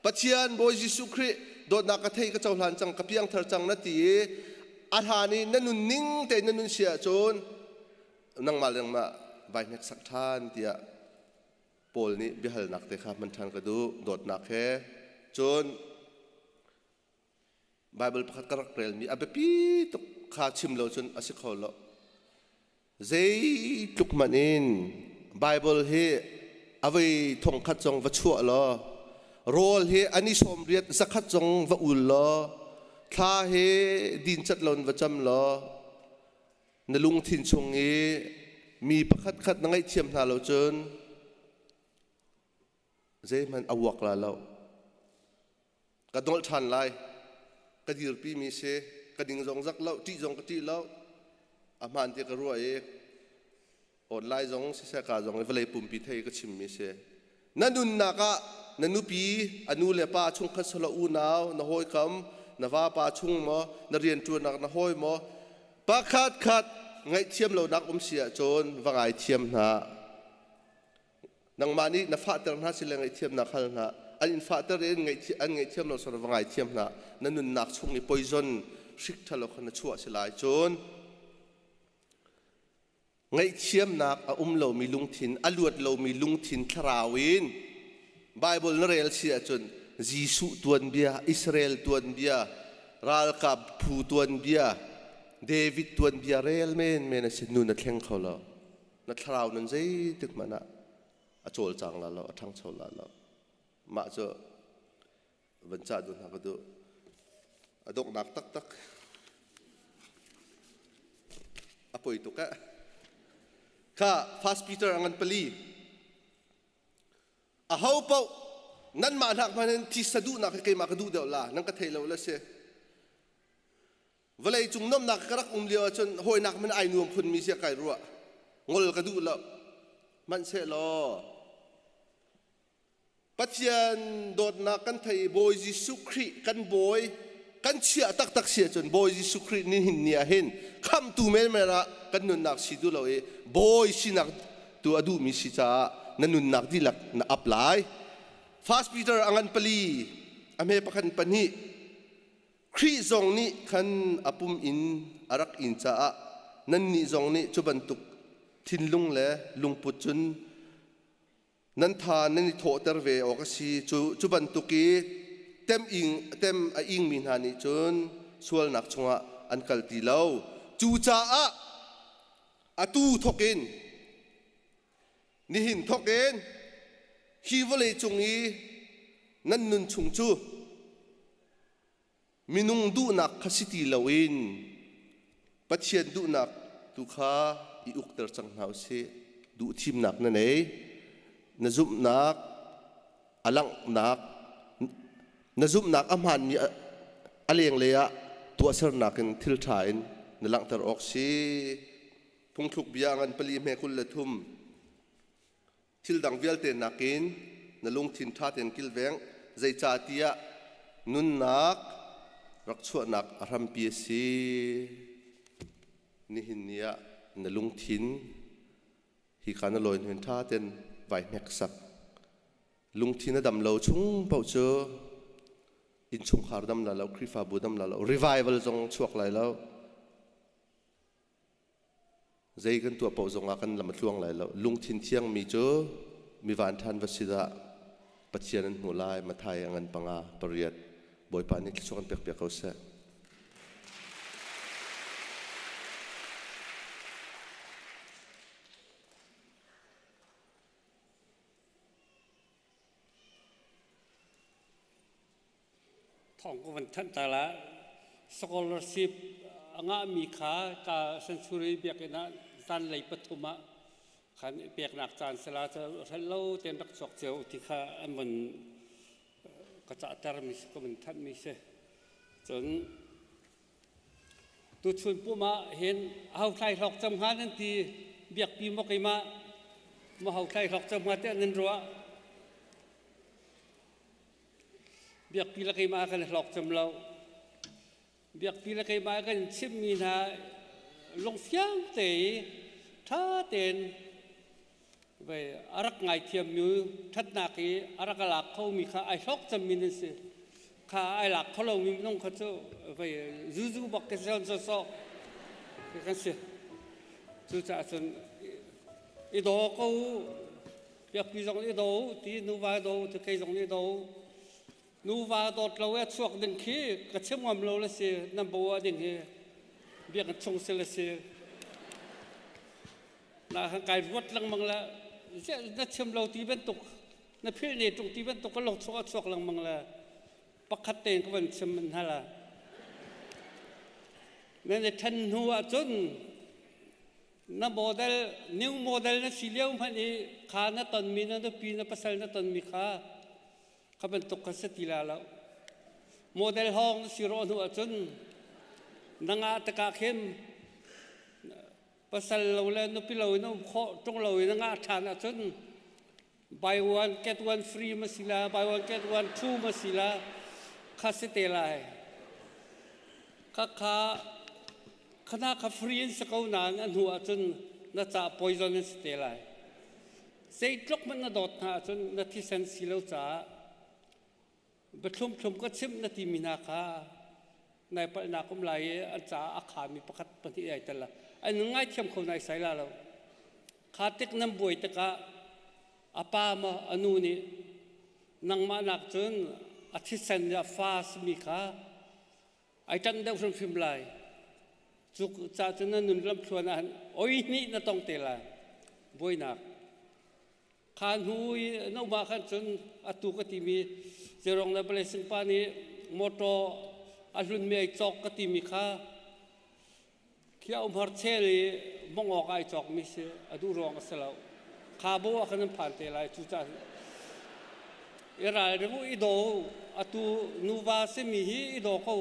ปัจจัยบอยจิสุครีโดนนักเทยก็เจ้าหลานจังกับยังเธอจังนาทีอาหารนี้นั่นนุนนิ่งแต่นั่นนุนเสียจนนั่งมาเรื่องมาใบนักสักท่านเดียโพลนี้บิฮัลนักแต่ข้ามันทันกระดูโดดนักแค่จนไบเบิลพักกระเกลมีอาเบปีตุกข้าชิมเราจนอาศัยเขาเราเจตุกมันอินไบเบิลเฮเอาไว้ทงขัดจงวัชชัวเราโรลเฮอันนี้สมเรียดสักขัดจงวัอุลเราข้าเฮดินจัดลนวัจำเรานลุงทินชงเอมีประคัดขัดนั่งไอเทียมนาเราจนเจมันอวกลาเรากระโดดทันไลกระดิรปีมีเสกระดิ่งจงจักเล่าที่จงกระติเล่าอามันที่กระรัวออนไลน์จงเสียกาจงเวลาปุ่มปีเทยก็ชิมมีเสนั่นนุนนักะนั่นนุปีอนุเลปาชงคัสละอูนาวนะหอยคำนว่าปาชงมอนเรียนตัวนักนะหอยมอปะขัดไงเทียมเรานักเสียจนว่าไงเทียมนะนังมานี่นับฟาเตอร์น่าสิเลงไงเทียมนักขันนะอันอินฟาเตอร์เองไงเทียมเราสระว่าไงเทียมนะนั่นนุนนักชงนี่ปอยซอนชิกทะเลาะกันชั่วสิลายจนไงเทียมนักเรามีลุงทินอลวดเรามีลุงทินคราวินไบเบิลนเรลเสียจนยิสุตัวนเบียอิสราเอลตัวนเบียราลกับผู้ตัวนเบียเดวิดตัวนเบียเรลเมนสินุนัดแข่งเขาละนัดคราวนั้นใจตึกมันอะโจลจังละเราทั้งโจลละมาเจอบรรจาดุนหักดูดกนักตักป่วยตุกะข้าฟาสปีเตอร์อังันปลีเฮาเป้านั่นมาหนักมันที่สะดุนักให้มากระดูเดียวละนั่งกระเทยเราละเสียเวลาจุงน้ำหนักกระรักเลียวจนหอยหนักมันไอหนุ่มคนมีเสียไก่รัวงลกระดูแล้วมันเสียล้อปัจจัยโดนนักกันไทยบอยจิสุครีกันบอยกันเชียตักเสียจนบอยจิสุครีนี่หินเนี่ยเห็นคำตูเมนละกันนุนนักสิดูเราบอยสินักตัวดูมีสิจ้า นันนุนนักดีลักนับหลายฟาสปีเตอร์อังันปลีอเมปักันปนีครีซองนี้ขันอปุมอินอารักอินจ้านั่นนี่ซองนี้จุบันตุกทินลุงเล่ลุงปุจุนนั่นทานนั่นนี่โถเตอร์เวออกสิจุบันตุกีเต็มอิงมินหานิจุนส่วนนักชงอันกัลตีเล่าจูจ้าอาตูทอกินนี่หินทอกินฮีวเลจงอีนั่นนุนชงจูมินุงดูนักขสิตีลาวินปัจเจียนดูนักตุขาอีอุกเตอร์จังหาวเสดูทีมนักนั่นเองนซุบนักอลังนักนซุบนักอามันมีอะไรอย่างเลี้ยตัวเสรนักกันทิลทายน์นลังตรออกซีพุงทุกเบียงันปลีเมคุลเลทุมทิลดังเวลเตนนักินนลุงทินท่าเตนกิลเวงใจจ่าตียนุนนักรักชั่วนักอารมณ์เปียซีนี่หินเนียนลุงทินฮิคานลอยเห็นท่าเต้นไวเม็กซักลุงทินดำเราชุ่งเป่าเจออินชุ่งหาดำเราคริฟาบูดำเรารีไวเวลจงช่วงไหลแล้วใจกันตัวเป่าจงอากันลำช่วงไหลแล้วลุงทินเที่ยงมีเจอมีวันทันวสิดาปัจเจียนหัวลายมาไทยอันปังอาปริยัดบอยปานิคิดช่วงเปียกเขาเสท่องก็วันทันตาละ scholarship งามีขากาสันสุริเบียกนะสันไหลปฐุมะขันเบียกนักจานสลาจะทันเล่าเต็มรักษกเจ้าที่ข้าอันมันก็จะตรมิสก็มันทันมิเสจนตุชนผู้มาเห็นเอาใครหลอกจำหานั่นทีเบียกปีมกไอมาเอาใครหลอกจำหาแต่นั่นรัวเบียกปีละไอมากันหลอกจำเราเบียกปีละไอมากันชิมมีนาลงเฟียงเตะท่าเต้นไปอารักไงเทียมอยู่ทัดนักอารักหลักเขามีข้าไอ้หลอกจำมีนั่นสิข้าไอ้หลักเขาเรามีน้องเขาจะไปจู่ๆบอกกันซ้อนซ้อนกันสิจู่ๆจนอีโดเขาเบียกปีสองอีโดที่นูวาโดที่ใครสองอีโดนูวาโดเราเอช่วงดึงขี้กระเชื่อมเราละสินั่นบัวดึงขี้เบียกชงเสละสิน่าการวัดลังมังละจะนัดเชื่อมเราตีเป็นตุกนัดเพื่อนเนี่ยตรงตีเป็นตุกก็ลงช่วงลังมังละปักขัดเต็งก็เป็นเชื่อมมันฮะละนั่นในทันหัวจนนั่นโมเดลนิวโมเดลนั่นสิเลี้ยวมันนี่ขานั่นตอนมีนั่นปีนั่นภาษานั่นตอนมีขาเขาเป็นตุกขัดสติลาแล้วโมเดลห้องสิรอหัวจนนังอาตะกาเข้มภาษาเราเล่นนพิเราเนาะข้อตรงเรานังอาฐานจน buy one get one free มาสิลา buy one get one two มาสิลาข้าเสตลายข้าคณะข้าฟรีนสกาวนันอันหัวจนน่าจะ poison สเตลายเสียจกมันน่าดอดหาจนนาทีเซนสิเลวจ้าบัดชมก็ชิมนาทีมีนาคาในปนักกุมไลอันจ้าอาคามีประคัดปฏิใหญ่แต่ละอันง่ายเชื่อมคนในสายเราขาเต็กน้ำบวยตะกะอาปามาอนุนี่นังมานักจนอาทิตย์เซนยาฟาสมีขาไอ้จันเดาฟิมไลจุกจ้าจนนั้นนุนลำชวนอันโอ้ยนี่น่าต้องเตละบวยนักขานหูยน้องมาขันจนอตุกติมีเจรองนับเลยสิงปานีมอโตอารุณมีไอจอกกติมีข้าเขียวมาเชลีมองออกไอจอกมิเสอดูรองสลาวข้าบัวขันผ่านเตลัยจุจ้าเอรายเรื่องอีโดอตุนูวาเซมีฮีอีโดเขา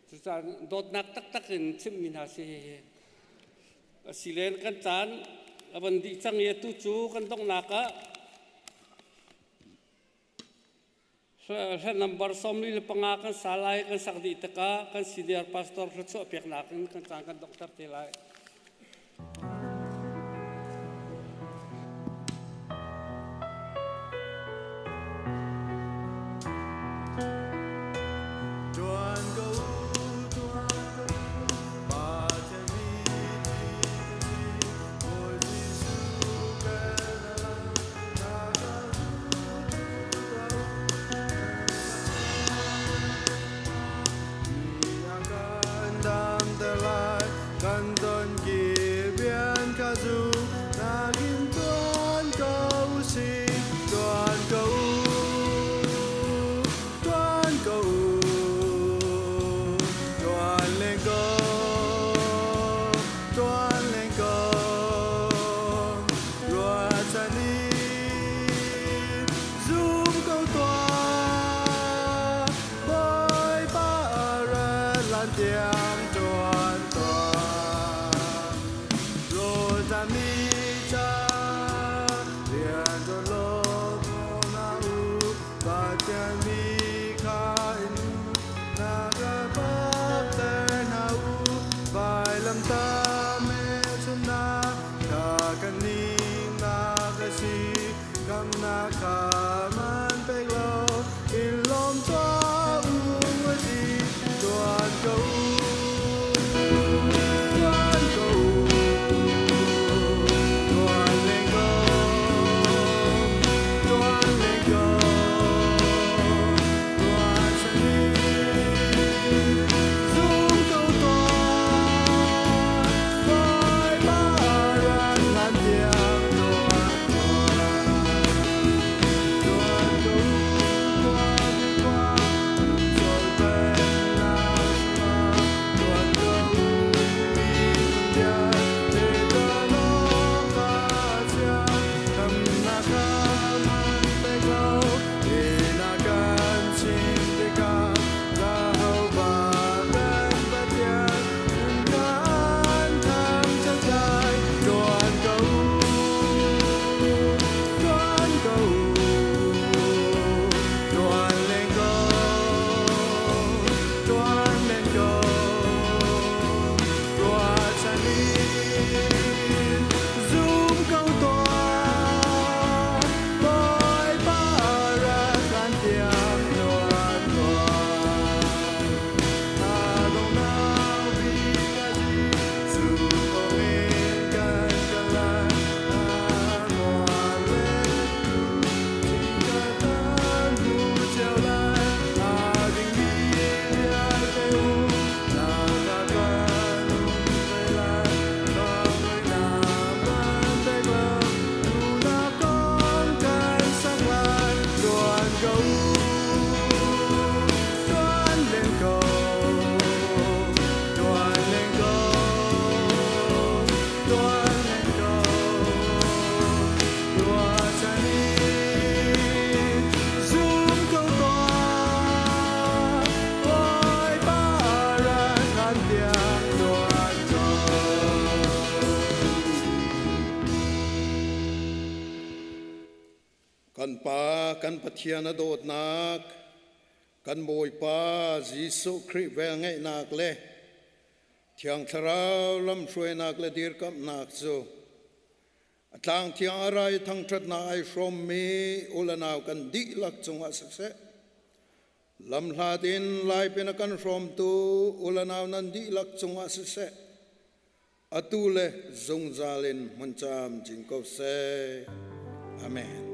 จุจ้าโดดนักตักเห็นชิมมินาเซสิเลนกันจานวันที่จังเยตุจูกันต้องนักะnumber somni le pangakan salai kan sakdi taka kan senior pastor rutso pek nakan kan tangkan dokter telai tiếng tuôn tuôn rồi ta mi cha liền cho lô na u và cha mi khain na ga ba te na u vai lam ta me chuna ka kan ni na ga si kam na ka man pe lo in lom cha u wa di tuan go tuan go tuan le go tuan le go tuan sa ni zum go tuan vai ba ran nan tiang tuan tuan go tuan tuan sol ben na ma tuan go mi dia te da no ka sia kam na ka man pe go na kan sin te ka ga ho ba ben ba dia kan tham cha chai tuan go tuan go tuan lên go tuan lên go tua cha ni zoom câu tuan bói ba ra gan tiang tuan tuan ta đông nào vì cái gì dù có bên cạnh cả lại ngoan lên chỉ cả tan buồn treo lại đình đi ai tê u là ta cần về lại và người nào vẫn tay vào dù đã con cái sáng lại tuan cầu tuan lên cầu tuan lên cầu tuan lên cầu tuan cha ni zoom câu tuan ôi ba ra gan tiang tuan tuan kan pa kan pathian adot nak kan moi pa Giêsu Christ vel ngai nak le thiang tharau lam shroi nak le dir kam nak zo atlang thiang arai thang that na ai from me ulanaw kan di lak chunga sakse lam hladin lai pena kan from tu ulanaw nan di lak chunga sakse atule zong zalin mancham jingko se amen.